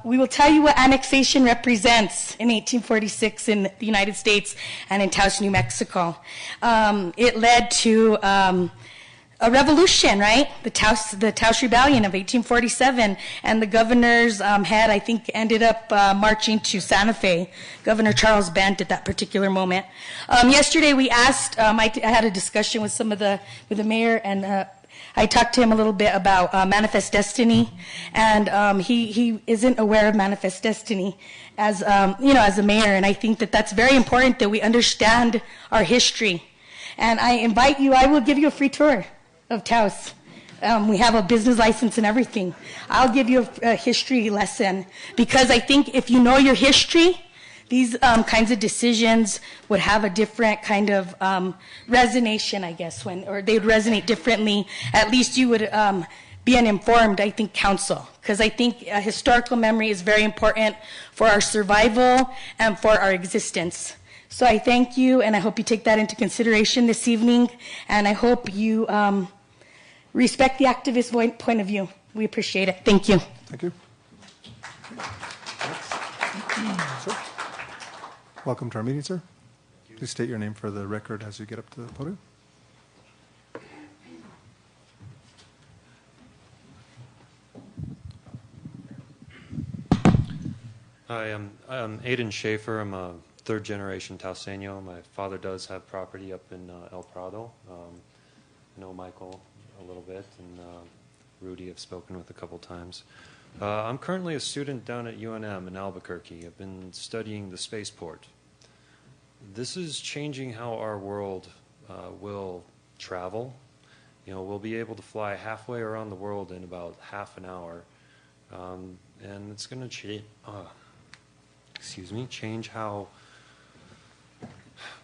We will tell you what annexation represents in 1846 in the United States and in Taos, New Mexico. It led to a revolution, right? The Taos Rebellion of 1847, and the governor's head, I think, ended up marching to Santa Fe, Governor Charles Bent at that particular moment. Yesterday we asked, I had a discussion with with the mayor, and I talked to him a little bit about Manifest Destiny, and he isn't aware of Manifest Destiny as as a mayor, and I think that that's very important that we understand our history. And I invite you, I will give you a free tour of Taos. We have a business license and everything. I'll give you a history lesson, because I think if you know your history, these kinds of decisions would have a different kind of resonation, I guess, or they would resonate differently. At least you would be an informed, I think, council, because I think historical memory is very important for our survival and for our existence. So I thank you, and I hope you take that into consideration this evening, and I hope you respect the activist point of view. We appreciate it. Thank you. Thank you. Sir? Welcome to our meeting, sir. Please state your name for the record as you get up to the podium. Hi, I'm Aiden Schaefer. I'm a 3rd-generation Taoseño. My father does have property up in El Prado. I know Michael a little bit, and Rudy I've spoken with a couple times. I'm currently a student down at UNM in Albuquerque. I've been studying the spaceport. This is changing how our world will travel. We'll be able to fly halfway around the world in about half an hour, and it's going to change how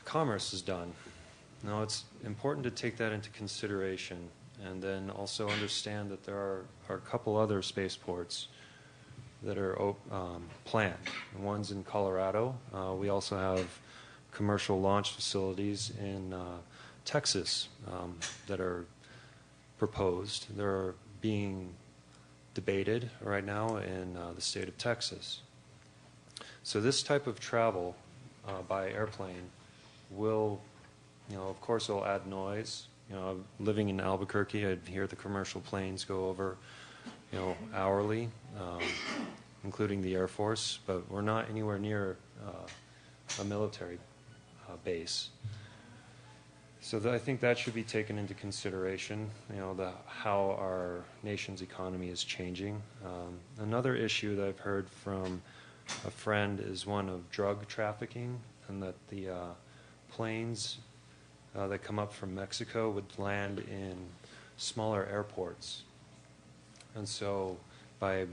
commerce is done. Now, it's important to take that into consideration, and then also understand that there are a couple other spaceports that are planned. One's in Colorado. We also have commercial launch facilities in Texas that are proposed. They're being debated right now in the state of Texas. So this type of travel by airplane will, of course, it'll add noise. Living in Albuquerque, I'd hear the commercial planes go over, hourly, including the Air Force, but we're not anywhere near a military base. So I think that should be taken into consideration, how our nation's economy is changing. Another issue that I've heard from a friend is one of drug trafficking, and that the planes that come up from Mexico would land in smaller airports. And so by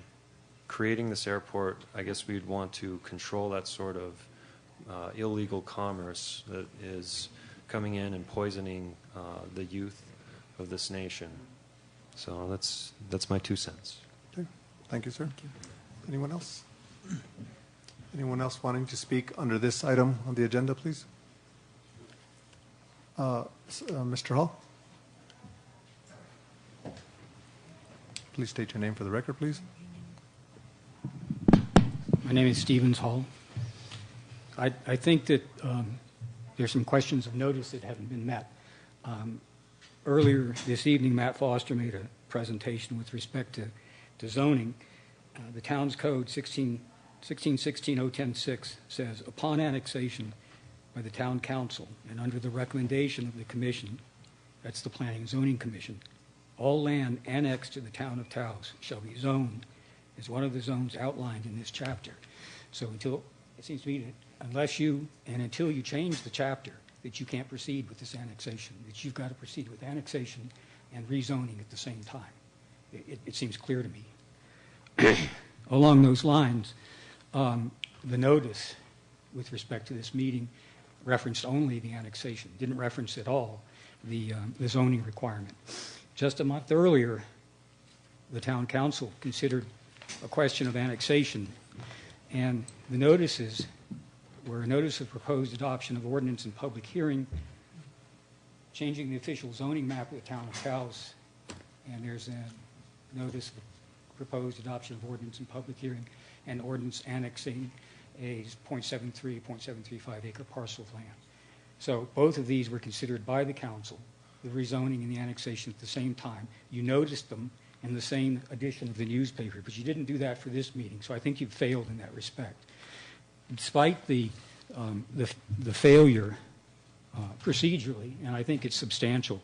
creating this airport, I guess we'd want to control that sort of illegal commerce that is coming in and poisoning the youth of this nation. So that's my 2 cents. Okay. Thank you, sir. Thank you. Anyone else? Anyone else wanting to speak under this item on the agenda, please? Mr. Hall? Please state your name for the record, please. My name is Stevens Hall. I think that there's some questions of notice that haven't been met. Earlier this evening, Matt Foster made a presentation with respect to zoning. The town's code 1616.010.6 says, upon annexation by the town council and under the recommendation of the commission, that's the Planning and Zoning Commission, all land annexed to the town of Taos shall be zoned as one of the zones outlined in this chapter. So until, it seems to me that until you change the chapter, that you can't proceed with this annexation, that you've got to proceed with annexation and rezoning at the same time. It seems clear to me. Along those lines, the notice with respect to this meeting referenced only the annexation, didn't reference at all the zoning requirement. Just a month earlier, the town council considered a question of annexation, and the notices were a notice of proposed adoption of ordinance and public hearing, changing the official zoning map of the town of Taos, and there's a notice of proposed adoption of ordinance and public hearing, and ordinance annexing a 0.75 acre parcel of land. So both of these were considered by the council, the rezoning and the annexation at the same time. You noticed them in the same edition of the newspaper, but you didn't do that for this meeting, so I think you've failed in that respect. Despite the failure procedurally, and I think it's substantial,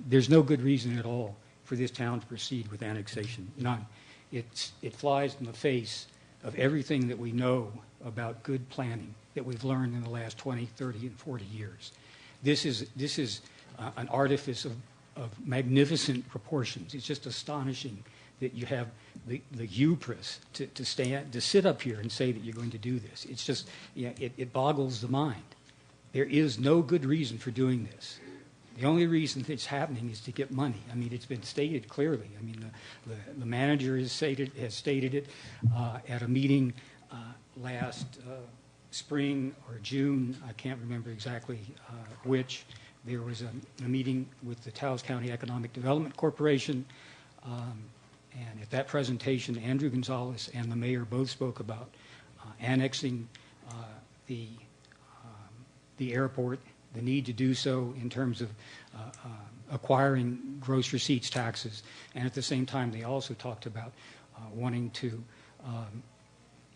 there's no good reason at all for this town to proceed with annexation, none. It flies in the face of everything that we know about good planning that we've learned in the last 20, 30, and 40 years. This is an artifice of magnificent proportions. It's just astonishing that you have the hubris to sit up here and say that you're going to do this. It's just, it boggles the mind. There is no good reason for doing this. The only reason it's happening is to get money. I mean, it's been stated clearly. I mean, the manager has stated it at a meeting last spring or June. I can't remember exactly which. There was a meeting with the Taos County Economic Development Corporation, and at that presentation, Andrew Gonzalez and the mayor both spoke about annexing the airport, the need to do so in terms of acquiring gross receipts taxes, and at the same time, they also talked about wanting to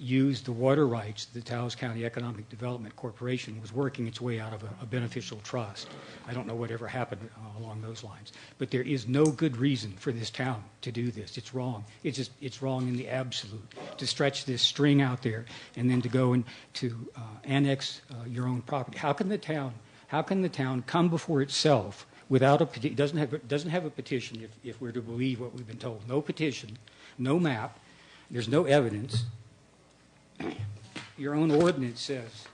use the water rights the Taos County Economic Development Corporation was working its way out of a beneficial trust. I don't know whatever happened along those lines. But there is no good reason for this town to do this. It's wrong. It's wrong in the absolute. To stretch this string out there and then to go and to annex your own property. How can the town come before itself without a petition? Doesn't have a petition if we're to believe what we've been told. No petition, no map, there's no evidence. Your own ordinance says,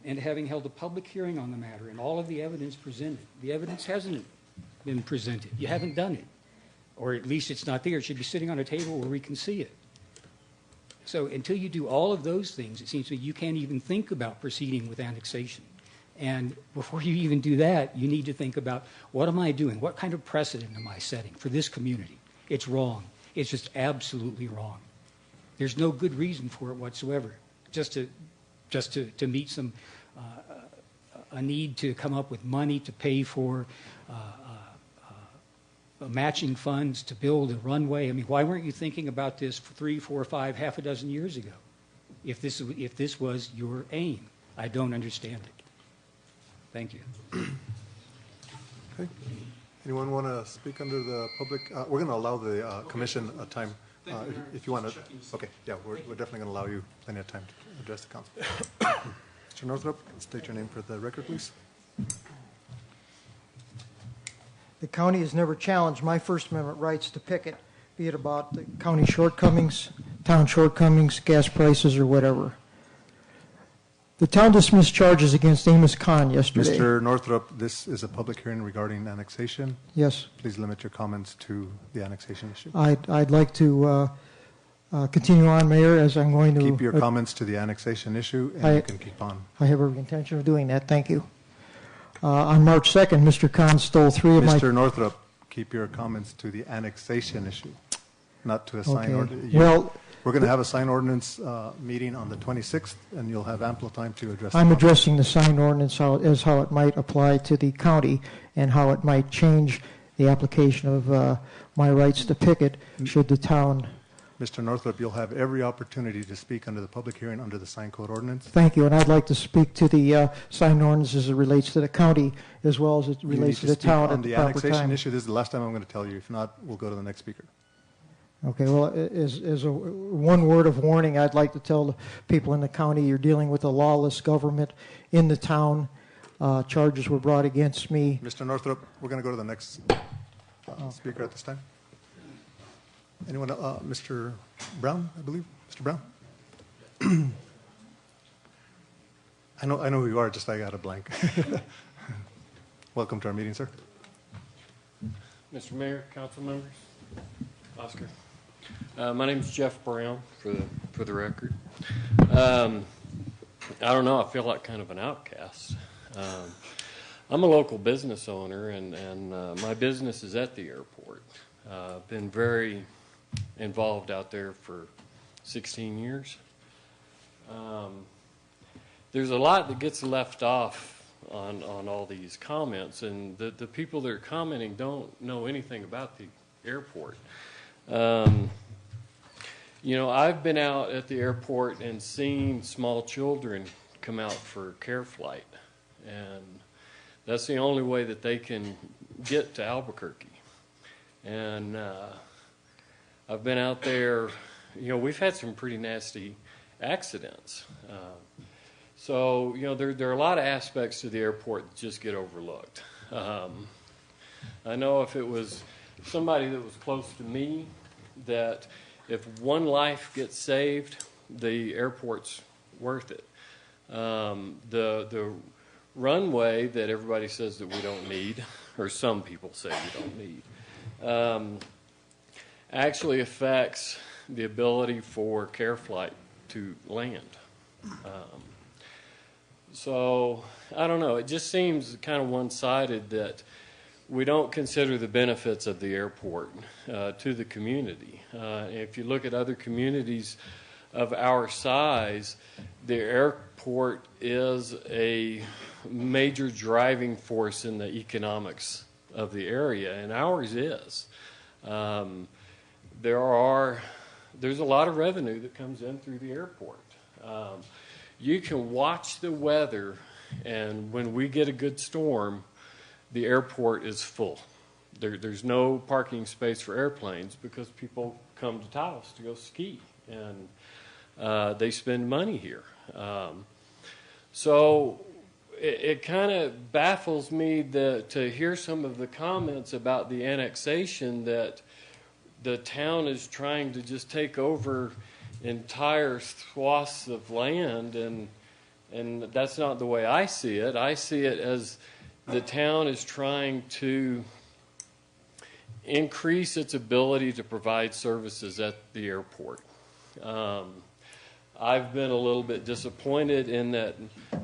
and having held a public hearing on the matter and all of the evidence presented, the evidence hasn't been presented. You haven't done it. Or at least it's not there. It should be sitting on a table where we can see it. So until you do all of those things, it seems to me you can't even think about proceeding with annexation. And before you even do that, you need to think about, what am I doing? What kind of precedent am I setting for this community? It's wrong. It's just absolutely wrong. There's no good reason for it whatsoever, just to meet some a need to come up with money to pay for matching funds to build a runway. I mean, why weren't you thinking about this 3, 4, 5, half a dozen years ago? If this was your aim, I don't understand it. Thank you. Okay. Anyone want to speak under the public? We're going to allow the commission time. If you want to, okay, yeah, we're definitely going to allow you plenty of time to address the council. Mr. Northrop, state your name for the record, please. The county has never challenged my First Amendment rights to picket, be it about the county shortcomings, town shortcomings, gas prices, or whatever. The town dismissed charges against Amos Khan yesterday. Mr. Northrup, this is a public hearing regarding annexation. Yes. Please limit your comments to the annexation issue. I'd like to continue on, Mayor, as I'm going to... Keep your comments to the annexation issue, and you can keep on. I have every intention of doing that. Thank you. On March 2nd, Mr. Khan stole 3 of my... Mr. Northrup, keep your comments to the annexation issue, not to a sign Okay. ordinance. Well... We're going to have a sign ordinance meeting on the 26th, and you'll have ample time to address I'm the addressing the sign ordinance as how it might apply to the county and how it might change the application of my rights to picket should the town... Mr. Northrup, you'll have every opportunity to speak under the public hearing under the sign code ordinance. Thank you, and I'd like to speak to the sign ordinance as it relates to the county as well as it relates to the town at the proper On the annexation time. issue, this is the last time I'm going to tell you. If not, we'll go to the next speaker. Okay, well, as a one word of warning, I'd like to tell the people in the county you're dealing with a lawless government in the town. Charges were brought against me. Mr. Northrup, we're going to go to the next speaker at this time. Anyone? Mr. Brown, I believe. Mr. Brown. I know who you are. Just I got a blank. Welcome to our meeting, sir. Mr. Mayor, council members, Oscar. My name is Jeff Brown, for the record. I don't know. I feel like kind of an outcast. I'm a local business owner, and my business is at the airport. I've been very involved out there for 16 years. There's a lot that gets left off on all these comments, and the people that are commenting don't know anything about the airport. You know, I've been out at the airport and seen small children come out for care flight, and that's the only way that they can get to Albuquerque. And I've been out there, you know, we've had some pretty nasty accidents. So, you know, there are a lot of aspects to the airport that just get overlooked. I know if it was somebody that was close to me, that if one life gets saved, the airport's worth it. The runway that everybody says that we don't need, or some people say we don't need, actually affects the ability for care flight to land. So, I don't know, it just seems kind of one-sided that we don't consider the benefits of the airport to the community. If you look at other communities of our size, the airport is a major driving force in the economics of the area, and ours is. There's a lot of revenue that comes in through the airport. You can watch the weather, and when we get a good storm, the airport is full. There's no parking space for airplanes because people come to Taos to go ski, and they spend money here. So it kind of baffles me to hear some of the comments about the annexation, that the town is trying to just take over entire swaths of land, and that's not the way I see it. I see it as the town is trying to increase its ability to provide services at the airport. I've been a little bit disappointed in that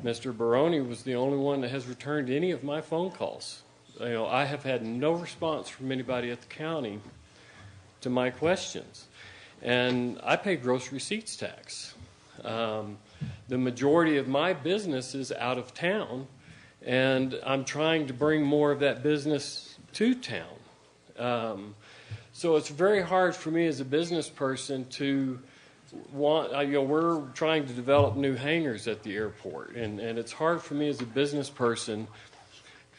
Mr. Baroni was the only one that has returned any of my phone calls. You know, I have had no response from anybody at the county to my questions. And I pay gross receipts tax. The majority of my business is out of town, and I'm trying to bring more of that business to town. So it's very hard for me as a business person to want, you know, we're trying to develop new hangars at the airport, and it's hard for me as a business person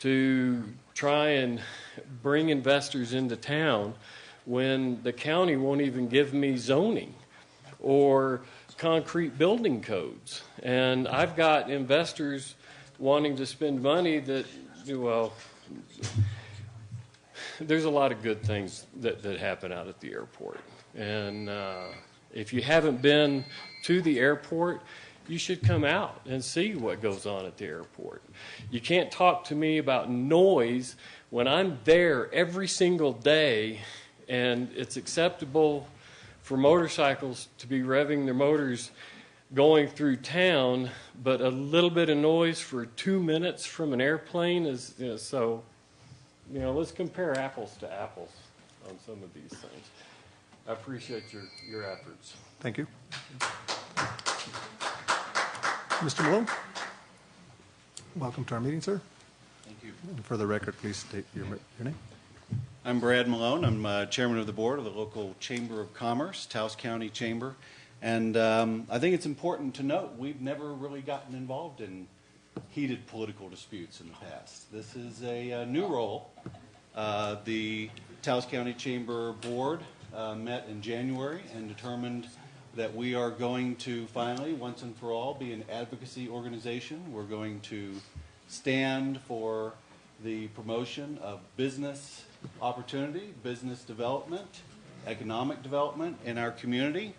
to try and bring investors into town when the county won't even give me zoning or concrete building codes. And I've got investors wanting to spend money that, well, there's a lot of good things that happen out at the airport. And, If you haven't been to the airport, you should come out and see what goes on at the airport. You can't talk to me about noise when I'm there every single day, and it's acceptable for motorcycles to be revving their motors going through town, but a little bit of noise for 2 minutes from an airplane is, so, let's compare apples to apples on some of these things. I appreciate your efforts. Thank you. Mr. Malone, welcome to our meeting, sir. Thank you. And for the record, please state your name. I'm Brad Malone. I'm chairman of the board of the local Chamber of Commerce, Taos County Chamber. And I think it's important to note we've never really gotten involved in heated political disputes in the past. This is a new role. The Taos County Chamber Board met in January and determined that we are going to finally, once and for all, be an advocacy organization. We're going to stand for the promotion of business opportunity, business development, economic development in our community.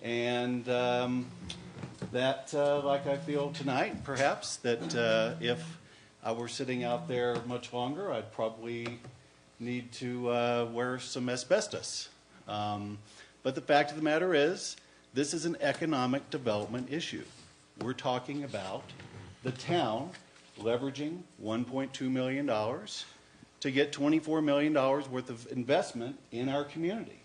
And that, like I feel tonight, perhaps, that if I were sitting out there much longer, I'd probably need to wear some asbestos. But the fact of the matter is, this is an economic development issue. We're talking about the town leveraging $1.2 million to get $24 million worth of investment in our community.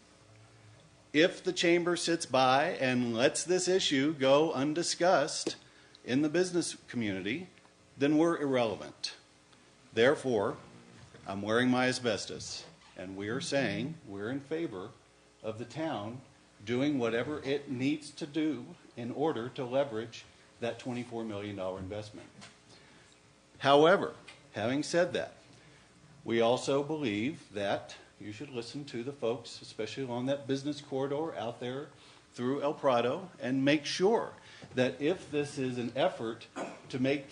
If the chamber sits by and lets this issue go undiscussed in the business community, then we're irrelevant. Therefore, I'm wearing my asbestos, and we are saying we're in favor of the town doing whatever it needs to do in order to leverage that $24 million investment. However, having said that, we also believe that you should listen to the folks, especially along that business corridor out there through El Prado, and make sure that if this is an effort to make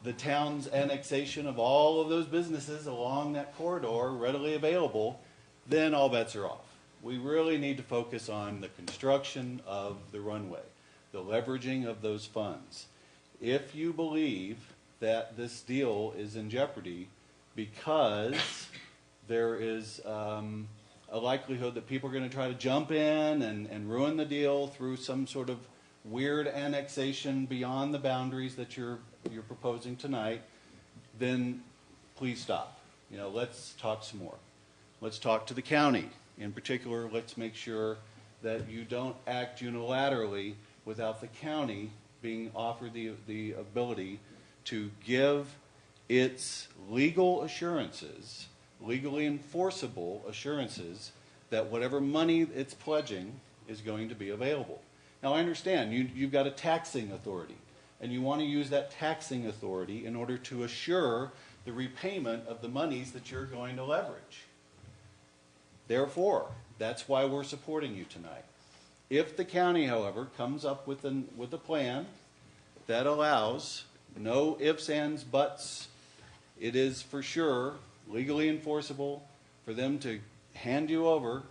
the town's annexation of all of those businesses along that corridor readily available, then all bets are off. We really need to focus on the construction of the runway, the leveraging of those funds. If you believe that this deal is in jeopardy because there is a likelihood that people are going to try to jump in and ruin the deal through some sort of weird annexation beyond the boundaries that you're proposing tonight, then please stop. Let's talk some more. Let's talk to the county. In particular, let's make sure that you don't act unilaterally without the county being offered the ability to give its legal assurances, legally enforceable assurances, that whatever money it's pledging is going to be available. Now, I understand you've got a taxing authority, and you want to use that taxing authority in order to assure the repayment of the monies that you're going to leverage. Therefore, that's why we're supporting you tonight. If the county, however, comes up with a plan that allows no ifs, ands, buts, it is for sure legally enforceable for them to hand you over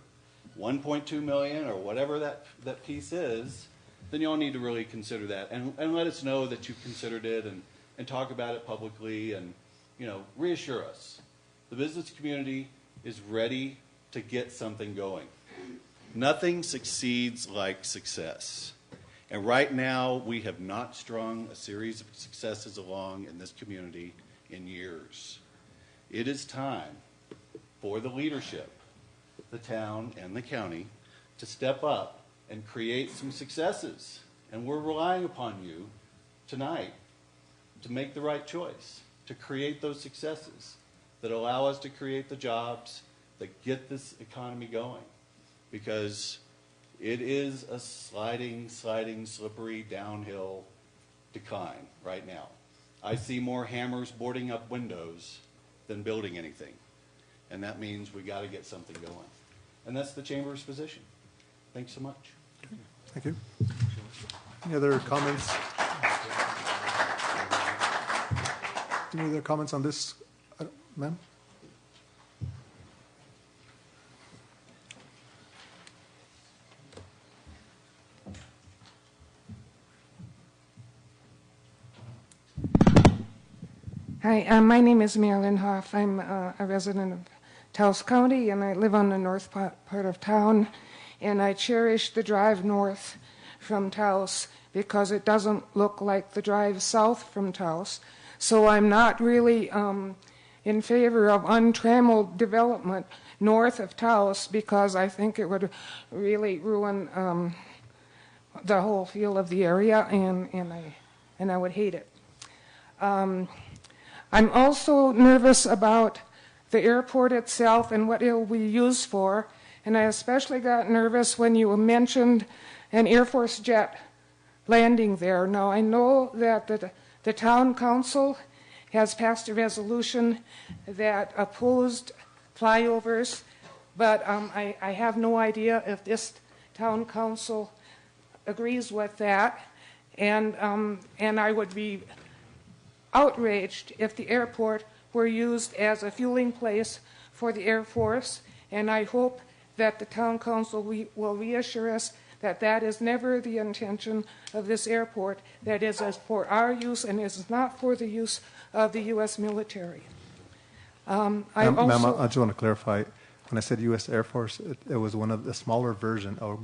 $1.2 million or whatever that piece is, then you all need to really consider that and let us know that you've considered it and talk about it publicly and reassure us. The business community is ready to get something going. Nothing succeeds like success. And right now, we have not strung a series of successes along in this community in years. It is time for the leadership, the town and the county, to step up and create some successes. And we're relying upon you tonight to make the right choice, to create those successes that allow us to create the jobs that get this economy going. Because it is a sliding, slippery, downhill decline right now. I see more hammers boarding up windows than building anything. And that means we got to get something going. And that's the Chamber's position. Thanks so much. Thank you. Any other comments? Any other comments on this, ma'am? Hi, my name is Marilyn Hoff. I'm a resident of Taos County, and I live on the north part of town. And I cherish the drive north from Taos because it doesn't look like the drive south from Taos. So I'm not really in favor of untrammeled development north of Taos because I think it would really ruin the whole feel of the area, and I would hate it. I'm also nervous about the airport itself and what it will be used for, and I especially got nervous when you mentioned an Air Force jet landing there. Now, I know that the town council has passed a resolution that opposed flyovers, but I have no idea if this town council agrees with that, and I would be outraged if the airport were used as a fueling place for the Air Force, and I hope that the town council will reassure us that that is never the intention of this airport, that is for our use and is not for the use of the U.S. military. Ma'am, I just want to clarify. When I said U.S. Air Force, it was one of the smaller version, or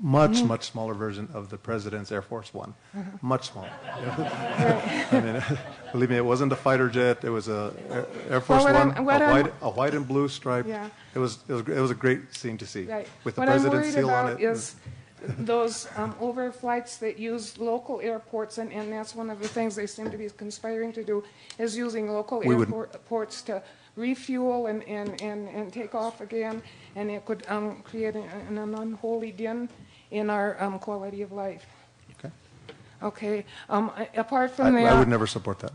much smaller version of the President's Air Force One. Much smaller. I mean, believe me, it wasn't a fighter jet. It was a Air Force One, a white and blue stripe. Yeah. It was a great scene to see, right. with the what President's seal on it. What I'm worried about is those overflights that use local airports, and that's one of the things they seem to be conspiring to do, is using local airports to refuel and take off again, and it could create an unholy din in our quality of life. Okay. Apart from that, I would never support that.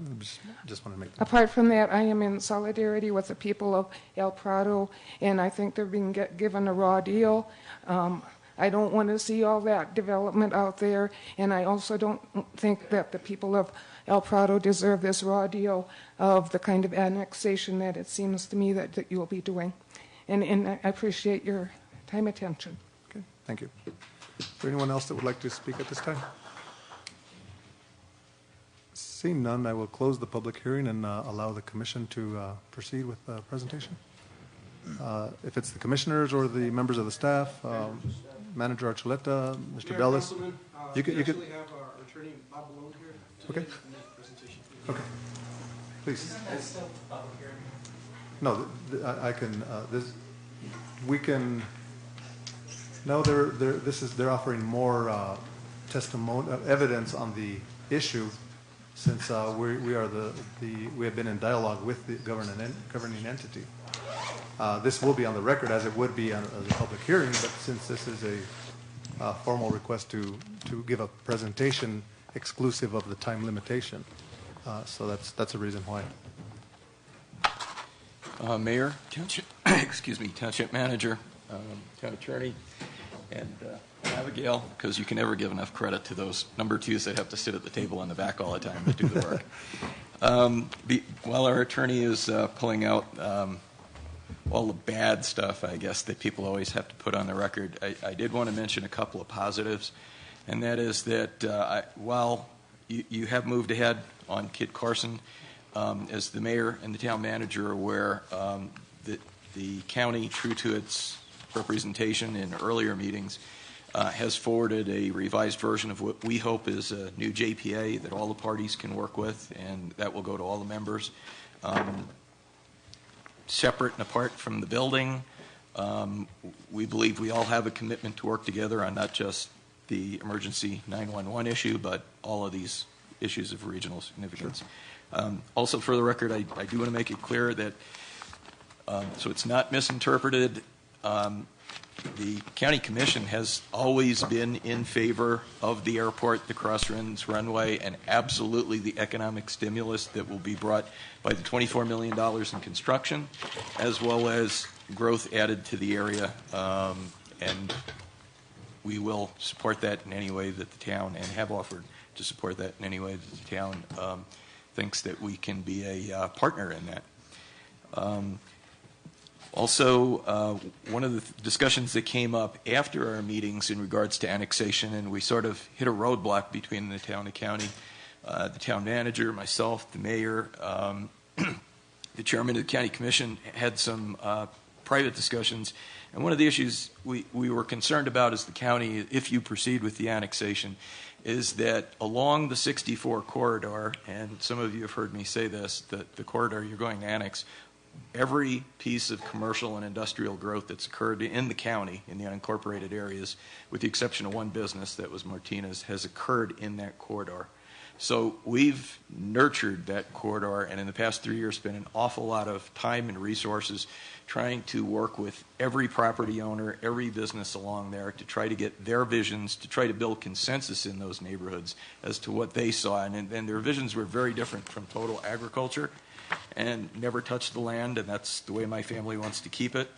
Just want to make that. Apart from that, I am in solidarity with the people of El Prado, and I think they're being given a raw deal. I don't want to see all that development out there, and I also don't think that the people of El Prado deserve this raw deal of the kind of annexation that it seems to me that you will be doing. And I appreciate your time and attention. Okay, thank you. Is there anyone else that would like to speak at this time? Seeing none, I will close the public hearing and allow the commission to proceed with the presentation. If it's the commissioners or the members of the staff, Manager Archuleta, Mr. Bellis, you could have our attorney Bob Malone here to okay. make the presentation. Okay, please. No, I can. We can. No, they're offering more evidence on the issue, since we have been in dialogue with the governing entity. This will be on the record as it would be on the public hearing, but since this is a formal request to give a presentation exclusive of the time limitation, so that's a reason why. Mayor, Township, Township Manager, Town Attorney, and Abigail, because you can never give enough credit to those number twos that have to sit at the table in the back all the time to do the work. While our attorney is pulling out all the bad stuff, I guess, that people always have to put on the record, I did want to mention a couple of positives, and that is that while you have moved ahead on Kit Carson, as the mayor and the town manager are aware, that the county, true to its representation in earlier meetings, has forwarded a revised version of what we hope is a new JPA that all the parties can work with, and that will go to all the members. Separate and apart from the building, we believe we all have a commitment to work together on not just the emergency 911 issue, but all of these issues of regional significance. Sure. Also, for the record, I do want to make it clear that, so it's not misinterpreted, the county commission has always been in favor of the airport, the Crosswinds runway, and absolutely the economic stimulus that will be brought by the $24 million in construction, as well as growth added to the area. And we will support that in any way that the town, and have offered to support that in any way that the town thinks that we can be a partner in that. Also, one of the discussions that came up after our meetings in regards to annexation, and we sort of hit a roadblock between the town and county, the town manager, myself, the mayor, the chairman of the county commission had some private discussions. And one of the issues we were concerned about as the county, if you proceed with the annexation, is that along the 64 corridor, and some of you have heard me say this, that the corridor you're going to annex, every piece of commercial and industrial growth that's occurred in the county, in the unincorporated areas, with the exception of one business that was Martinez, has occurred in that corridor. So we've nurtured that corridor, and in the past 3 years spent an awful lot of time and resources trying to work with every property owner, every business along there to try to get their visions, to try to build consensus in those neighborhoods as to what they saw. And their visions were very different from total agriculture and never touch the land, and that's the way my family wants to keep it,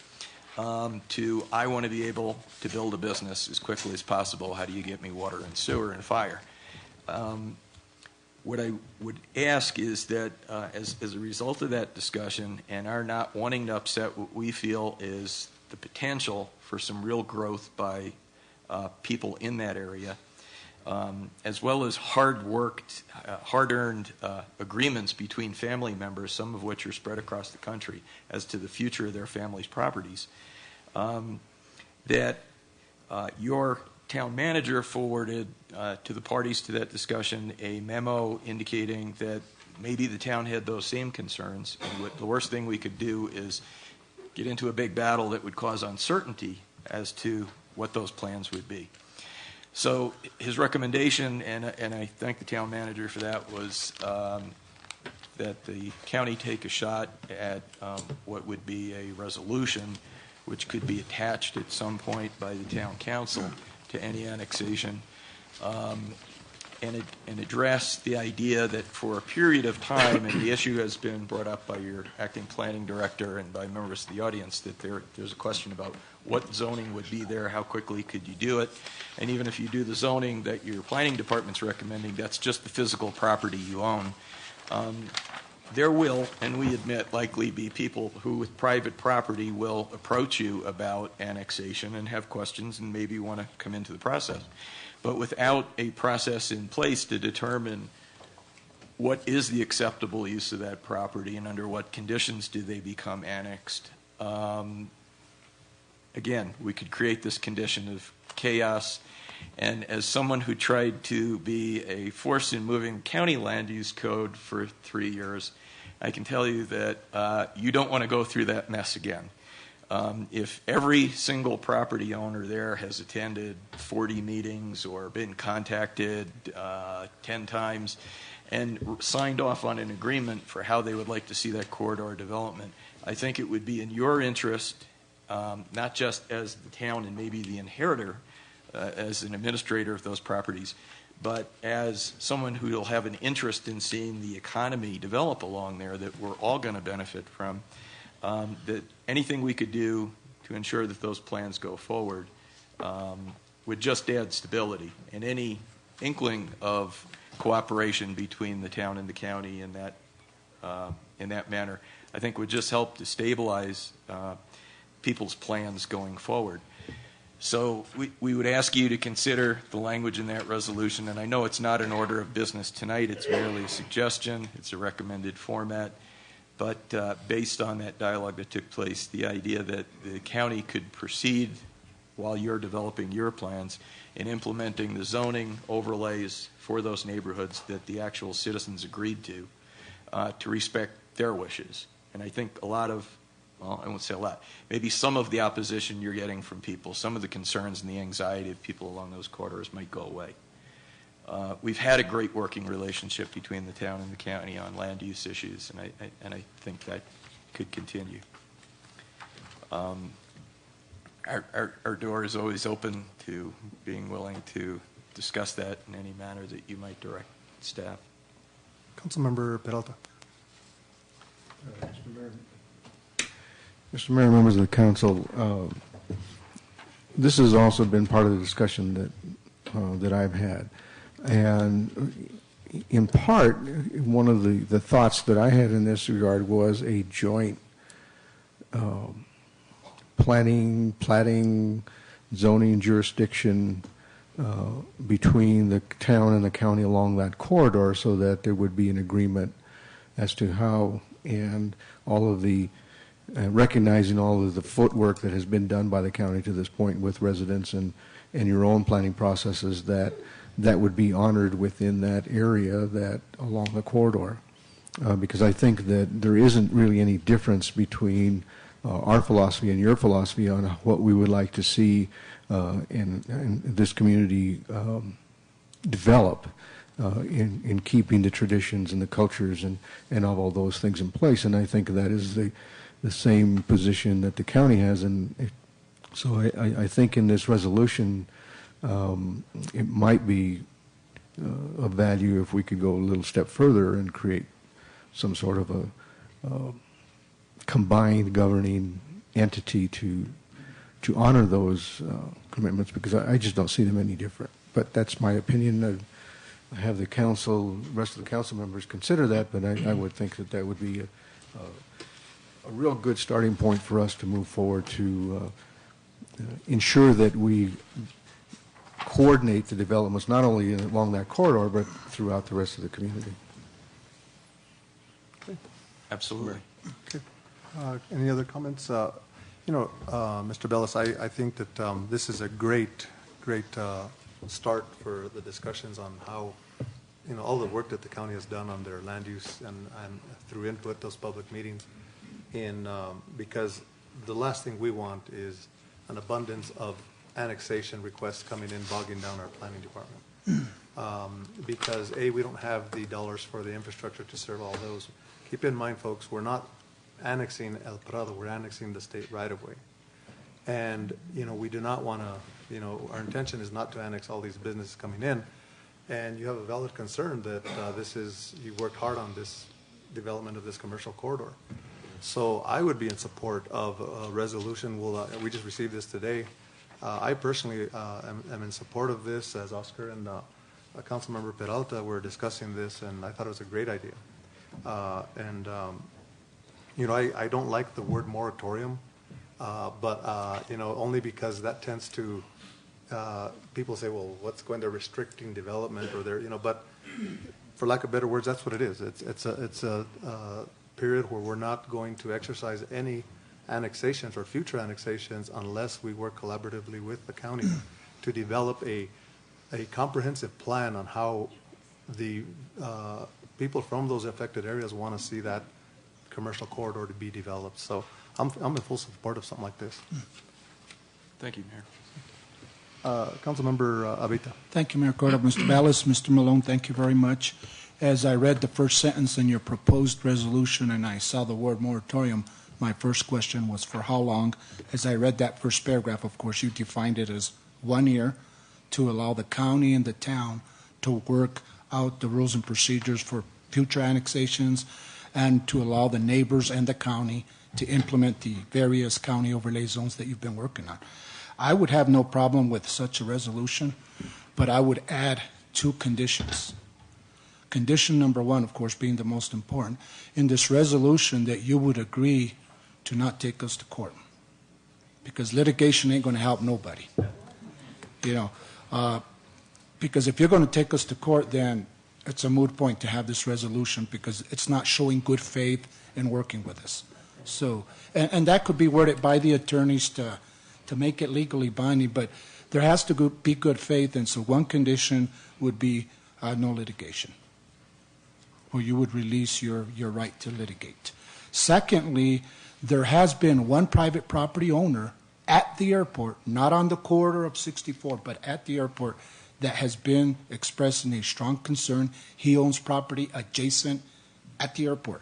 to I want to be able to build a business as quickly as possible. How do you get me water and sewer and fire? What I would ask is that as a result of that discussion and our not wanting to upset what we feel is the potential for some real growth by people in that area, as well as hard-worked, hard-earned agreements between family members, some of which are spread across the country, as to the future of their family's properties, that your town manager forwarded to the parties to that discussion a memo indicating that maybe the town had those same concerns, and the worst thing we could do is get into a big battle that would cause uncertainty as to what those plans would be. So his recommendation, and I thank the town manager for that, was that the county take a shot at what would be a resolution which could be attached at some point by the town council to any annexation, and address the idea that for a period of time, and the issue has been brought up by your acting planning director and by members of the audience, that there's a question about what zoning would be there, how quickly could you do it, and even if you do the zoning that your planning department's recommending, that's just the physical property you own. There will, and we admit, likely be people who with private property will approach you about annexation and have questions and maybe want to come into the process. But without a process in place to determine what is the acceptable use of that property and under what conditions do they become annexed, again, we could create this condition of chaos. And as someone who tried to be a force in moving county land use code for 3 years, I can tell you that you don't want to go through that mess again. If every single property owner there has attended 40 meetings or been contacted 10 times and signed off on an agreement for how they would like to see that corridor development, I think it would be in your interest, not just as the town and maybe the inheritor, as an administrator of those properties, but as someone who will have an interest in seeing the economy develop along there that we're all going to benefit from, that anything we could do to ensure that those plans go forward would just add stability. And any inkling of cooperation between the town and the county in that manner, I think would just help to stabilize people's plans going forward. So we would ask you to consider the language in that resolution, and I know it's not an order of business tonight, it's merely a suggestion, it's a recommended format, but based on that dialogue that took place, the idea that the county could proceed while you're developing your plans in implementing the zoning overlays for those neighborhoods that the actual citizens agreed to respect their wishes. And I think a lot of, well, I won't say a lot, maybe some of the opposition you're getting from people, some of the concerns and the anxiety of people along those corridors might go away. We've had a great working relationship between the town and the county on land use issues, and I think that could continue. Our door is always open to being willing to discuss that in any manner that you might direct staff. Councilmember Peralta. Mr. Mayor, members of the council, this has also been part of the discussion that I've had. And in part, one of the thoughts that I had in this regard was a joint planning, zoning, jurisdiction between the town and the county along that corridor so that there would be an agreement as to how, and all of the recognizing all of the footwork that has been done by the county to this point with residents and your own planning processes, that would be honored within that area, that along the corridor. Because I think that there isn't really any difference between our philosophy and your philosophy on what we would like to see in this community develop in keeping the traditions and the cultures and all those things in place. And I think that is the same position that the county has. And so I think in this resolution, it might be of value if we could go a little step further and create some sort of a combined governing entity to honor those commitments, because I just don't see them any different. But that's my opinion. I have the rest of the council members consider that, but I would think that would be a real good starting point for us to move forward to ensure that we coordinate the developments not only along that corridor but throughout the rest of the community. Okay. Absolutely. Okay. Any other comments? Mr. Bellis, I think that this is a great start for the discussions on how, all the work that the county has done on their land use and through input, those public meetings, because the last thing we want is an abundance of annexation requests coming in, bogging down our planning department. Because we don't have the dollars for the infrastructure to serve all those. Keep in mind, folks, we're not annexing El Prado, we're annexing the state right-of-way. And, we do not want to, our intention is not to annex all these businesses coming in. And you have a valid concern that you worked hard on this development of this commercial corridor. So I would be in support of a resolution. We just received this today. I personally am in support of this, as Oscar and Councilmember Peralta were discussing this, and I thought it was a great idea. I don't like the word moratorium, but only because that tends to people say, well, what's going to restricting development, or but for lack of better words, that's what it is. It's a period where we're not going to exercise any annexations or future annexations unless we work collaboratively with the county to develop a comprehensive plan on how the people from those affected areas want to see that commercial corridor to be developed. So I'm in full support of something like this. Thank you, Mayor. Councilmember Abita. Thank you, Mayor Cordova. Mr. Ballas, Mr. Malone, thank you very much. As I read the first sentence in your proposed resolution and I saw the word moratorium, my first question was for how long? As I read that first paragraph, of course, you defined it as 1 year to allow the county and the town to work out the rules and procedures for future annexations and to allow the neighbors and the county to implement the various county overlay zones that you've been working on. I would have no problem with such a resolution, but I would add 2 conditions. Condition number 1, of course, being the most important, in this resolution that you would agree to not take us to court, because litigation ain't going to help nobody. Because if you're going to take us to court, then it's a moot point to have this resolution because it's not showing good faith in working with us. So, and that could be worded by the attorneys to make it legally binding, but there has to be good faith, and so one condition would be no litigation, or you would release your right to litigate. Secondly, there has been one private property owner at the airport, not on the corridor of 64, but at the airport, that has been expressing a strong concern. He owns property adjacent at the airport.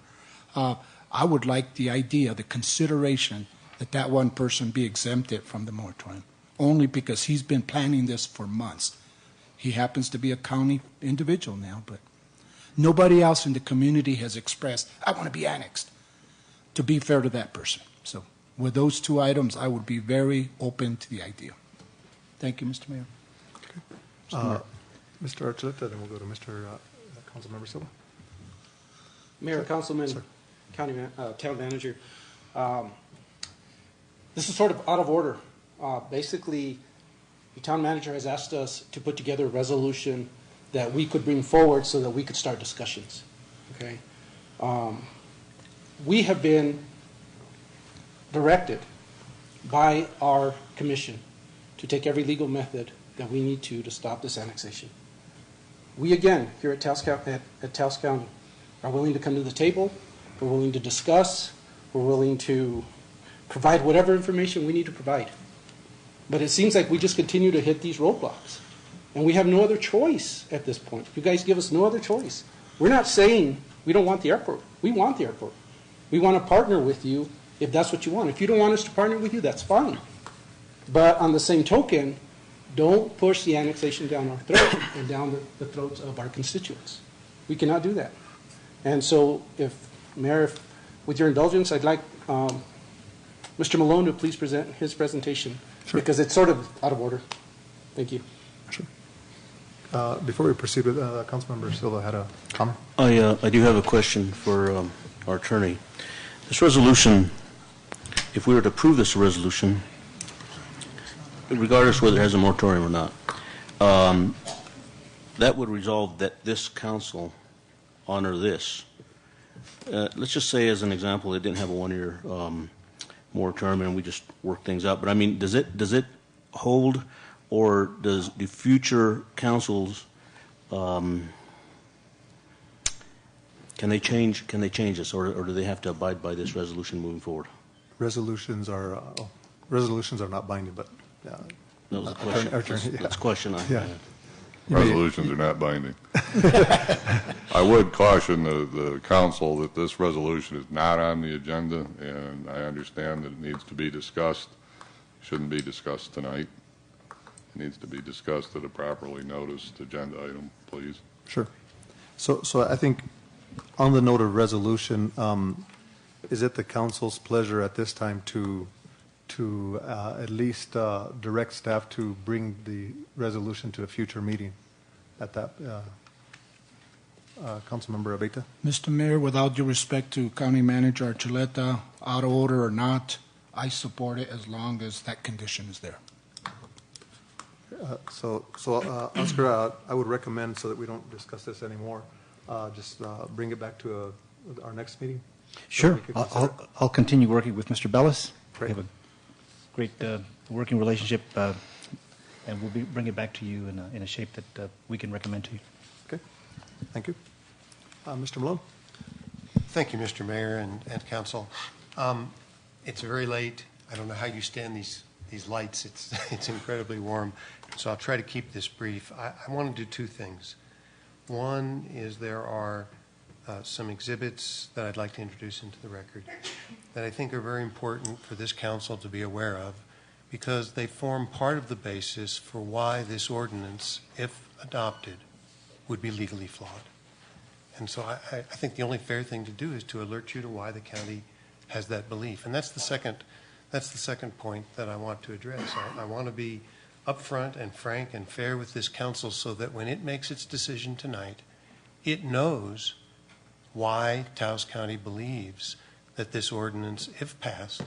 I would like the idea, the consideration, that one person be exempted from the moratorium, only because he's been planning this for months. He happens to be a county individual now, but nobody else in the community has expressed, I want to be annexed, to be fair to that person. So with those 2 items, I would be very open to the idea. Thank you, Mr. Mayor. Mr. Archuleta, then we'll go to Mr. Councilmember Silva. Mayor, Councilman, Town Manager, this is sort of out of order. Basically, the town manager has asked us to put together a resolution that we could bring forward so that we could start discussions, okay? We have been directed by our commission to take every legal method that we need to stop this annexation. We, again, here at Taos County, are willing to come to the table, we're willing to discuss, we're willing to provide whatever information we need to provide. But it seems like we just continue to hit these roadblocks. And we have no other choice at this point. You guys give us no other choice. We're not saying we don't want the airport. We want the airport. We want to partner with you if that's what you want. If you don't want us to partner with you, that's fine. But on the same token, don't push the annexation down our throat and down the throats of our constituents. We cannot do that. And so, Mayor, with your indulgence, I'd like Mr. Malone to please present his presentation. Sure. Because it's sort of out of order. Thank you. Sure. Before we proceed with Councilmember Silva had a comment. I do have a question for our attorney. This resolution, if we were to approve this resolution, regardless whether it has a moratorium or not, that would resolve that this council honor this. Let's just say, as an example, it didn't have a one-year moratorium and we just work things out. But I mean, does it hold, or do future councils can they change this, or do they have to abide by this resolution moving forward? Resolutions are not binding, but that was a question. That's a question I had. Resolutions are not binding. I would caution the council that this resolution is not on the agenda, and I understand that it needs to be discussed. It shouldn't be discussed tonight. It needs to be discussed at a properly noticed agenda item, please. Sure. So I think on the note of resolution, is it the council's pleasure at this time to at least direct staff to bring the resolution to a future meeting at that, Councilmember Abeyta? Mr. Mayor, with all due respect to County Manager Archuleta, out of order or not, I support it as long as that condition is there. Oscar, I would recommend, so that we don't discuss this anymore, just bring it back to our next meeting. Sure. I'll continue working with Mr. Bellis. Great. We have a great working relationship, and we'll bring it back to you in a shape that we can recommend to you. Okay. Thank you. Mr. Malone. Thank you, Mr. Mayor and Council. It's very late. I don't know how you stand these lights. It's incredibly warm, so I'll try to keep this brief. I want to do two things. One is there are some exhibits that I'd like to introduce into the record that I think are very important for this council to be aware of, because they form part of the basis for why this ordinance, if adopted, would be legally flawed. And so I think the only fair thing to do is to alert you to why the county has that belief. And that's the second point that I want to address. I want to be upfront and frank and fair with this council so that when it makes its decision tonight, it knows why Taos County believes that this ordinance, if passed,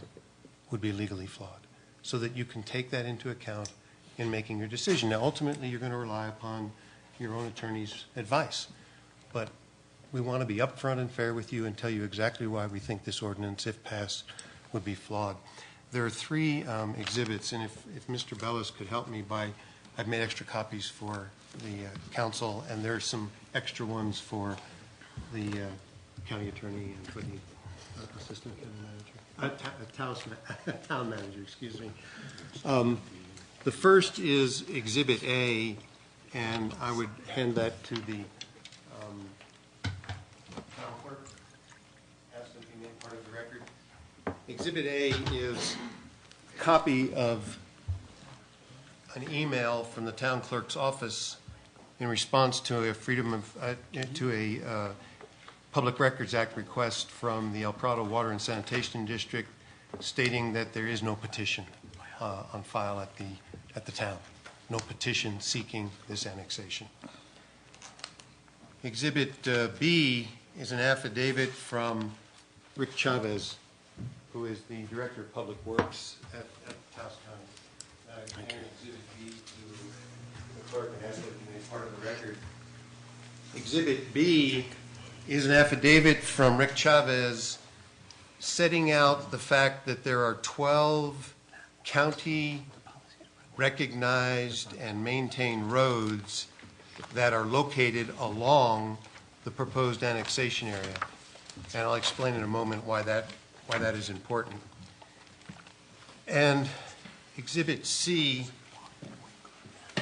would be legally flawed, so that you can take that into account in making your decision. Now, ultimately, you're going to rely upon your own attorney's advice, but we want to be upfront and fair with you and tell you exactly why we think this ordinance, if passed, would be flawed. There are three exhibits, and if Mr. Bellis could help me I've made extra copies for the council, and there are some extra ones for the county attorney and for the assistant county manager, town manager, excuse me. The first is Exhibit A, and I would hand that to the town clerk, ask them to be made part of the record. Exhibit A is a copy of an email from the town clerk's office in response to a Public Records Act request from the El Prado Water and Sanitation District stating that there is no petition on file at the town. No petition seeking this annexation. Exhibit B is an affidavit from Rick Chavez, who is the Director of Public Works at Taos County. Exhibit B to the clerk and ask it to be made part of the record. Exhibit B is an affidavit from Rick Chavez setting out the fact that there are 12 county recognized and maintained roads that are located along the proposed annexation area. And I'll explain in a moment why that is important. And Exhibit C,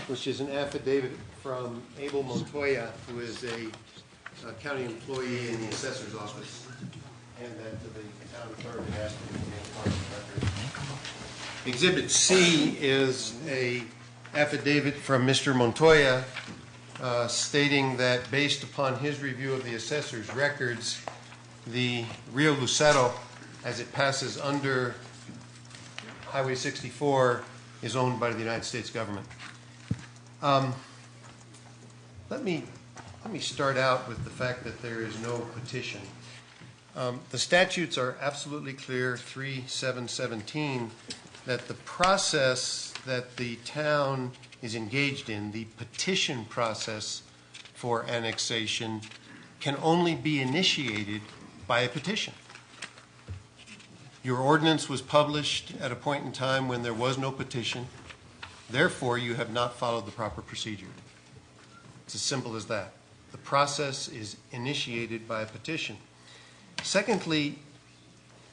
which is an affidavit from Abel Montoya, who is a county employee in the assessor's office, and that the town clerk asked him to make part of the record. Exhibit C is a affidavit from Mr. Montoya stating that based upon his review of the assessor's records, the Rio Lucero, as it passes under Highway 64, is owned by the United States government. Let me start out with the fact that there is no petition. The statutes are absolutely clear, 3717, that the process that the town is engaged in, the petition process for annexation, can only be initiated by a petition. Your ordinance was published at a point in time when there was no petition. Therefore, you have not followed the proper procedure. It's as simple as that. The process is initiated by a petition. Secondly,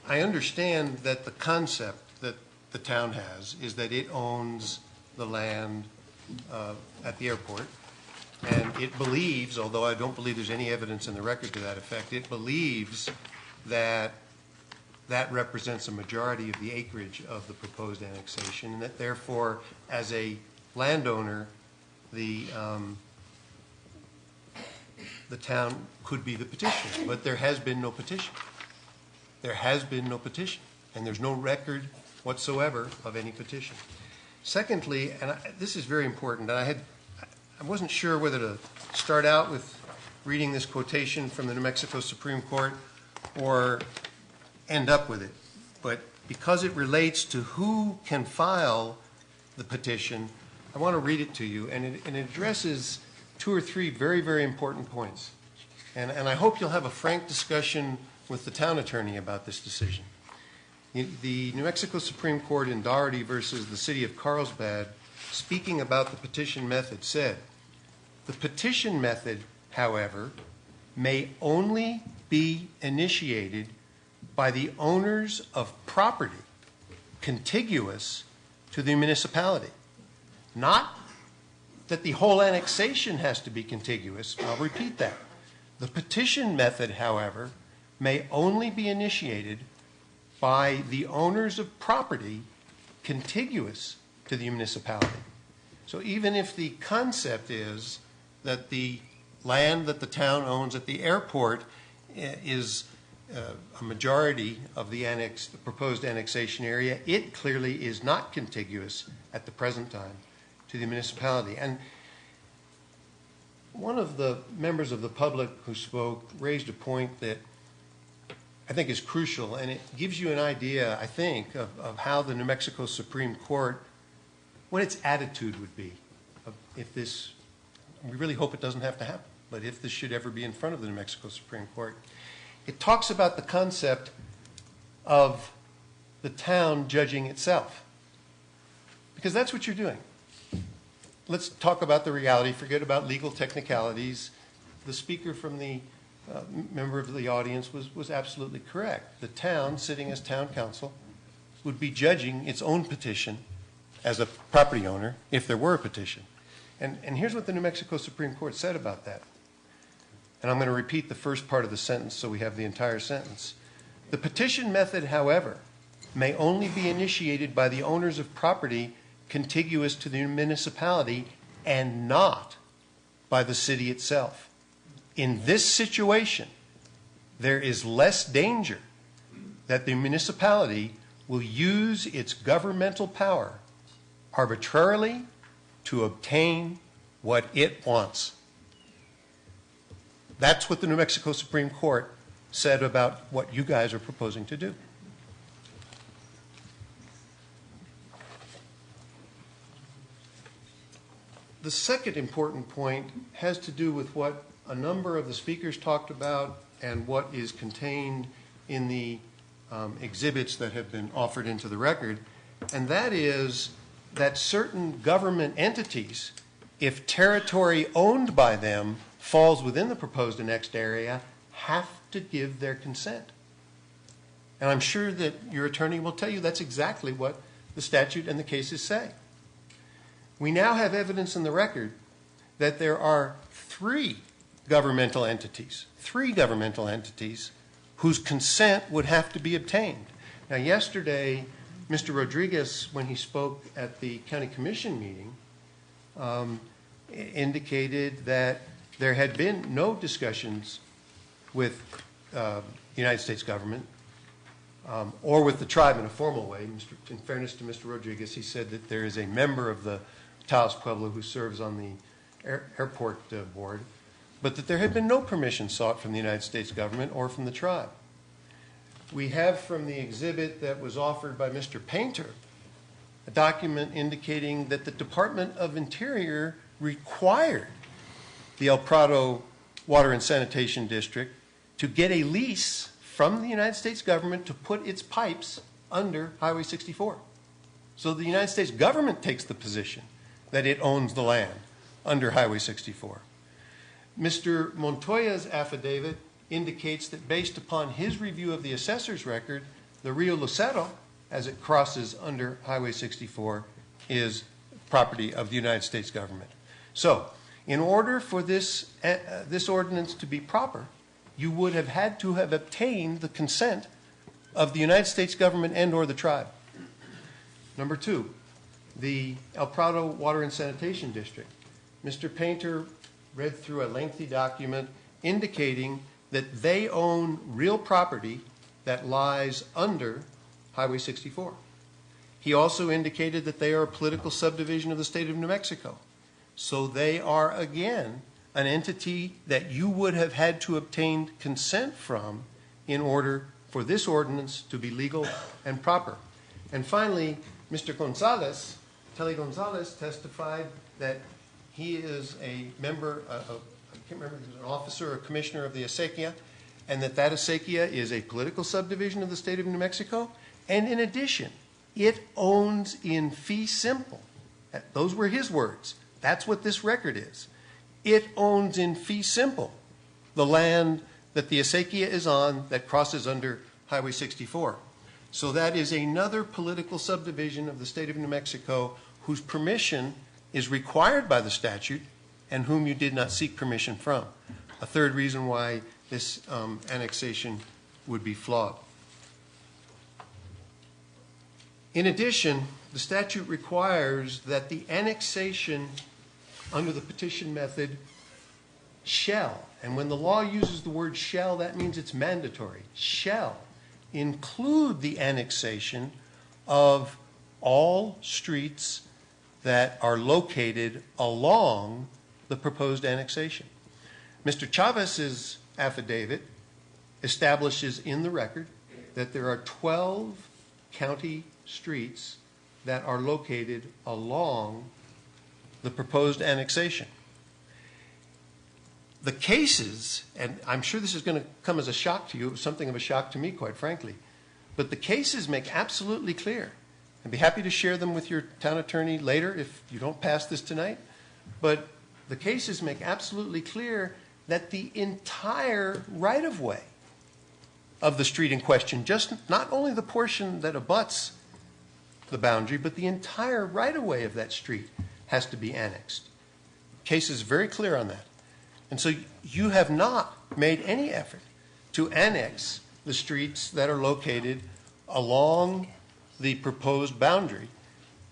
I understand that the concept that the town has is that it owns the land at the airport, and it believes, although I don't believe there's any evidence in the record to that effect, it believes that that represents a majority of the acreage of the proposed annexation, and that therefore, as a landowner, the town could be the petitioner. But there has been no petition. There has been no petition, and there's no record whatsoever of any petition. Secondly, and this is very important, and I wasn't sure whether to start out with reading this quotation from the New Mexico Supreme Court or end up with it. But because it relates to who can file the petition, I want to read it to you, and it addresses two or three very, very important points. And I hope you'll have a frank discussion with the town attorney about this decision. The New Mexico Supreme Court in Doherty versus the City of Carlsbad, speaking about the petition method, said, "The petition method, however, may only be initiated by the owners of property contiguous to the municipality. Not that the whole annexation has to be contiguous." I'll repeat that. "The petition method, however, may only be initiated by the owners of property contiguous to the municipality." So even if the concept is that the land that the town owns at the airport is a majority of the proposed annexation area, it clearly is not contiguous at the present time to the municipality. And one of the members of the public who spoke raised a point that I think is crucial, and it gives you an idea, I think, of how the New Mexico Supreme Court, what its attitude would be if this, we really hope it doesn't have to happen, but if this should ever be in front of the New Mexico Supreme Court. It talks about the concept of the town judging itself, because that's what you're doing. Let's talk about the reality, forget about legal technicalities. The speaker from the member of the audience was absolutely correct. The town, sitting as town council, would be judging its own petition as a property owner if there were a petition. And here's what the New Mexico Supreme Court said about that. And I'm going to repeat the first part of the sentence so we have the entire sentence. "The petition method, however, may only be initiated by the owners of property contiguous to the municipality and not by the city itself. In this situation, there is less danger that the municipality will use its governmental power arbitrarily to obtain what it wants." That's what the New Mexico Supreme Court said about what you guys are proposing to do. The second important point has to do with what a number of the speakers talked about and what is contained in the exhibits that have been offered into the record, and that is that certain government entities, if territory owned by them falls within the proposed annexed area, have to give their consent. And I'm sure that your attorney will tell you that's exactly what the statute and the cases say. We now have evidence in the record that there are three governmental entities whose consent would have to be obtained. Now, yesterday, Mr. Rodriguez, when he spoke at the County Commission meeting, indicated that there had been no discussions with the United States government or with the tribe in a formal way. In fairness to Mr. Rodriguez, he said that there is a member of the Taos Pueblo who serves on the airport board, but that there had been no permission sought from the United States government or from the tribe. We have from the exhibit that was offered by Mr. Painter a document indicating that the Department of Interior required the El Prado Water and Sanitation District to get a lease from the United States government to put its pipes under Highway 64. So the United States government takes the position that it owns the land under Highway 64. Mr. Montoya's affidavit indicates that based upon his review of the assessor's record, the Rio Lucero, as it crosses under Highway 64, is property of the United States government. So, in order for this ordinance to be proper, you would have had to have obtained the consent of the United States government and or the tribe. Number two, the El Prado Water and Sanitation District. Mr. Painter read through a lengthy document indicating that they own real property that lies under Highway 64. He also indicated that they are a political subdivision of the state of New Mexico. So they are, again, an entity that you would have had to obtain consent from in order for this ordinance to be legal and proper. And finally, Mr. Gonzalez, Telly Gonzalez, testified that he is a member of, I can't remember if he was an officer or commissioner of the acequia, and that acequia is a political subdivision of the state of New Mexico. And in addition, it owns in fee simple. Those were his words. That's what this record is. It owns in fee simple the land that the acequia is on that crosses under Highway 64. So that is another political subdivision of the state of New Mexico whose permission is required by the statute and whom you did not seek permission from. A third reason why this annexation would be flawed. In addition, the statute requires that the annexation under the petition method shall, and when the law uses the word shall, that means it's mandatory, shall include the annexation of all streets that are located along the proposed annexation. Mr. Chavez's affidavit establishes in the record that there are 12 county streets that are located along the proposed annexation. The cases, and I'm sure this is going to come as a shock to you, it was something of a shock to me, quite frankly, but the cases make absolutely clear. I'd be happy to share them with your town attorney later if you don't pass this tonight, but the cases make absolutely clear that the entire right-of-way of the street in question, just not only the portion that abuts the boundary, but the entire right-of-way of that street has to be annexed. The case is very clear on that. And so you have not made any effort to annex the streets that are located along the proposed boundary,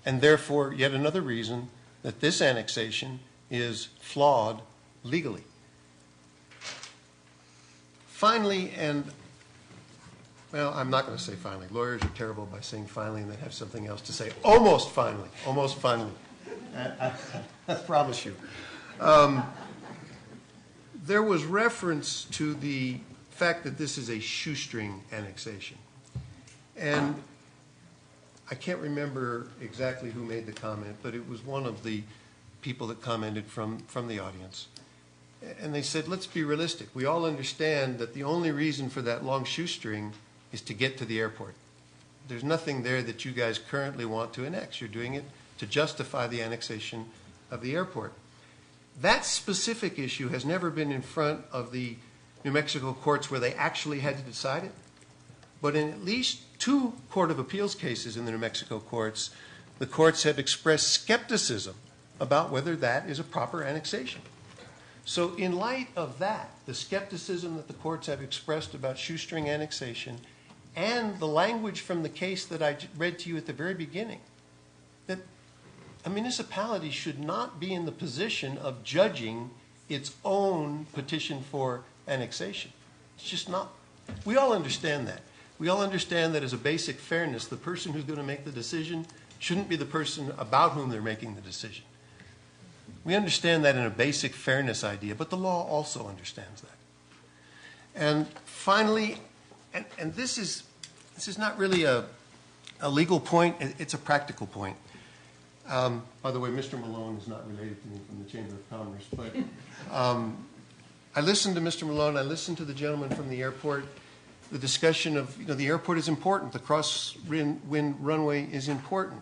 and therefore yet another reason that this annexation is flawed legally. Finally, and well, I'm not going to say finally. Lawyers are terrible by saying finally and then have something else to say. Almost finally. Almost finally. I promise you. There was reference to the fact that this is a shoestring annexation. And I can't remember exactly who made the comment, but it was one of the people that commented from the audience. And they said, let's be realistic. We all understand that the only reason for that long shoestring is to get to the airport. There's nothing there that you guys currently want to annex. You're doing it to justify the annexation of the airport. That specific issue has never been in front of the New Mexico courts where they actually had to decide it. But in at least 2 Court of Appeals cases in the New Mexico courts, the courts have expressed skepticism about whether that is a proper annexation. So in light of that, the skepticism that the courts have expressed about shoestring annexation and the language from the case that I read to you at the very beginning, that a municipality should not be in the position of judging its own petition for annexation. It's just not. We all understand that. We all understand that as a basic fairness, the person who's going to make the decision shouldn't be the person about whom they're making the decision. We understand that in a basic fairness idea, but the law also understands that. And finally, and this is not really a legal point, it's a practical point. By the way, Mr. Malone is not related to me from the Chamber of Commerce, but I listened to Mr. Malone, I listened to the gentleman from the airport. The discussion of, the airport is important, the crosswind runway is important.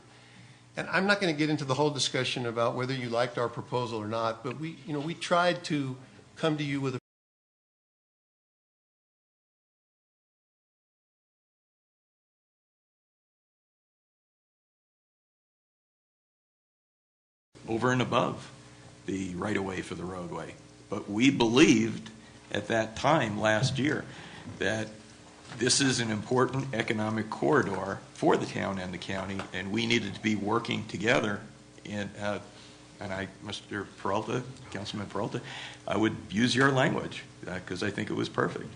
And I'm not going to get into the whole discussion about whether you liked our proposal or not, but we tried to come to you with a over and above the right-of-way for the roadway. But we believed at that time last year that this is an important economic corridor for the town and the county, and we needed to be working together. And Mr. Peralta, Councilman Peralta, I would use your language because I think it was perfect,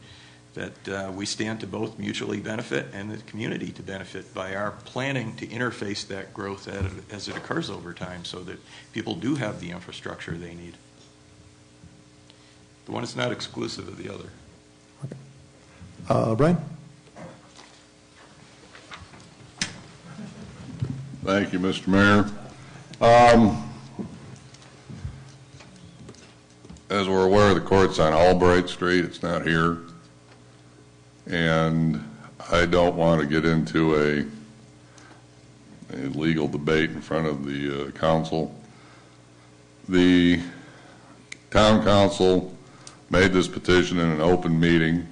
that we stand to both mutually benefit and the community to benefit by our planning to interface that growth as it occurs over time so that people do have the infrastructure they need. The one is not exclusive of the other. Brian? Thank you, Mr. Mayor. As we're aware, the court's on Albright Street. It's not here. And I don't want to get into a legal debate in front of the council. The town council made this petition in an open meeting.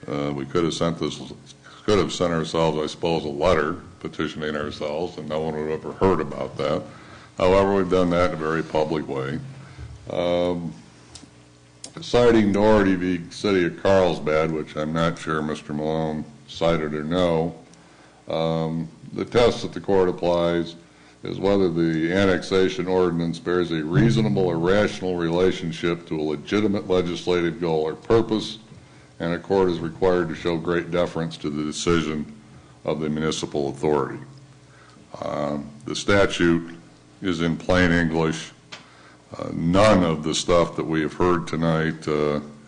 We could have sent ourselves, I suppose, a letter petitioning ourselves, and no one would have ever heard about that. However, we've done that in a very public way. Citing Doherty v. City of Carlsbad, which I'm not sure Mr. Malone cited or no, the test that the court applies is whether the annexation ordinance bears a reasonable or rational relationship to a legitimate legislative goal or purpose, and a court is required to show great deference to the decision of the municipal authority. The statute is in plain English. None of the stuff that we have heard tonight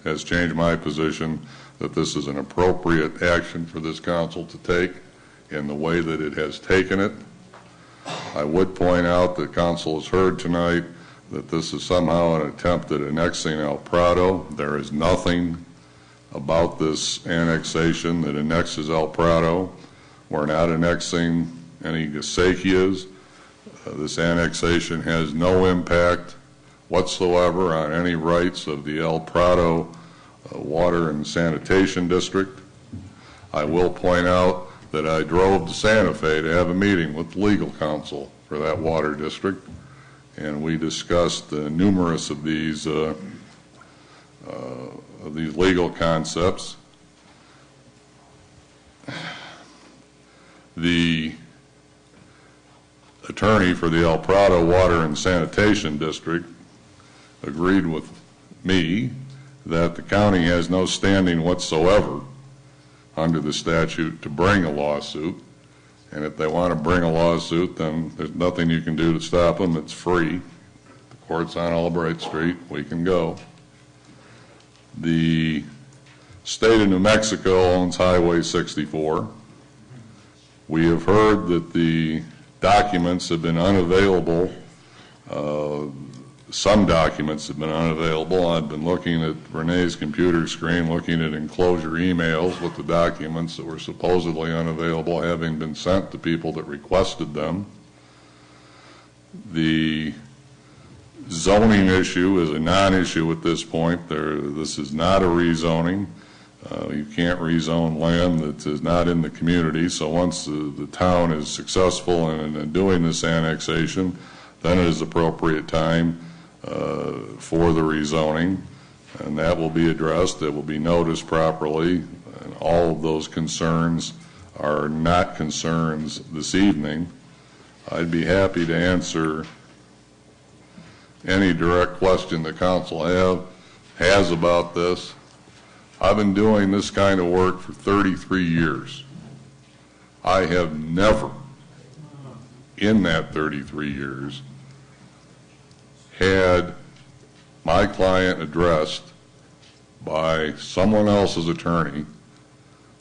has changed my position that this is an appropriate action for this council to take in the way that it has taken it. I would point out that council has heard tonight that this is somehow an attempt at annexing El Prado. There is nothing about this annexation that annexes El Prado. We're not annexing any acequias. This annexation has no impact whatsoever on any rights of the El Prado Water and Sanitation District. I will point out that I drove to Santa Fe to have a meeting with legal counsel for that water district, and we discussed numerous of these legal concepts. The attorney for the El Prado Water and Sanitation District agreed with me that the county has no standing whatsoever under the statute to bring a lawsuit, and if they want to bring a lawsuit, then there's nothing you can do to stop them. It's free. The court's on Albright Street. We can go. The state of New Mexico owns Highway 64. We have heard that the documents have been unavailable Some documents have been unavailable. I've been looking at Renee's computer screen, looking at enclosure emails with the documents that were supposedly unavailable having been sent to people that requested them. The zoning issue is a non-issue at this point. This is not a rezoning. You can't rezone land that is not in the community. So once the town is successful in doing this annexation, then it is appropriate time for the rezoning, and that will be addressed. It will be noticed properly, and all of those concerns are not concerns this evening. I'd be happy to answer any direct question the council has about this. I've been doing this kind of work for 33 years. I have never, in that 33 years, had my client addressed by someone else's attorney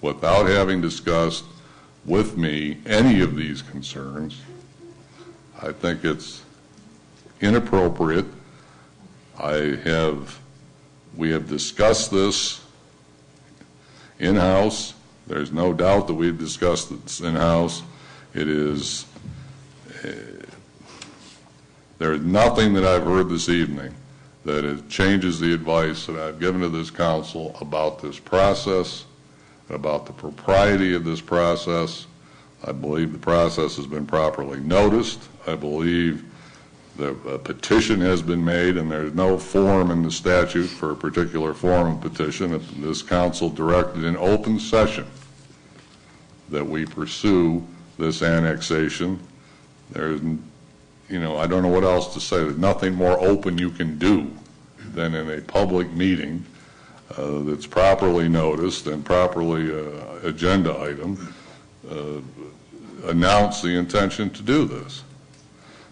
without having discussed with me any of these concerns. I think it's inappropriate. We have discussed this in-house. There's no doubt that we've discussed this in-house. There is nothing that I've heard this evening that changes the advice that I've given to this council about this process, about the propriety of this process. I believe the process has been properly noticed. I believe the petition has been made, and there's no form in the statute for a particular form of petition. This council directed in open session that we pursue this annexation. There's, I don't know what else to say. There's nothing more open you can do than in a public meeting that's properly noticed and properly agenda item, announce the intention to do this.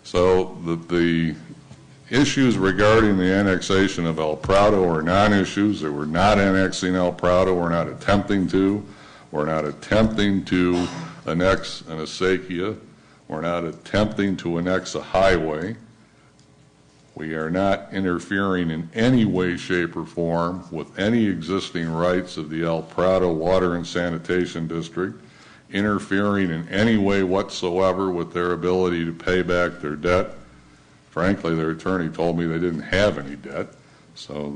So the issues regarding the annexation of El Prado are non-issues. That we're not annexing El Prado. We're not attempting to. We're not attempting to annex an acequia. We're not attempting to annex a highway. We are not interfering in any way, shape, or form with any existing rights of the El Prado Water and Sanitation District, interfering in any way whatsoever with their ability to pay back their debt. Frankly, their attorney told me they didn't have any debt, so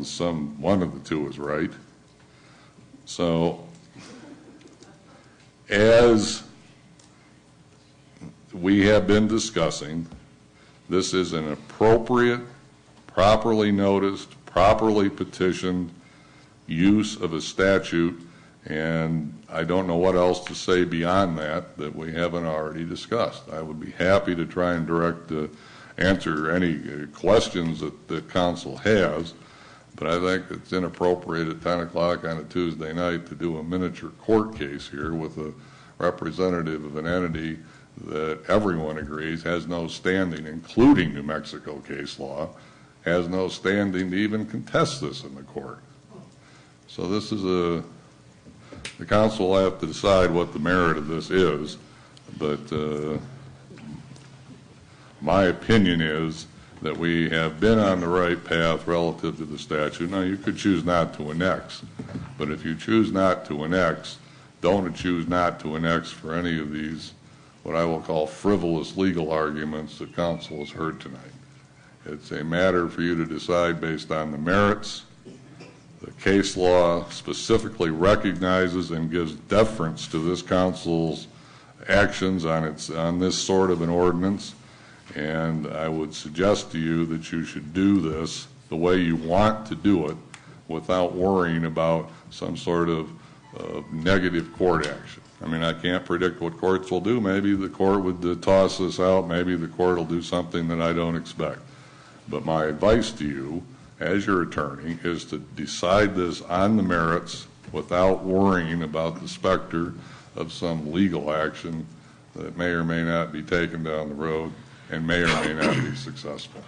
one of the two is right. So as we have been discussing, this is an appropriate, properly noticed, properly petitioned use of a statute, and I don't know what else to say beyond that we haven't already discussed. I would be happy to try and answer any questions that the council has, but I think it's inappropriate at 10 o'clock on a Tuesday night to do a miniature court case here with a representative of an entity that everyone agrees has no standing, including New Mexico case law, has no standing to even contest this in the court. So this is the council will have to decide what the merit of this is, but my opinion is that we have been on the right path relative to the statute. Now, you could choose not to annex, but if you choose not to annex, don't choose not to annex for any of these, what I will call frivolous legal arguments that council has heard tonight. It's a matter for you to decide based on the merits. The case law specifically recognizes and gives deference to this council's actions on this sort of an ordinance, and I would suggest to you that you should do this the way you want to do it without worrying about some sort of negative court action. I mean, I can't predict what courts will do. Maybe the court would toss this out. Maybe the court will do something that I don't expect. But my advice to you, as your attorney, is to decide this on the merits without worrying about the specter of some legal action that may or may not be taken down the road and may or may not be successful.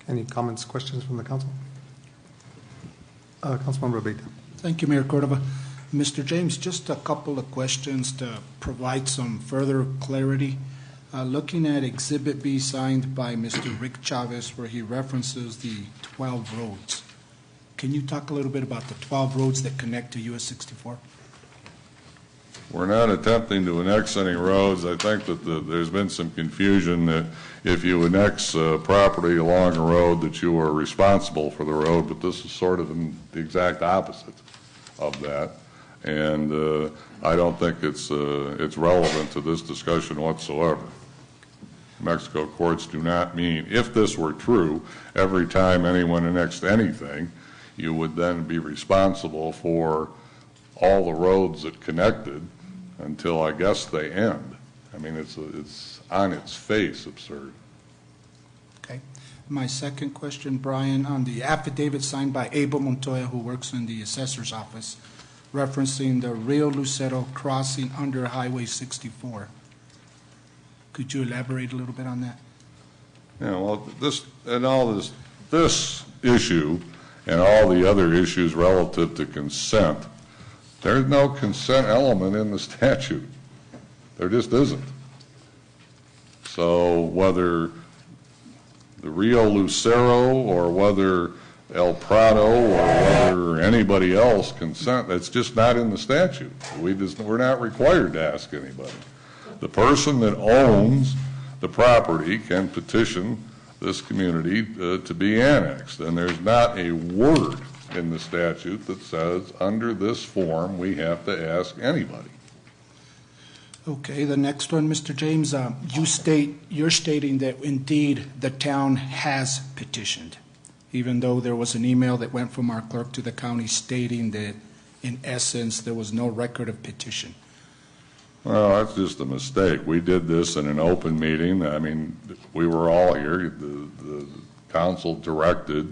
Any comments, questions from the council? Councilmember Abeyta. Thank you, Mayor Cordova. Mr. James, just a couple of questions to provide some further clarity. Looking at Exhibit B signed by Mr. Rick Chavez, where he references the 12 roads. Can you talk a little bit about the 12 roads that connect to US 64? We're not attempting to annex any roads. I think that there's been some confusion that if you annex property along a road that you are responsible for the road, but this is sort of the exact opposite of that. And I don't think it's relevant to this discussion whatsoever. Mexico courts do not mean, if this were true, every time anyone annexed anything, you would then be responsible for all the roads that connected until I guess they end. I mean, it's on its face absurd. Okay. My second question, Brian, on the affidavit signed by Abel Montoya, who works in the assessor's office, referencing the Rio Lucero crossing under Highway 64. Could you elaborate a little bit on that? Yeah, well, this issue and all the other issues relative to consent, there's no consent element in the statute. There just isn't. So whether the Rio Lucero or whether El Prado or whether anybody else consent, it's just not in the statute. We're not required to ask anybody. The person that owns the property can petition this community to be annexed, and there's not a word in the statute that says under this form we have to ask anybody. Okay, the next one, Mr. James, you're stating that indeed the town has petitioned, even though there was an email that went from our clerk to the county stating that in essence there was no record of petition. Well, that's just a mistake. We did this in an open meeting. I mean, we were all here. The council directed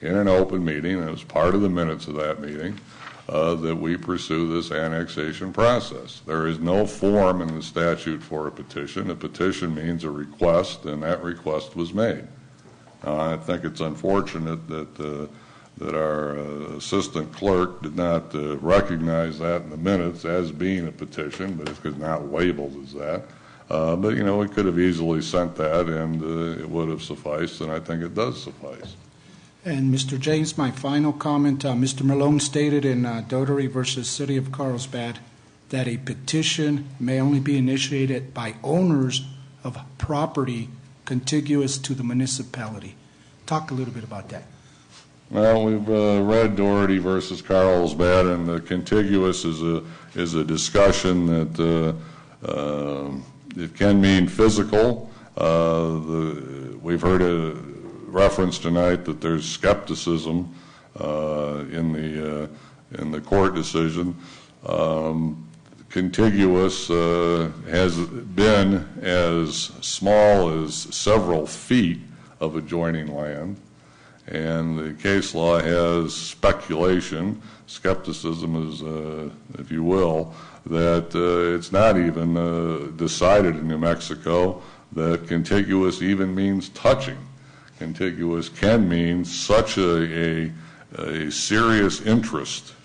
in an open meeting, and it was part of the minutes of that meeting, that we pursue this annexation process. There is no form in the statute for a petition. A petition means a request, and that request was made. I think it's unfortunate that our assistant clerk did not recognize that in the minutes as being a petition, but it's not labeled as that. But, you know, we could have easily sent that, and it would have sufficed, and I think it does suffice. And Mr. James, my final comment, Mr. Malone stated in Doherty versus City of Carlsbad that a petition may only be initiated by owners of property contiguous to the municipality. Talk a little bit about that. Well, we've read Doherty versus Carlsbad, and contiguous is a discussion that it can mean physical. We've heard a reference tonight that there's skepticism in the court decision. Contiguous has been as small as several feet of adjoining land. And the case law has speculation, skepticism is, if you will, that it's not even decided in New Mexico that contiguous even means touching. Contiguous can mean such a serious interest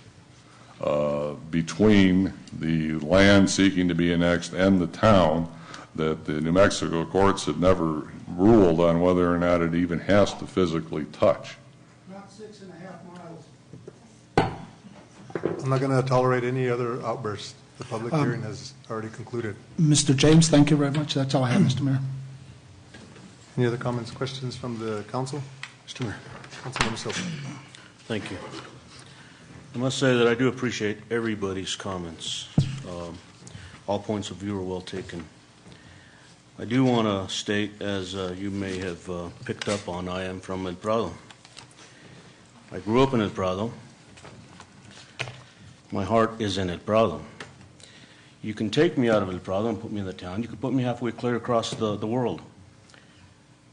between the land seeking to be annexed and the town that the New Mexico courts have never ruled on whether or not it even has to physically touch. Not 6.5 miles. I'm not going to tolerate any other outbursts. The public hearing has already concluded. Mr. James, thank you very much. That's all I have, Mr. Mayor. Any other comments, questions from the council? Mr. Mayor. Councilmember Silva. Thank you. I must say that I do appreciate everybody's comments. All points of view are well taken. I do want to state, as you may have picked up on, I am from El Prado. I grew up in El Prado. My heart is in El Prado. You can take me out of El Prado and put me in the town. You can put me halfway clear across the world.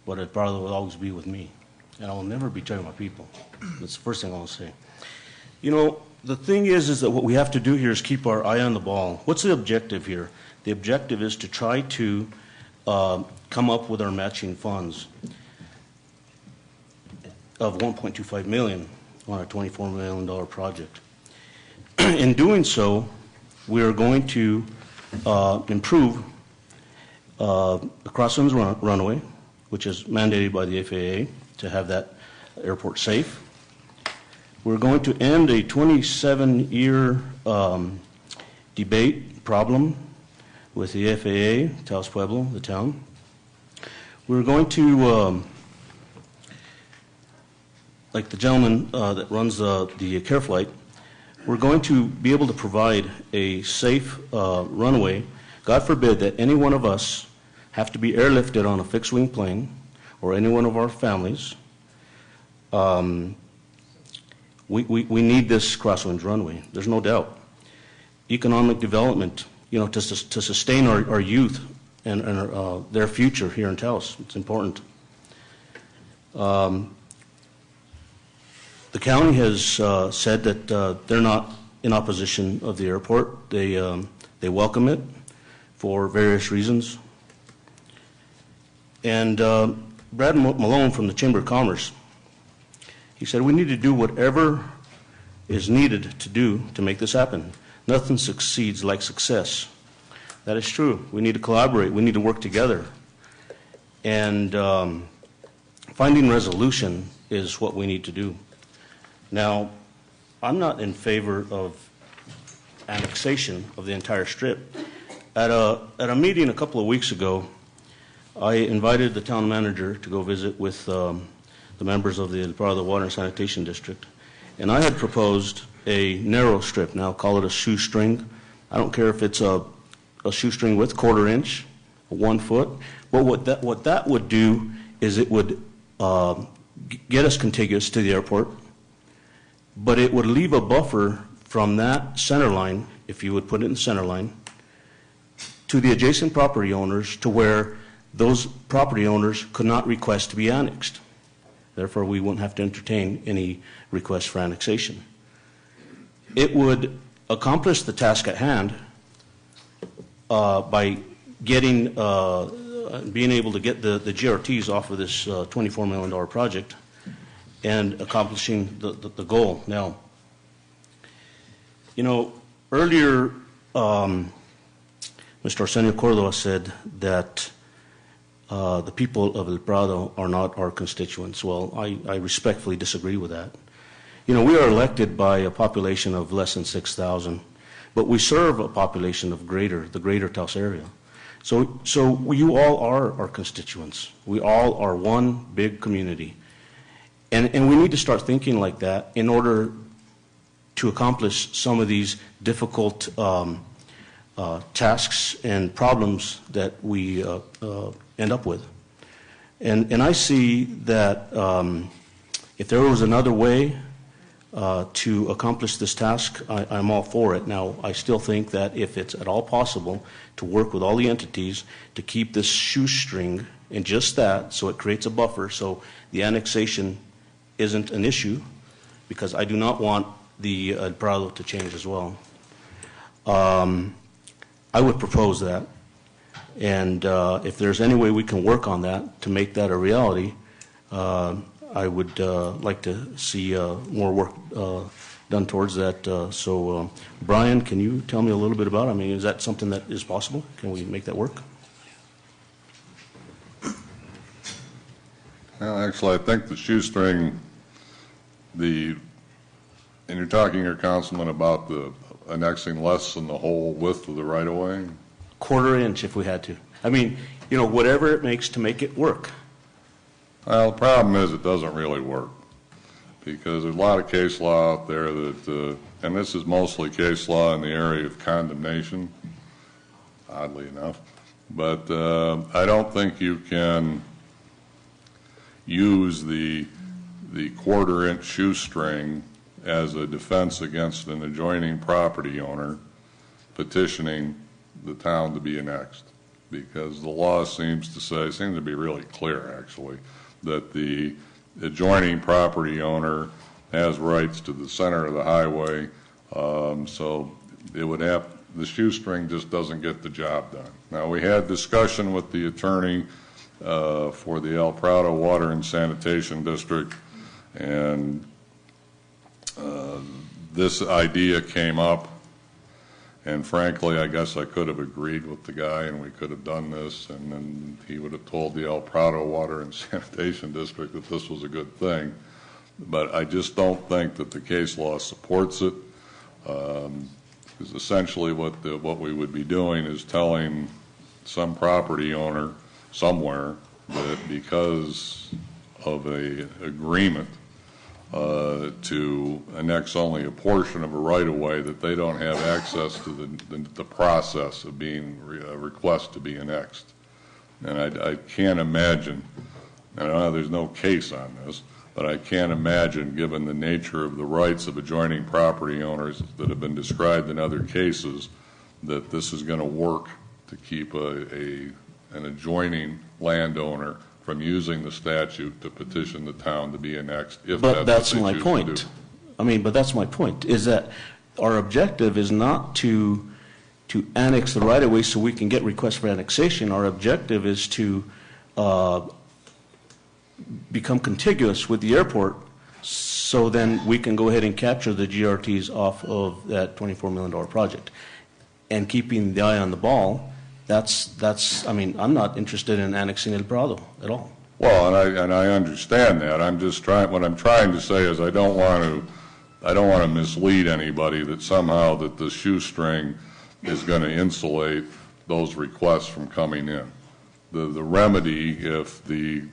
But El Prado will always be with me. And I will never betray my people. That's the first thing I want to say. You know, the thing is that what we have to do here is keep our eye on the ball. What's the objective here? The objective is to try to come up with our matching funds of $1.25 million on a $24 million project. In doing so, we are going to improve the crosswinds runway, which is mandated by the FAA to have that airport safe. We're going to end a 27-year debate problem with the FAA, Taos Pueblo, the town. We're going to, like the gentleman that runs the care flight, we're going to be able to provide a safe runway. God forbid that any one of us have to be airlifted on a fixed-wing plane, or any one of our families. We need this crosswinds runway. There's no doubt. Economic development, to sustain our youth and their future here in Taos, it's important. The county has said that they're not in opposition of the airport. They welcome it for various reasons. And Brad Malone from the Chamber of Commerce, he said, we need to do whatever is needed to do to make this happen. Nothing succeeds like success. That is true. We need to collaborate. We need to work together. And finding resolution is what we need to do. Now, I'm not in favor of annexation of the entire strip. At a meeting a couple of weeks ago, I invited the town manager to go visit with the members of the El Prado Water and Sanitation District. And I had proposed a narrow strip. Now, call it a shoestring. I don't care if it's a shoestring width, 1/4 inch, 1 foot. But what that would do is it would get us contiguous to the airport, but it would leave a buffer from that center line, if you would put it in the center line, to the adjacent property owners, to where those property owners could not request to be annexed. Therefore, we wouldn't have to entertain any request for annexation. It would accomplish the task at hand by getting, being able to get the GRTs off of this $24 million project and accomplishing the goal. Now, earlier, Mr. Arsenio Cordova said that the people of El Prado are not our constituents. Well, I respectfully disagree with that. We are elected by a population of less than 6,000, but we serve a population of the greater Taos area. So you all are our constituents. We all are one big community. And we need to start thinking like that in order to accomplish some of these difficult tasks and problems that we end up with. And I see that if there was another way to accomplish this task, I'm all for it. Now, I still think that if it's at all possible to work with all the entities to keep this shoestring in just that, so it creates a buffer, so the annexation isn't an issue, because I do not want the El Prado to change as well. I would propose that. And if there's any way we can work on that to make that a reality, I would like to see more work done towards that. So, Brian, can you tell me a little bit about it? I mean, is that something that is possible? Can we make that work? Well, actually, I think the shoestring, and you're talking here, Councilman, about the annexing less than the whole width of the right-of-way? 1/4 inch if we had to. I mean, whatever it makes to make it work. Well, the problem is it doesn't really work, because there's a lot of case law out there that, and this is mostly case law in the area of condemnation, oddly enough, but I don't think you can use the 1/4 inch shoestring as a defense against an adjoining property owner petitioning the town to be annexed, because the law seems to be really clear, actually, that the adjoining property owner has rights to the center of the highway, so the shoestring just doesn't get the job done. Now, we had discussion with the attorney for the El Prado Water and Sanitation District, and this idea came up, And frankly, I guess I could have agreed with the guy and we could have done this, and then he would have told the El Prado Water and Sanitation District that this was a good thing. But I just don't think that the case law supports it. Because essentially what we would be doing is telling some property owner somewhere that because of a agreement to annex only a portion of a right-of-way, that they don't have access to the process of being a request to be annexed. And I can't imagine, and I know there's no case on this, but I can't imagine, given the nature of the rights of adjoining property owners that have been described in other cases, that this is going to work to keep an adjoining landowner from using the statute to petition the town to be annexed, if But that's that's what my they choose point. to do. I mean, but that's my point, is that our objective is not to annex the right-of-way so we can get requests for annexation. Our objective is to become contiguous with the airport, so then we can go ahead and capture the GRTs off of that $24 million project. And keeping the eye on the ball, I mean, I'm not interested in annexing El Prado at all. Well, and I understand that. What I'm trying to say is I don't want to mislead anybody that somehow that the shoestring is going to insulate those requests from coming in. The remedy, if the